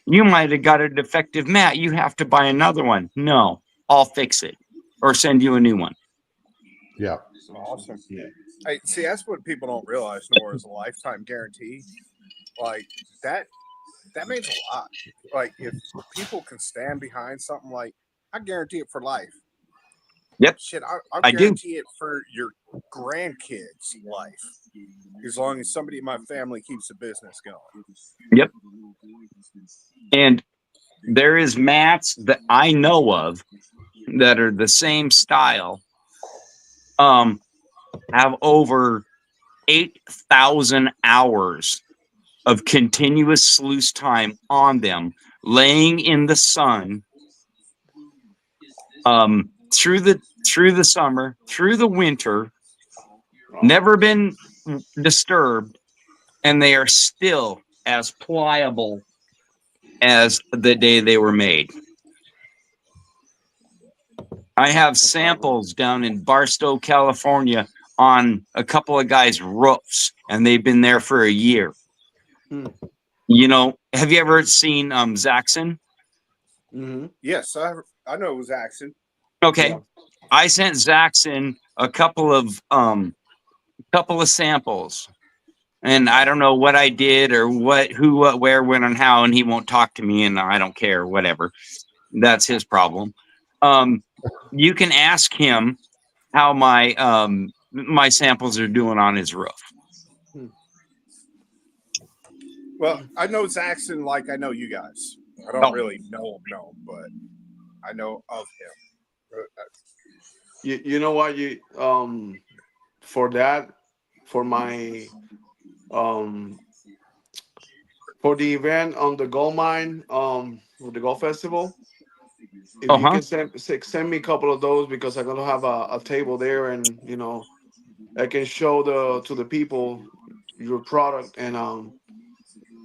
You might have got a defective mat. You have to buy another one. No, I'll fix it or send you a new one. Yeah. Awesome. Yeah. Hey, see, that's what people don't realize nor is a lifetime guarantee. Like that means a lot. Like if people can stand behind something, like I guarantee it for life. Yep. Shit, I'll I guarantee it for your grandkids' life. As long as somebody in my family keeps the business going. Yep. And there is mats that I know of that are the same style. Have over 8,000 hours of continuous sluice time on them, laying in the sun, through the summer, through the winter, never been disturbed, and they are still as pliable as the day they were made. I have samples down in Barstow, California, on a couple of guys' roofs, and they've been there for a year. Have you ever seen Zaxxon? Mm-hmm. Yes, I know it was Zaxxon. Okay. Yeah. I sent Zaxxon a couple of samples, and I don't know what I did or who, what, where, when, and how, and he won't talk to me, and I don't care, whatever. That's his problem. You can ask him how my samples are doing on his roof. Well, I know Zaxxon like I know you guys. I don't really know him, but I know of him. You know what, for that, for my for the event on the gold mine, for the gold festival, if you can send me a couple of those, because I'm gonna have a table there, and I can show to the people your product, and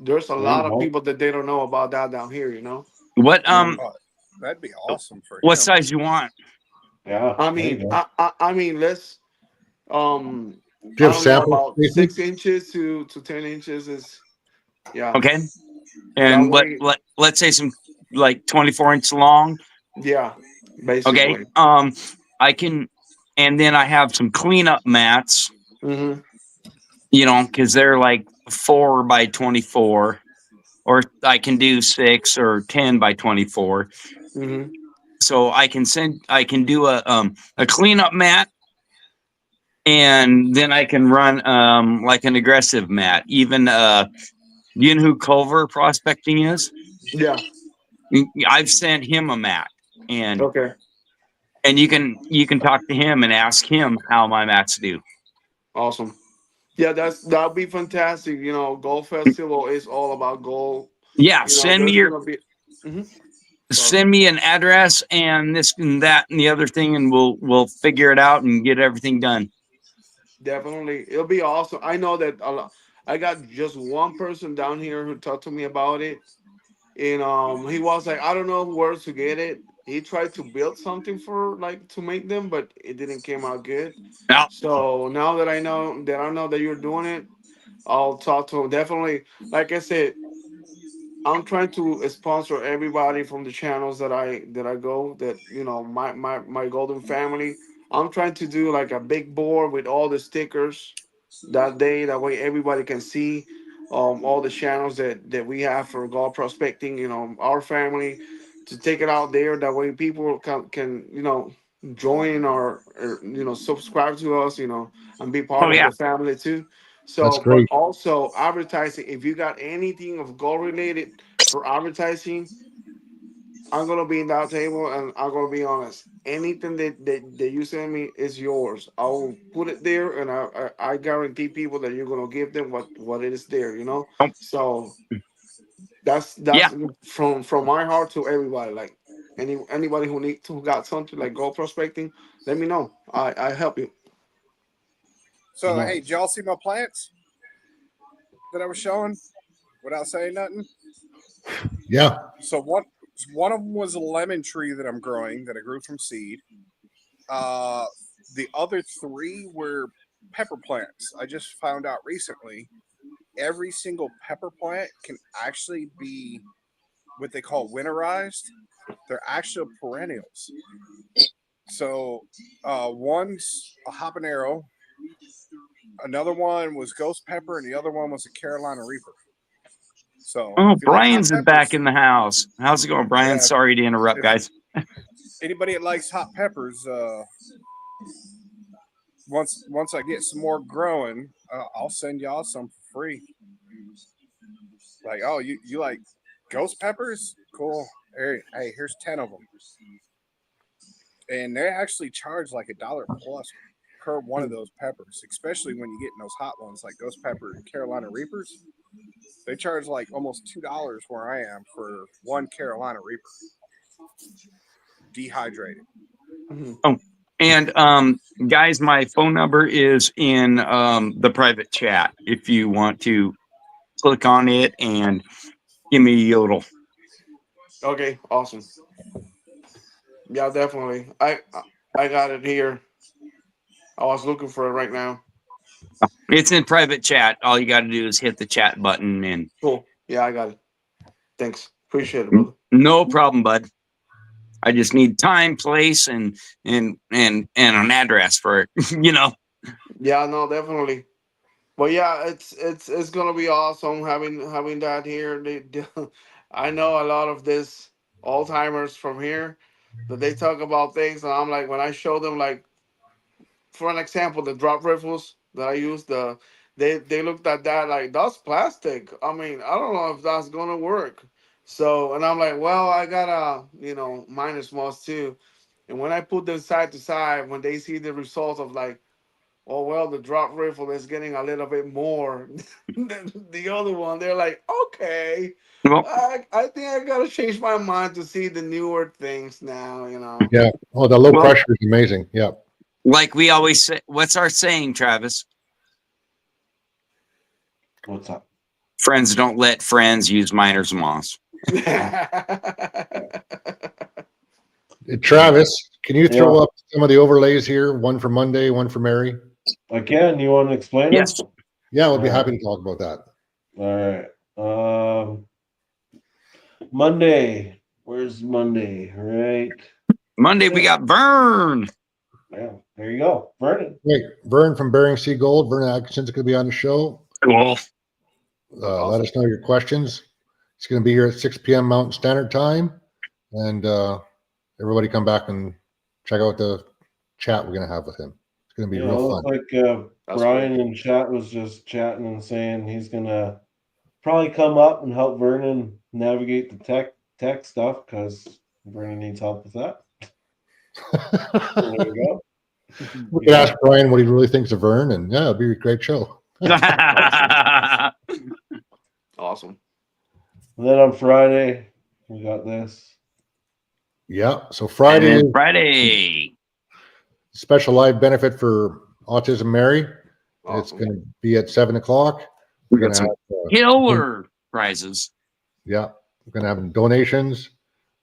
there's a lot of people that they don't know about that down here. What that'd be awesome for what him. size you want? Yeah. I mean, let's Um, Do you I have don't know, samples, about Stacy? 6 inches to 10 inches is, yeah. Okay. That And way, let's say some like 24-inch long. yeah, Okay. basically. I can, and then I have some cleanup mats, Mm-hmm. because they're like 4 by 24, or I can do 6 or 10 by 24. Mm-hmm. So I can do a cleanup mat, and then I can run like an aggressive mat. Even you know who Culver Prospecting is? Yeah. I've sent him a mat, and Okay. you can talk to him and ask him how my mats do. Awesome. Yeah, that'll be fantastic. Gold Festival is all about gold. Yeah, send me There's your gonna be. Hmm. Sorry. send me an address and this and that and the other thing, and we'll figure it out and get everything done. Definitely, it'll be awesome. I know that I got just one person down here who talked to me about it, and he was like, I don't know where to get it. He tried to build something for like to make them, but it didn't came out good. Now, So now that I know that you're doing it, I'll talk to him. Definitely, like I said, I'm trying to sponsor everybody from the channels that I go, that my golden family. I'm trying to do like a big board with all the stickers that day. That way everybody can see all the channels that we have for gold prospecting. Our family, to take it out there. That way people can join or subscribe to us. And be oh part of yeah. the family too. That's So, but great. also advertising. If you got anything of gold related for advertising, I'm gonna be in that table, and I'm gonna be honest. Anything that you send me is yours. I will put it there, and I guarantee people that you're gonna give them what it is there. Oh, So yeah. that's from my heart to everybody. Like anybody who got something like gold prospecting, let me know. I help you. So, hey, did y'all see my plants that I was showing without saying nothing? Yeah. So one of them was a lemon tree that I'm growing that I grew from seed. Uh, the other three were pepper plants. I just found out recently every single pepper plant can actually be what they call winterized. They're actual perennials. So one's a habanero, another one was ghost pepper, and the other one was a Carolina Reaper. So Oh, if you like hot Brian's back peppers, in the house. How's it going, Brian? yeah. Sorry to interrupt, If guys. anybody that likes hot peppers, once I get some more growing, I'll send y'all some for free. Like, oh, you like ghost peppers? Cool. Hey, here's 10 of them, and they actually charge like $1 plus per one of those peppers, especially when you get in those hot ones like ghost pepper and Carolina Reapers. They charge like almost $2 where I am for one Carolina Reaper, dehydrated. Mhm. Oh, and guys, my phone number is in the private chat. If you want to click on it and give me a yodel. Okay, awesome. Yeah, definitely. I got it here. I was looking for it right now. It's in private chat. All you got to do is hit the chat button, and Cool. Yeah, I got it. Thanks. Appreciate it, brother. no problem, bud. I just need time, place, and an address for it. Yeah, no, definitely. But yeah, it's gonna be awesome having that here. I know a lot of this old timers from here that they talk about things, and I'm like, when I show them, like, for an example, the drop rifles that I use, they looked at that like, that's plastic. I mean, I don't know if that's gonna work. So, and I'm like, well, I got a minus moss too. And when I put them side to side, when they see the results of like, oh well, the drop rifle is getting a little bit more than the other one, they're like, okay, Well, I think I gotta change my mind to see the newer things now. Yeah. Oh, the low well, pressure is amazing. Yeah. like we always say, what's our saying, Travis? What's up? Friends don't let friends use miner's moss. Travis, can you throw Yeah. up some of the overlays here? One for Monday, one for Mary. Again, you want to explain Yes. them? Yeah, we'll be happy to talk about that. All right. Monday. Where's Monday? Right. Monday we got Vern. Yeah. There you go. Vernon. Great. Vern from Bering Sea Gold. Vern Atkinson's going to be on the show. Cool. Let us know your questions. It's going to be here at 6 p.m. Mountain Standard Time. And everybody come back and check out the chat we're going to have with him. It's going to be Yeah, it real looks fun. like Brian in chat was just chatting and saying he's gonna probably come up and help Vernon navigate the tech stuff because Vernon needs help with that. There you go. We can ask Brian what he really thinks of Vern, and yeah, it'll be a great show. Awesome. And then on Friday, we got this. Yeah. So And Friday, then Friday. special live benefit for Autism Mary. It's Awesome. going to be at 7 o'clock. We We're got going to some have, killer prizes. yeah, we're going to have donations.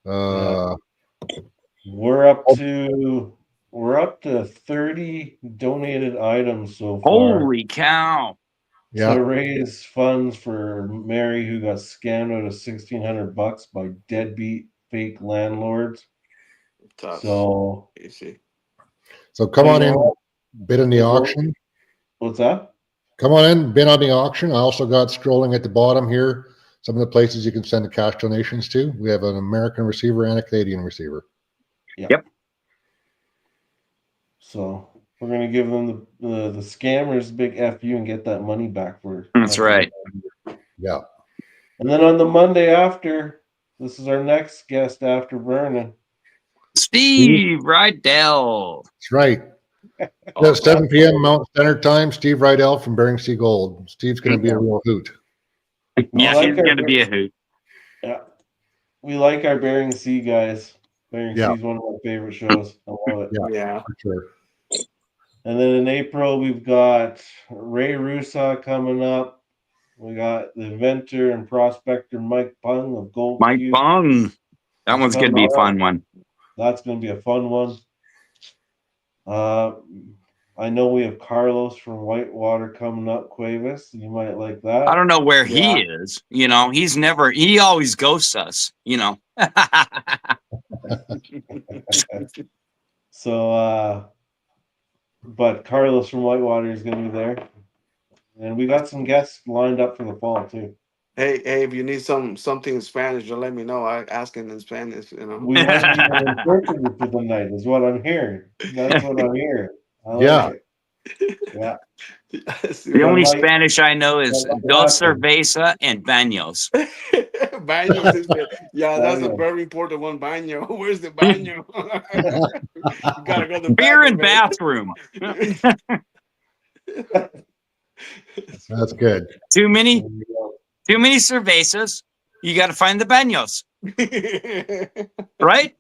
We're up to 30 donated items so far Holy cow. Yeah. to raise funds for Mary, who got scammed out of $1,600 by deadbeat fake landlords. Tough. So You see. So come So on you in, know bid in the auction. what's that? Come on in, bid on the auction. I also got scrolling at the bottom here some of the places you can send the cash donations to. We have an American receiver and a Canadian receiver. Yep. So we're gonna give them the scammers a big FU and get that money back for. That's right. Yeah. And then on the Monday after, this is our next guest after Vernon. Steve Rydell. That's right. Oh, At 7 p.m. Mountain Standard Time, Steve Rydell from Bering Sea Gold. Steve's going to be a real hoot. Yeah, like he's our- going to be a hoot. Yeah, we like our Bering Sea guys. Bering Yeah. Sea is one of my favorite shows. I love it. Yeah. yeah. For sure. And then in April, we've got Ray Rusa coming up. We got the inventor and prospector Mike Pung of Gold Mike Cube. Bung. That one's going to be a fun one. That's going to be a fun one. I know we have Carlos from Whitewater coming up, Cuevas. You might like that. I don't know where he Yeah. is. You know, he always ghosts us, you know. So, but Carlos from Whitewater is going to be there. And we got some guests lined up for the fall, too. Hey, if you need something in Spanish, just let me know. I ask it in Spanish, you know. We might need an interpreter for the night, is what I'm hearing. That's what I'm hearing. I like Yeah. it. Yeah. The only Mike- Spanish I know is dos cerveza and baños. Baños is that's a Baño. very important one. Baño. Where's the baño? You gotta go to the Beer and bathroom. bathroom. That's good. Too many cervezas. You got to find the baños, right?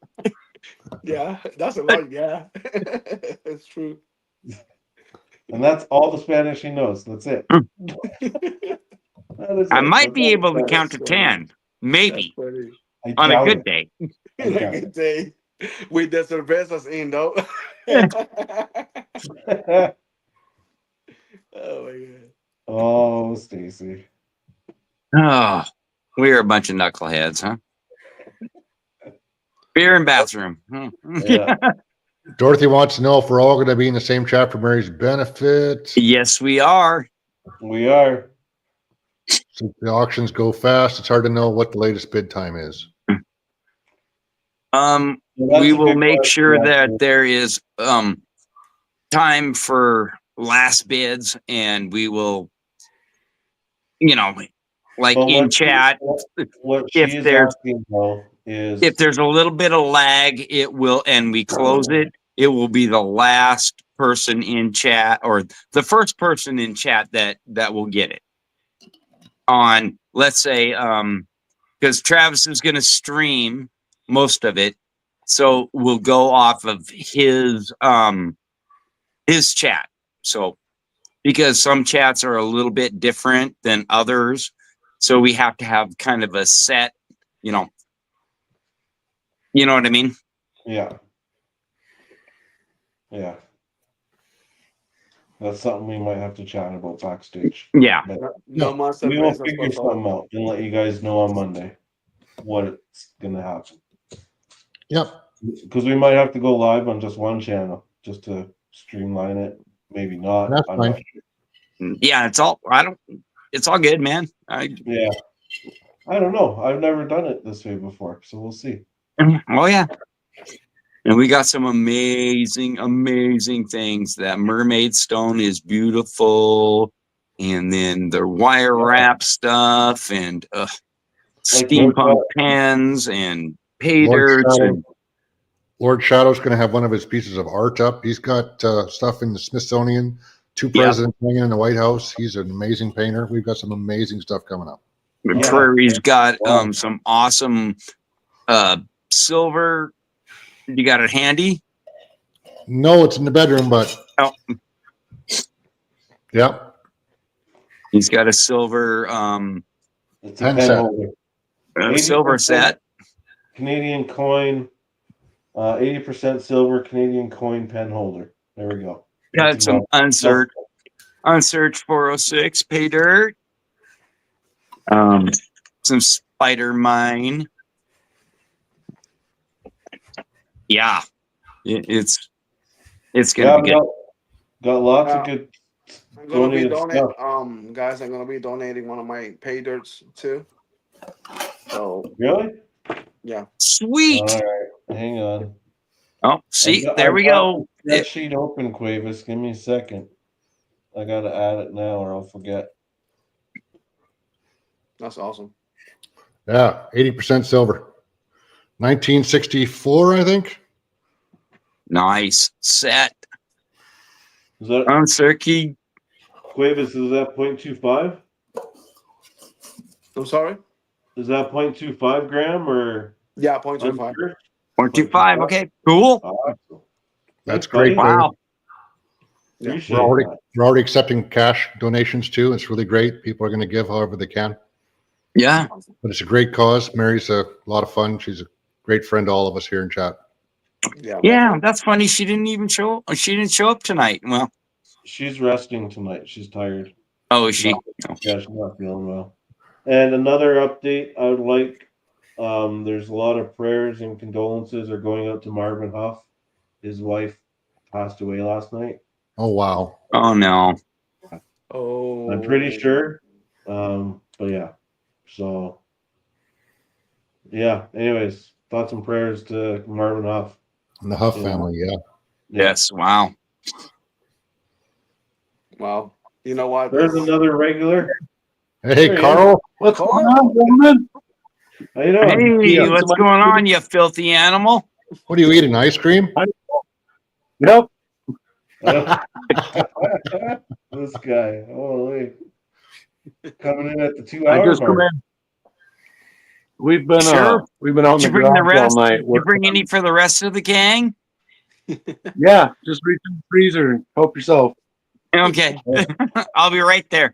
Yeah, that's a lot. Yeah, it's true. And that's all the Spanish he knows. That's it. I might be able to count to 10, maybe, on a good day. A good day with the cervezas in, though. Oh my god. Oh, Stacy. Oh, we're a bunch of knuckleheads, huh? Beer and bathroom. Yeah. Dorothy wants to know if we're all going to be in the same chat for Mary's benefit. Yes, we are. We are. Since the auctions go fast, it's hard to know what the latest bid time is. We will make sure that there is time for last bids, and we will, like But in chat, what she if is there's asking though is if there's a little bit of lag, it will, and we close it, it will be the last person in chat or the first person in chat that will get it on, let's say, because Travis is going to stream most of it. So we'll go off of his chat. So because some chats are a little bit different than others. So we have to have kind of a set, you know what I mean? yeah. Yeah. That's something we might have to chat about backstage. Yeah. But No más we will cervezas, figure por favor. something out and let you guys know on Monday what's gonna happen. Yep. Because we might have to go live on just one channel just to streamline it. Maybe not. That's I'm fine. not sure. Yeah, it's all good, man. Yeah. I don't know. I've never done it this way before, so we'll see. Oh yeah. And we got some amazing, amazing things. That mermaid stone is beautiful. And then the wire wrap stuff and Like steampunk pens and pay Lord dirts Shadow. and Lord Shadow's going to have one of his pieces of art up. He's got stuff in the Smithsonian, two Yeah. presidents hanging in the White House. He's an amazing painter. We've got some amazing stuff coming up. Yeah. Prairie's got Wow. some awesome silver. You got it handy? No, it's in the bedroom, but Oh. yeah. He's got a silver It's a Pen pen set. holder. silver 80% set. Canadian coin, 80% silver Canadian coin pen holder. There we go. Got It's some about- unsearched 406 pay dirt. Some spider mine. Yeah. It's gonna Yeah, be good. got lots of Yeah. good I'm gonna be donated stuff. guys, I'm gonna be donating one of my pay dirts too. So Really? yeah. Sweet. All right, hang on. Oh, see, I got- there I we got go. That sheet open, Quavis. Give me a second. I gotta add it now, or I'll forget. That's awesome. Yeah, 80% silver. 1964, I think. Nice set. Is that Uncirky. Quavis? Is that 0.25? I'm sorry? Is that 0.25 gram or? Yeah, 0.25. Unsure? 0.25. Okay, cool. Awesome. That's Thanks, buddy. great. Wow. Yeah. Appreciate We're already, that. we're already accepting cash donations too. It's really great. People are going to give however they can, Yeah. but it's a great cause. Mary's a lot of fun. She's a great friend to all of us here in chat. Yeah. Yeah, that's funny. She didn't show up tonight. Well, She's resting tonight. She's tired. oh, is she? Yeah, she's not feeling well. And another update I would like, there's a lot of prayers and condolences are going out to Marvin Huff. His wife passed away last night. Oh, wow. Oh no. Oh. I'm pretty sure. But yeah. So yeah. Anyways, thoughts and prayers to Marvin Huff. And the Huff Yeah. family, yeah. Yes. Wow. Well, you know what? There's another regular. Hey, There he Carl. What's Carl? going on, gentlemen? How you doing? Hey, Yeah. what's going on, you filthy animal? What are you eating? Ice cream? Yep. This guy. Holy. Coming in at the 2 I hour just come mark. in. We've been Sure. we've been out Did in you the bring the garage rest? all night. Did you bring any for the rest of the gang? Yeah, just reach in the freezer and help yourself. Okay. I'll be right there.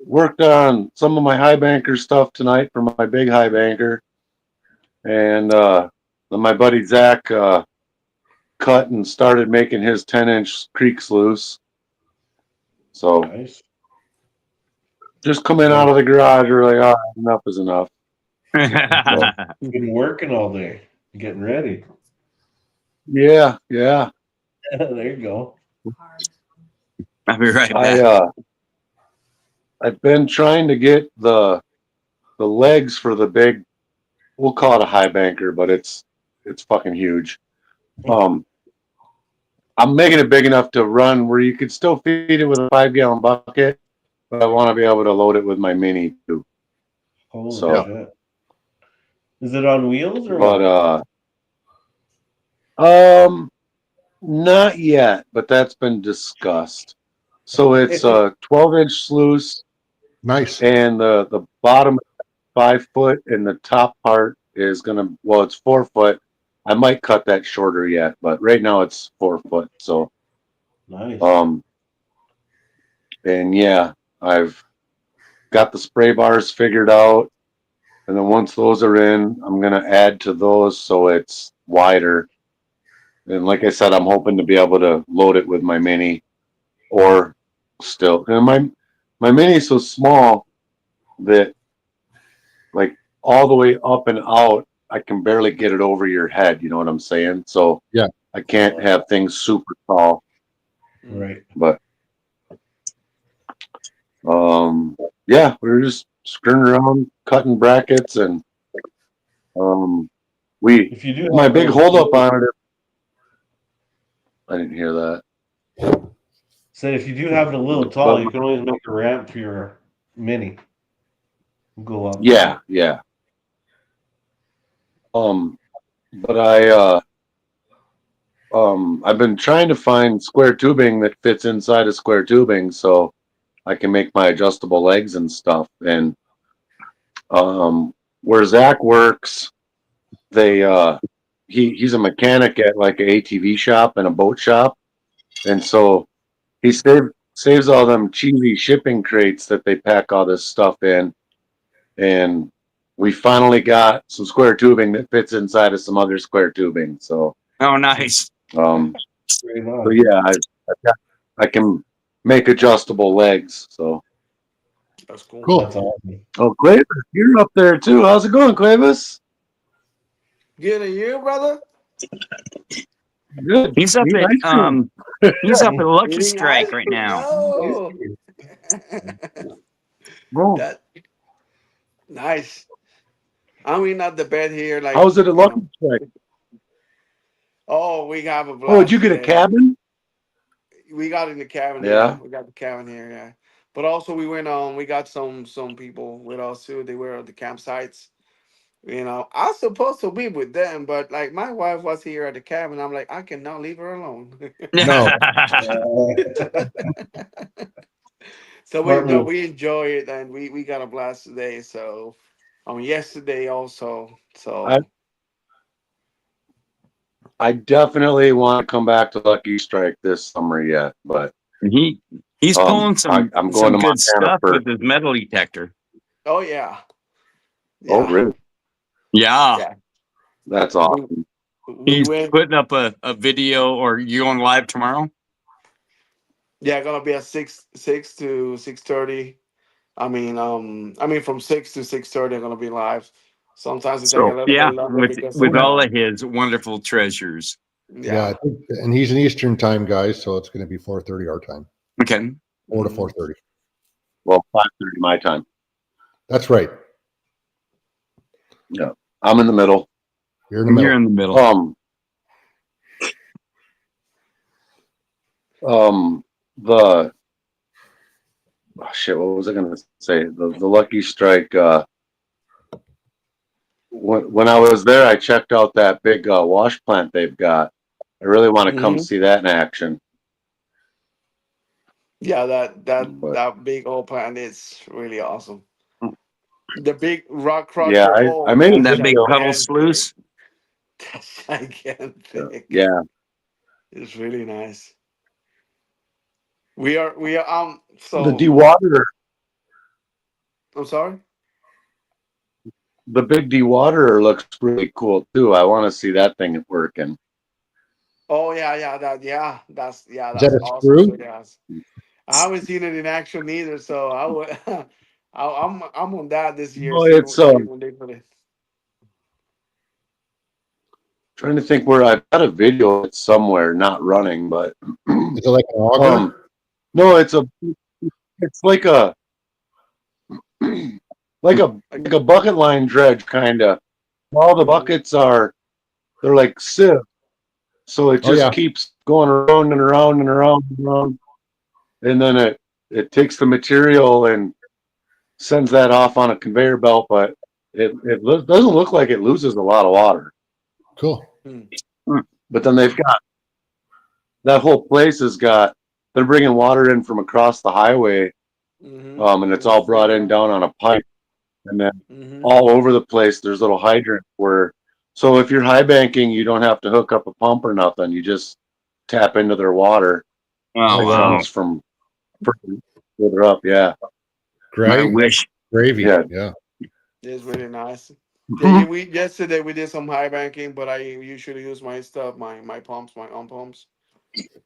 Worked on some of my high banker stuff tonight for my big high banker, and then my buddy Zach cut and started making his 10-inch creek sluice. So Nice. just coming out of the garage, we're like, oh, enough is enough. Been working all day, getting ready. Yeah. There you go. I'll be right back. I've been trying to get the legs for the big, we'll call it a high banker, but it's fucking huge. I'm making it big enough to run where you could still feed it with a 5-gallon bucket, but I want to be able to load it with my mini too. Holy So- shit. Is it on wheels or But not yet, but that's been discussed. So it's a 12-inch sluice, Nice. and the bottom 5 foot, and the top part is it's 4 foot. I might cut that shorter yet, but right now it's 4 foot. So Nice. and yeah, I've got the spray bars figured out, and then once those are in, I'm gonna add to those so it's wider. And like I said, I'm hoping to be able to load it with my mini, or still. And my mini is so small that like all the way up and out, I can barely get it over your head. You know what I'm saying? So Yeah. I can't have things super tall. Right. But yeah, we were just screwing around, cutting brackets, and we If you do my have big those holdup little- on it. I didn't hear that. Said if you do have it a little tall, you can always make a ramp for your mini. Go up. Yeah, yeah. But I've been trying to find square tubing that fits inside of square tubing so I can make my adjustable legs and stuff. And where Zach works, they he's a mechanic at like an ATV shop and a boat shop, and so he saves all them cheesy shipping crates that they pack all this stuff in, and we finally got some square tubing that fits inside of some other square tubing. So Oh, nice. Very so nice. yeah, I can make adjustable legs. So That's cool. Cool. That's awesome. oh, Clavis, you're up there too. How's it going, Clavis? Good to you, brother. Good. He's up Eating at ice cream. he's up at Lucky Eating Strike ice right cream? now. No. Oh, That nice. I mean, not the bed here. Like, how's it at you Lucky know. Strike? Oh, we have a blast. Oh, did you get a today. cabin? We got in the cabin. Yeah. We got the cabin here. Yeah, but also we went on. We got some people with us too. They were at the campsites. You know, I was supposed to be with them, but like my wife was here at the cabin. I'm like, I cannot leave her alone. No. So Smart move. we enjoy it, and we got a blast today. So, yesterday also. So I definitely want to come back to Lucky Strike this summer yet, but He's pulling some I'm going some to good Montana stuff first. with his metal detector. oh yeah, Oh, yeah, really? Yeah. yeah. That's awesome. We He's went. putting up a video, or you on live tomorrow? Yeah, gonna be at six to 6:30. From 6 to 6:30, I'm gonna be live. Sometimes it take a little Yeah, bit longer because with all of his wonderful treasures. Yeah, I think, and he's an Eastern time guy, so it's going to be 4:30 our time, Okay. 4 to 4:30. Well, 5:30 my time. That's right. Yeah, I'm in the middle. You're in the middle. You're in the middle. The shit. What was I gonna say? The Lucky Strike. When I was there, I checked out that big wash plant they've got. I really want to come Mhm. see that in action. Yeah, that But that big old plant is really awesome. The big rock yeah, crusher. Oh, I made a That big video. puddle gigantic. sluice. That's gigantic. Yeah, It's really nice. We are the so dewaterer, I'm sorry. the big dewaterer looks really cool too. I want to see that thing working. Oh yeah, that's Is that a awesome. So screw? yes. I haven't seen it in action either, so I would I'm on that this year. No, See it's see when they put it. trying to think where I've got a video. It's somewhere, not running, but Is it like an auger? no, it's like a like a bucket line dredge kind of. All the buckets they're like sieve, so it Oh, just yeah. keeps going around and around and around and around, and then it takes the material and sends that off on a conveyor belt, but doesn't look like it loses a lot of water. Cool. But then they've got that whole place they're bringing water in from across the highway, and it's all brought in down on a pipe, and then all over the place there's little hydrants so if you're high banking, you don't have to hook up a pump or nothing. You just tap into their water. Oh, It wow. comes from further up. Yeah. I Gravy. wish. Gravy. Yeah. Yeah. It's really nice. Yeah, we yesterday we did some high banking, but I usually use my stuff, my pumps, my own pumps.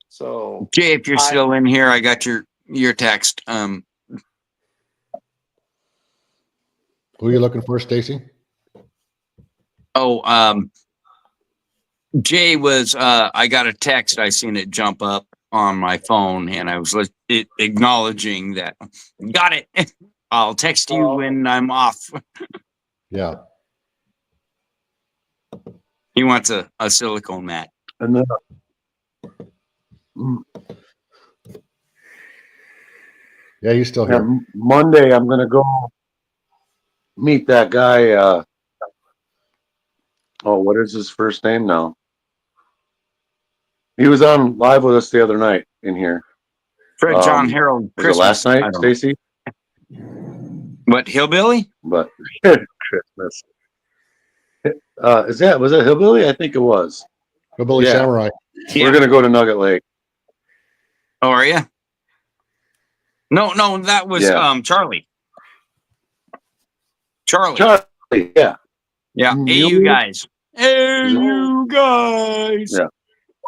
So Jay, if you're I still in here, I got your text. Who are you looking for, Stacy? Oh, Jay was. I got a text. I seen it jump up on my phone, and I was acknowledging that. Got it. I'll text you when I'm off. Yeah. He wants a silicone mat. And then Yeah, he's still yeah, here. Monday, I'm gonna go meet that guy. Oh, what is his first name now? He was on live with us the other night in here. Fred John Harold Was it last Christmas. I night, don't know. Stacy? What, Hillbilly? But Christmas. Was it Hillbilly? I think it was. Hillbilly Yeah. Samurai. We're gonna go to Nugget Lake. Oh, are you? No, that was Yeah. Charlie. Charlie. Yeah. Yeah. Hey, you guys. Hey, you guys. Yeah.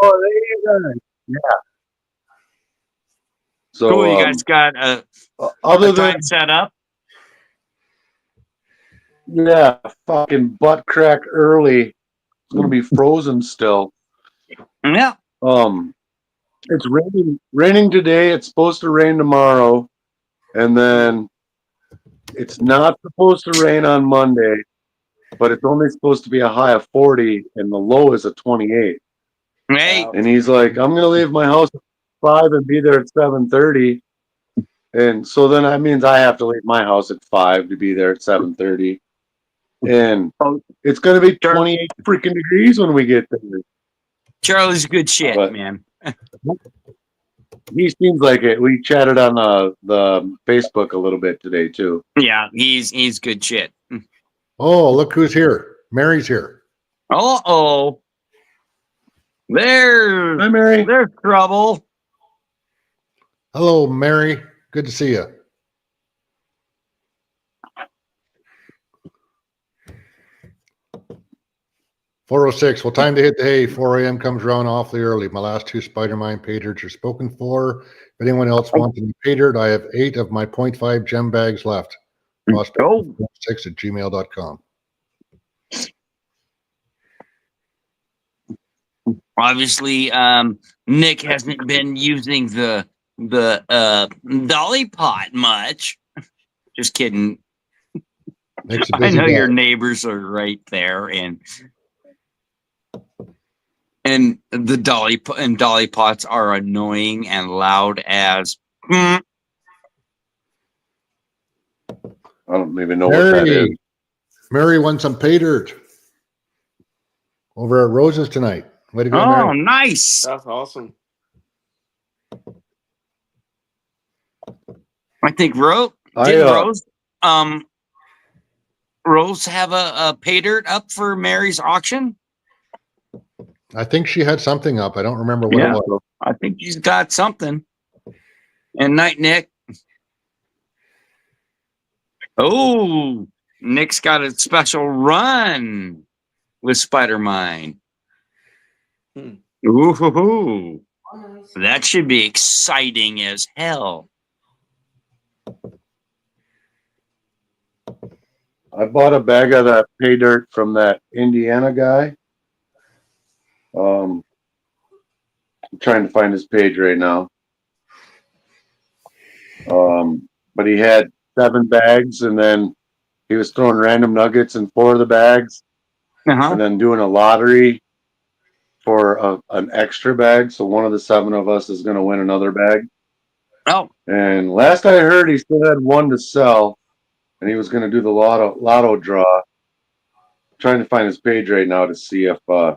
Oh, there you go. Yeah. So Cool. You guys got other a than time set up? yeah, fucking butt crack early. It's gonna be frozen still. Yeah. It's raining today. It's supposed to rain tomorrow, and then it's not supposed to rain on Monday, but it's only supposed to be a high of 40, and the low is a 28. Hey. And he's like, "I'm gonna leave my house at 5 and be there at 7:30," and so then that means I have to leave my house at 5 to be there at 7:30, and it's gonna be 28 freaking degrees when we get there. Charlie's good shit, But- man. He seems like it. We chatted on the Facebook a little bit today too. Yeah, he's good shit. Oh, look who's here. Mary's here. Uh-oh. Hi, Mary. There's trouble. Hello, Mary. Good to see you. $4:06. Well, time to hit the hay. 4 a.m. comes around awfully early. My last 2 Spider-Mine pay dirts are spoken for. If anyone else wants any pay dirt, I have 8 of my 0.5 gem bags left. Prospect6@gmail.com. Obviously, Nick hasn't been using the dolly pot much. Just kidding. Makes a I busy know guy. your neighbors are right there, and the dolly pots are annoying and loud as. I don't even know what that is. Mary won some pay dirt over at Rose's tonight. Way to go, Oh, Mary. nice! That's awesome. I think Rose Rose have a pay dirt up for Mary's auction. I think she had something up. I don't remember what it was. I think she's got something. And night, Nick. Oh, Nick's got a special run with Spider-Mine. Ooh, that should be exciting as hell. I bought a bag of that pay dirt from that Indiana guy. I'm trying to find his page right now. But he had 7 bags, and then he was throwing random nuggets in 4 of the bags, Uh-huh. and then doing a lottery for an extra bag. So one of the 7 of us is going to win another bag. Oh, And last I heard, he still had 1 to sell, and he was going to do the lotto draw. I'm trying to find his page right now to see if I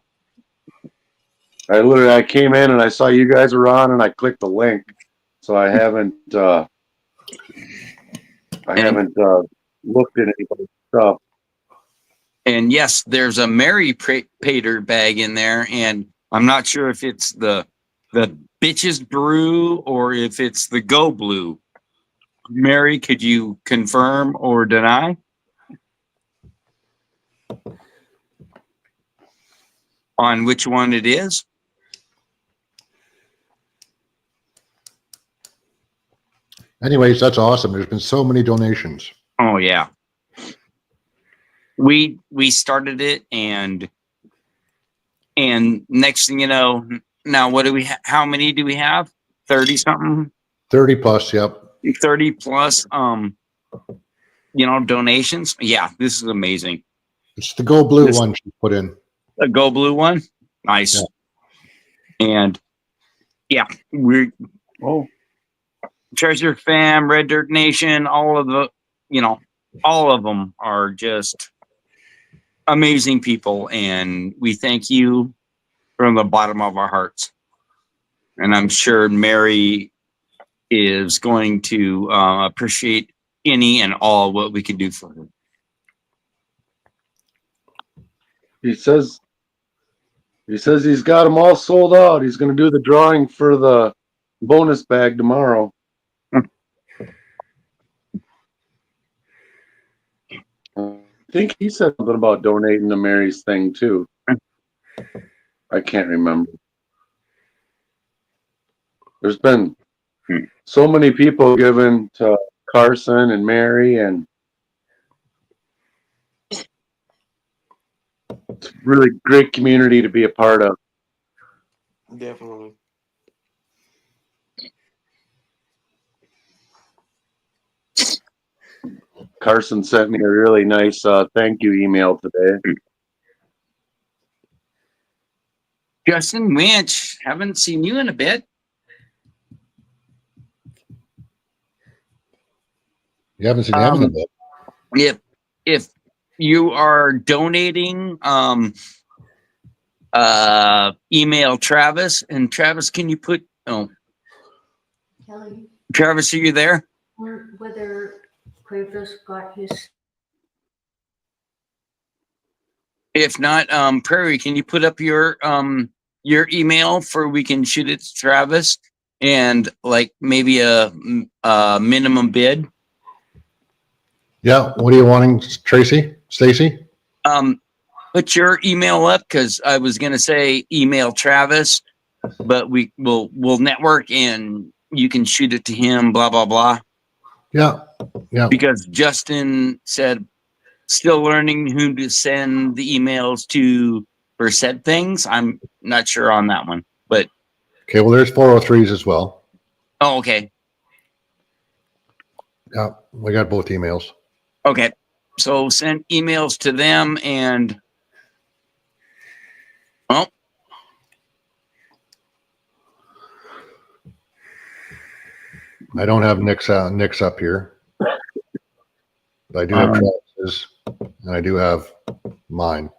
came in and I saw you guys were on, and I clicked the link, so I haven't looked at anybody's stuff. and yes, there's a Mary pay dirt bag in there, and I'm not sure if it's the bitches brew or if it's the go blue. Mary, could you confirm or deny? on which one it is. Anyways, that's awesome. There's been so many donations. Oh yeah. We started it, and next thing you know, now what do we how many do we have? 30 something? 30 plus, yep. 30 plus donations. Yeah, this is amazing. It's the Go Blue one she put in. The Go Blue one. Nice. Yeah. And yeah, we're Treasure Fam, Red Dirt Nation, all of them are just amazing people, and we thank you from the bottom of our hearts. And I'm sure Mary is going to appreciate any and all what we can do for her. He says he's got them all sold out. He's going to do the drawing for the bonus bag tomorrow. I think he said something about donating to Mary's thing too. I can't remember. There's been so many people giving to Carson and Mary, and it's a really great community to be a part of. Definitely. Carson sent me a really nice thank you email today. Justin Winch, haven't seen you in a bit. You haven't seen him in a bit. If you are donating, email Travis, and Travis, can you put Kelly, Travis, are you there? whether Kratos got his. If not, Prairie, can you put up your email for we can shoot it to Travis, and like maybe a minimum bid? Yeah. What are you wanting, Tracy? Stacy? Put your email up, because I was gonna say email Travis, but we'll network and you can shoot it to him, blah blah blah. Yeah. Yeah. Because Justin said still learning who to send the emails to for said things. I'm not sure on that one, but Okay. Well, there's 403s as well. oh, okay. Yeah. We got both emails. Okay. So send emails to them, and I don't have Nick's up here, but I do have Travis's, and I do have mine.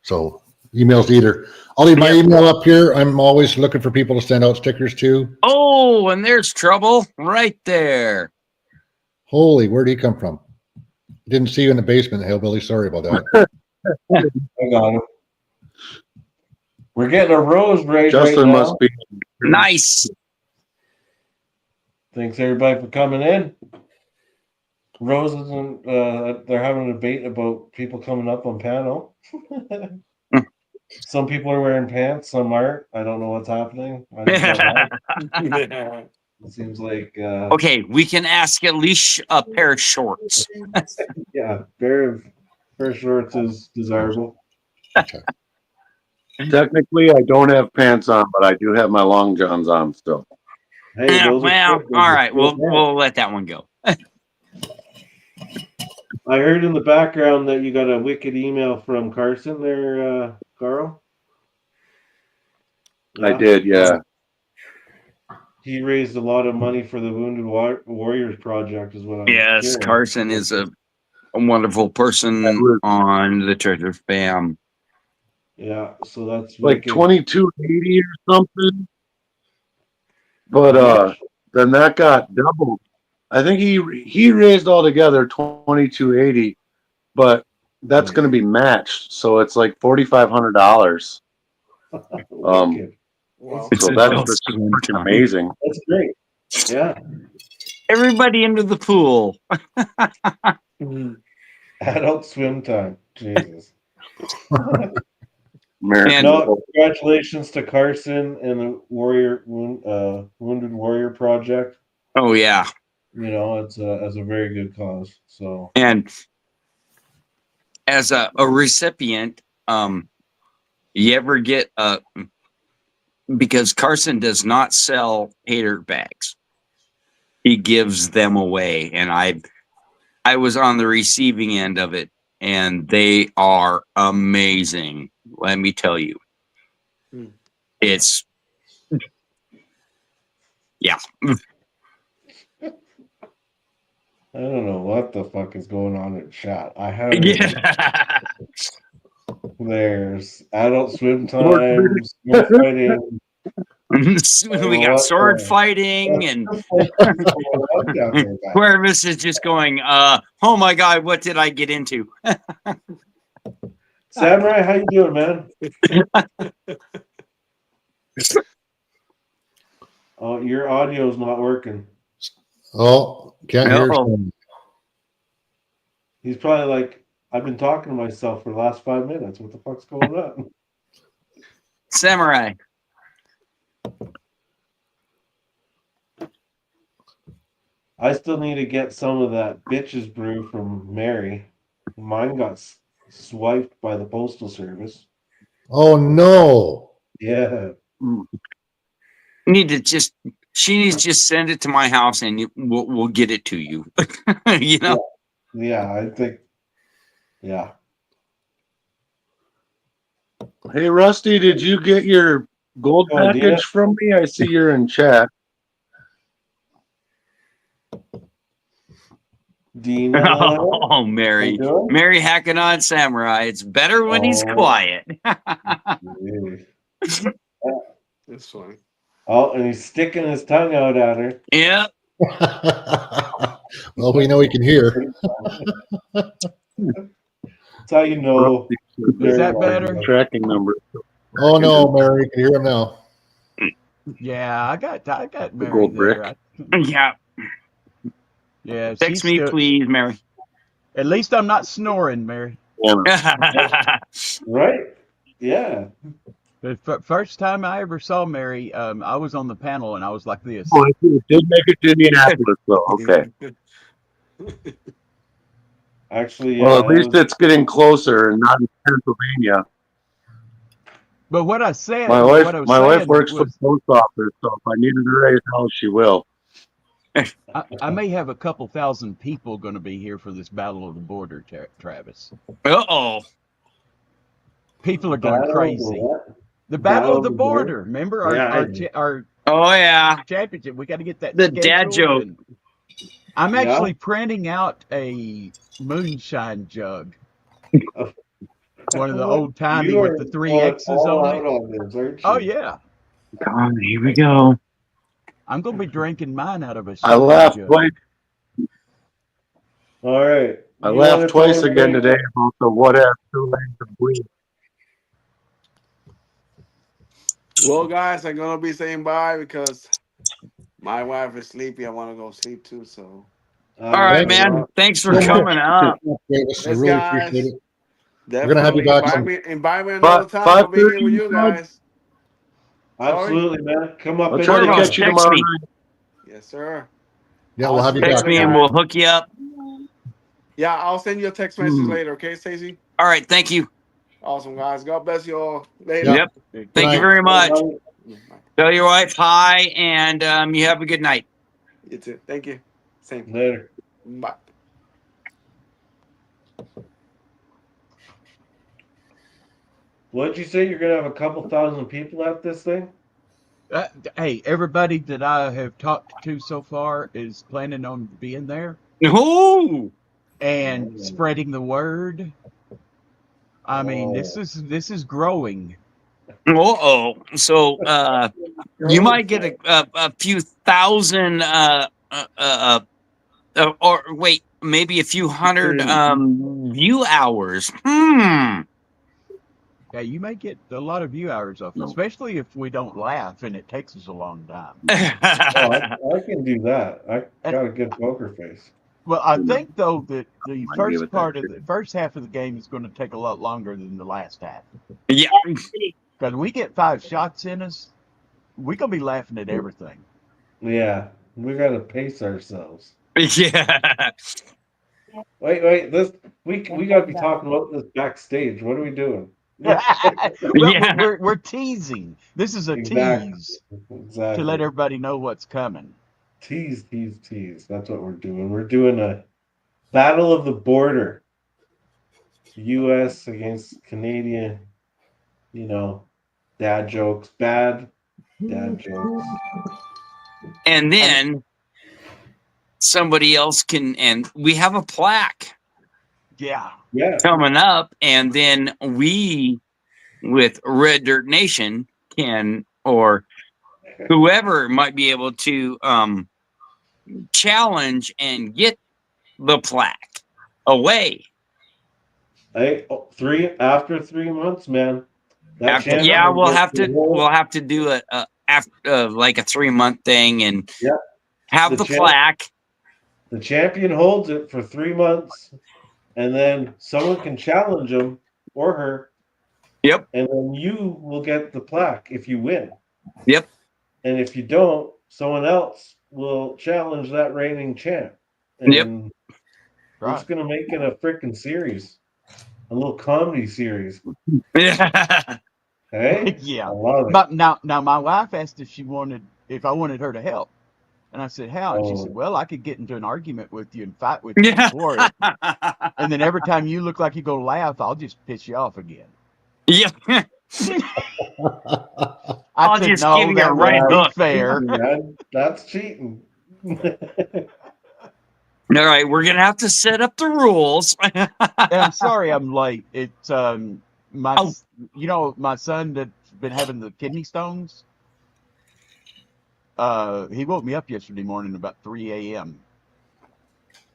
So emails either. I'll leave my email up here. I'm always looking for people to send out stickers to. oh, and there's trouble right there. Holy, where'd he come from? Didn't see you in the basement, Hillbilly. Sorry about that. I got him. We're getting a rose right Justin now. must be Nice. Thanks everybody for coming in. Roses and they're having a debate about people coming up on panel. Some people are wearing pants, some aren't. I don't know what's happening. It seems like Okay, we can ask at least a pair of shorts. yeah, pair of shorts is desirable. technically I don't have pants on, but I do have my long johns on still. Hey, Yeah, those well, are all right, we'll let that one go. I heard in the background that you got a wicked email from Carson there, Carl. I did, yeah. He raised a lot of money for the Wounded Warriors Project, is what I'm Yes, hearing. Carson is a wonderful person on the Treasure Fam. Yeah, so that's Like wicked. 2280 or something. But then that got doubled. I think he raised altogether 2280, but that's going to be matched, so it's like $4,500. Wicked. Wow. So that's freaking amazing. That's great. Yeah. Everybody into the pool. Adult swim time. Jesus. American. No, congratulations to Carson and the Wounded Warrior Project. Oh yeah, You know, it's a very good cause. So and as a recipient, you ever get because Carson does not sell hater bags, he gives them away, and I was on the receiving end of it, and they are amazing. Let me tell you, Hmm. it's yeah. I don't know what the fuck is going on in chat. I haven't. Yeah. There's adult swim time, swim fighting. We got sword fighting, and Cuervis is just going, oh my god, what did I get into? Samurai, how you doing, man? Oh, your audio's not working. Oh, can't hear. Uh-oh. Some. He's probably like, I've been talking to myself for the last 5 minutes. What the fuck's going on? Samurai. I still need to get some of that bitches brew from Mary. Mine got swiped by the postal service. Oh no! Yeah. She needs to just send it to my house, and we'll get it to you. You know. Yeah, I think. Yeah. Hey, Rusty, did you get your gold Oh, package Dina? from me? I see you're in chat. Dina. Oh, Mary. Mary hacking on Samurai. It's better when he's quiet. That's funny. Oh, and he's sticking his tongue out at her. Yeah. Well, we know he can hear. That's how you know. Is that better? Tracking number. Oh no, Mary, you can hear him now. Yeah, I got Mary gold there. Yeah. Yeah. Text me, please, Mary. At least I'm not snoring, Mary. Right? Yeah. The first time I ever saw Mary, I was on the panel and I was like this. Oh, it did make it to Indianapolis, though. Okay. Actually, well, at least it's getting closer and not in Pennsylvania. But what I said, my wife works for was, the post office, so if I needed to raise hell, she will. I may have a couple thousand people going to be here for this Battle of the Border, Travis. Uh-oh. People are going crazy. The Battle of the Border. Remember our oh yeah championship? We got to get that. The dad joke. I'm actually printing out a moonshine jug. One of the old timey with the 3 X's on it. Oh yeah. God, here we go. I'm gonna be drinking mine out of a. I laughed twice. All right. I laughed twice again today about the what if 2 lanes of bleed. Well, guys, I'm gonna be saying bye because my wife is sleepy. I want to go sleep too. So. All right, man. Thanks for coming up. Yes, really guys. appreciate it. Definitely. We're gonna have you back. Invite me another time. I'll be here with you guys. Absolutely, man. Come up. I'll try to catch you tomorrow night. Yes, sir. Yeah, we'll have you back. Text me and we'll hook you up. Yeah, I'll send you a text message later. Okay, Stacey. All right. Thank you. Awesome, guys. God bless you all. Later. Yep. Thank you very much. Tell your wife hi, and you have a good night. You too. Thank you. Same. Later. Bye. What did you say? You're gonna have a couple thousand people at this thing? Hey, everybody that I have talked to so far is planning on being there. Ooh. And spreading the word. I mean, this is growing. Uh-oh. So you might get a few thousand or wait, maybe a few hundred view hours. Yeah, you may get a lot of view hours off, especially if we don't laugh and it takes us a long time. I can do that. I got a good poker face. Well, I think though that the first part of the first half of the game is going to take a lot longer than the last half. Yeah. Because we get 5 shots in us, we're gonna be laughing at everything. Yeah, we gotta pace ourselves. Yeah. Wait, we gotta be talking about this backstage. What are we doing? Well, Yeah. we're teasing. This is a Exactly. tease to Exactly. let everybody know what's coming. Tease. That's what we're doing. We're doing a battle of the border. U.S. against Canadian. Dad jokes, bad dad jokes. And then somebody else can, and we have a plaque Yeah. coming up, and then we, with Red Dirt Nation, can, or whoever might be able to challenge and get the plaque away. After 3 months, man. That Yeah, we'll have champion to do a after like a 3-month thing and have the champ- plaque. The champion holds it for 3 months, and then someone can challenge him or her. Yep. And then you will get the plaque if you win. Yep. And if you don't, someone else will challenge that reigning champ. And we're just gonna make it a freaking series, a little comedy series. Yeah. Hey, Yeah. I love it. But now my wife asked if I wanted her to help, and I said how, and she said, "Well, I could get into an argument with you and fight with you for it, and then every time you look like you're gonna laugh, I'll just piss you off again." Yeah. I said, just "No, give you that a right wouldn't be hook." fair." That's cheating. All right, we're gonna have to set up the rules. I'm sorry I'm late. It's my my son that's been having the kidney stones. He woke me up yesterday morning about 3 a.m.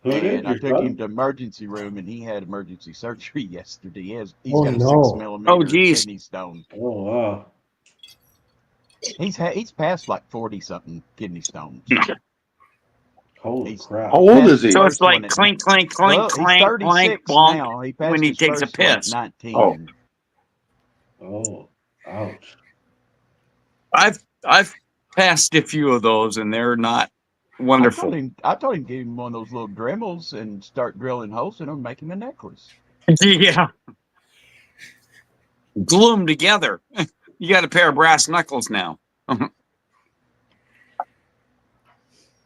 And I took him to emergency room, and he had emergency surgery yesterday. He's got a 6-millimeter kidney stone. Oh wow! He's passed like 40-something kidney stones. Holy crap! How old is he? So it's like clink, clink, clink, Well, he's clank, 36 blank, bonk now. He passed when he his takes a first one at piss. 19. Oh, ouch! I've passed a few of those, and they're not wonderful. I told him to give him one of those little Dremels and start drilling holes in them and make him a necklace. Yeah. Glue them together. You got a pair of brass knuckles now.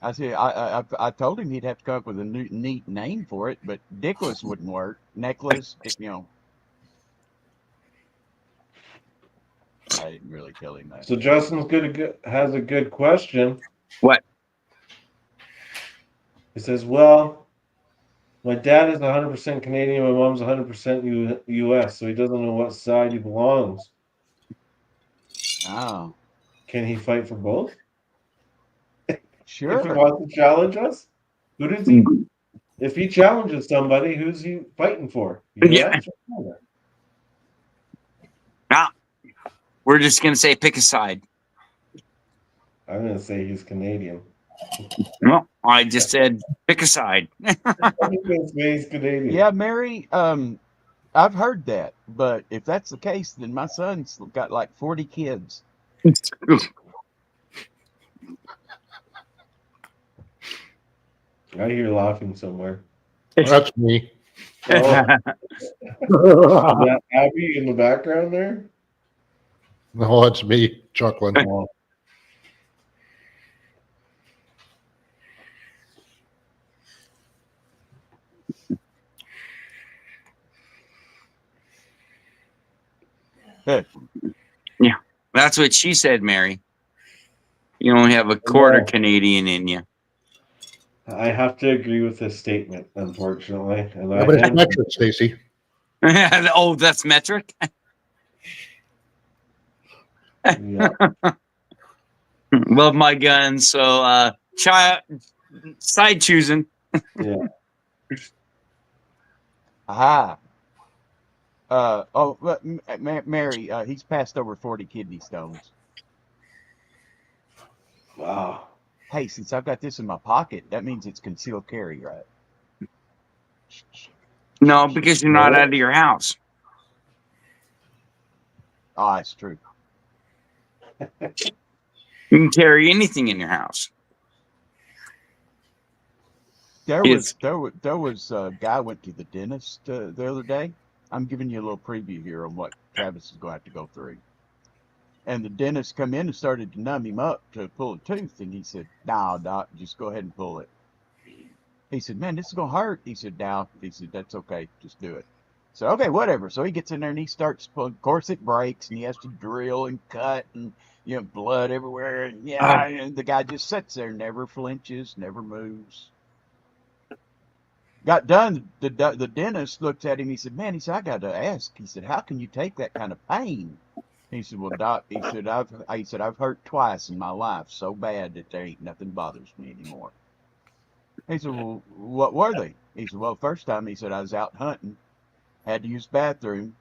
I said I told him he'd have to come up with a neat name for it, but Dickless wouldn't work. Necklace, I didn't really tell him that. So Justin has a good question. What? He says, "Well, my dad is 100% Canadian. My mom's 100% U.S. So he doesn't know what side he belongs. Oh, Can he fight for both? sure. If he wants to challenge us, who does he? If he challenges somebody, who's he fighting for? Yeah. We're just gonna say pick a side. I'm gonna say he's Canadian. Well, I just said pick a side. I'm gonna say he's Canadian. Yeah, Mary. I've heard that, but if that's the case, then my son's got like 40 kids. I hear laughing somewhere. That's me. Is that Abby in the background there? No, it's me chuckling. Oh. Yeah, that's what she said, Mary. You only have a quarter Canadian in you. I have to agree with this statement, unfortunately. And Yeah, but it's metric, Stacy. Oh, that's metric? Yeah. Love my guns, so side choosing. Yeah. Aha. Mary, he's passed over 40 kidney stones. Wow. Hey, since I've got this in my pocket, that means it's concealed carry, right? No, because you're not out of your house. Oh, that's true. You can carry anything in your house. There was a guy went to the dentist the other day. I'm giving you a little preview here on what Travis is going to have to go through. And the dentist come in and started to numb him up to pull a tooth, and he said, "Nah, doc, just go ahead and pull it." He said, "Man, this is gonna hurt." He said, "Now," he said, "That's okay, just do it." So okay, whatever. So he gets in there and he starts pulling. Of course, it breaks, and he has to drill and cut, and blood everywhere. And and the guy just sits there, never flinches, never moves. Got done. The dentist looked at him. He said, "Man," he said, "I got to ask." He said, "How can you take that kind of pain?" He said, "Well, doc," he said, I've hurt twice in my life so bad that there ain't nothing bothers me anymore." He said, "Well, what were they?" He said, "Well, first time," he said, "I was out hunting, had to use the bathroom.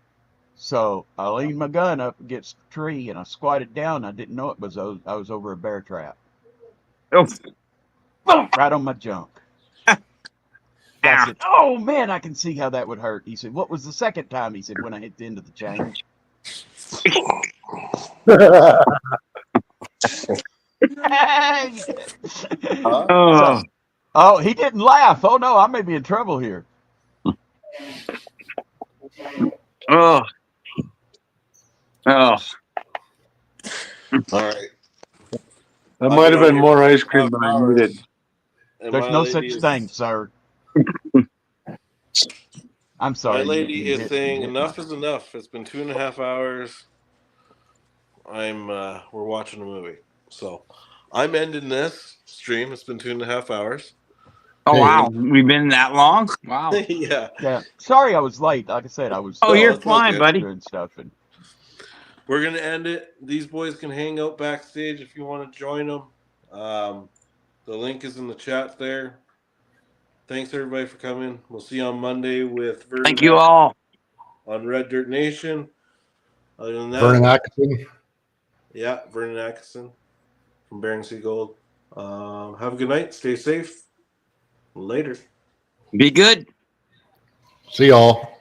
So I leaned my gun up against a tree and I squatted down. I didn't know it was I was over a bear trap. Oh. Right on my junk." I said, "Oh man, I can see how that would hurt." He said, "What was the second time?" He said, "When I hit the end of the chain." Oh. Oh, he didn't laugh. Oh no, I may be in trouble here. Oh. Oh. All right. That might have been more ice cream than I needed. There's no such thing, sir. I'm sorry. My lady is saying enough is enough. It's been 2.5 hours. We're watching a movie. So I'm ending this stream. It's been 2.5 hours. Oh, wow. We've been that long? Wow. Yeah. Yeah. Sorry I was late. Like I said, I was. Oh, you're fine, buddy. Doing stuff and we're going to end it. These boys can hang out backstage if you want to join them. The link is in the chat there. Thanks, everybody, for coming. We'll see you on Monday with Vernon. Thank you all. On Red Dirt Nation. Other than that, Vernon Atkinson. Yeah, Vernon Atkinson from Bering Sea Gold. Have a good night. Stay safe. Later. Be good. See y'all.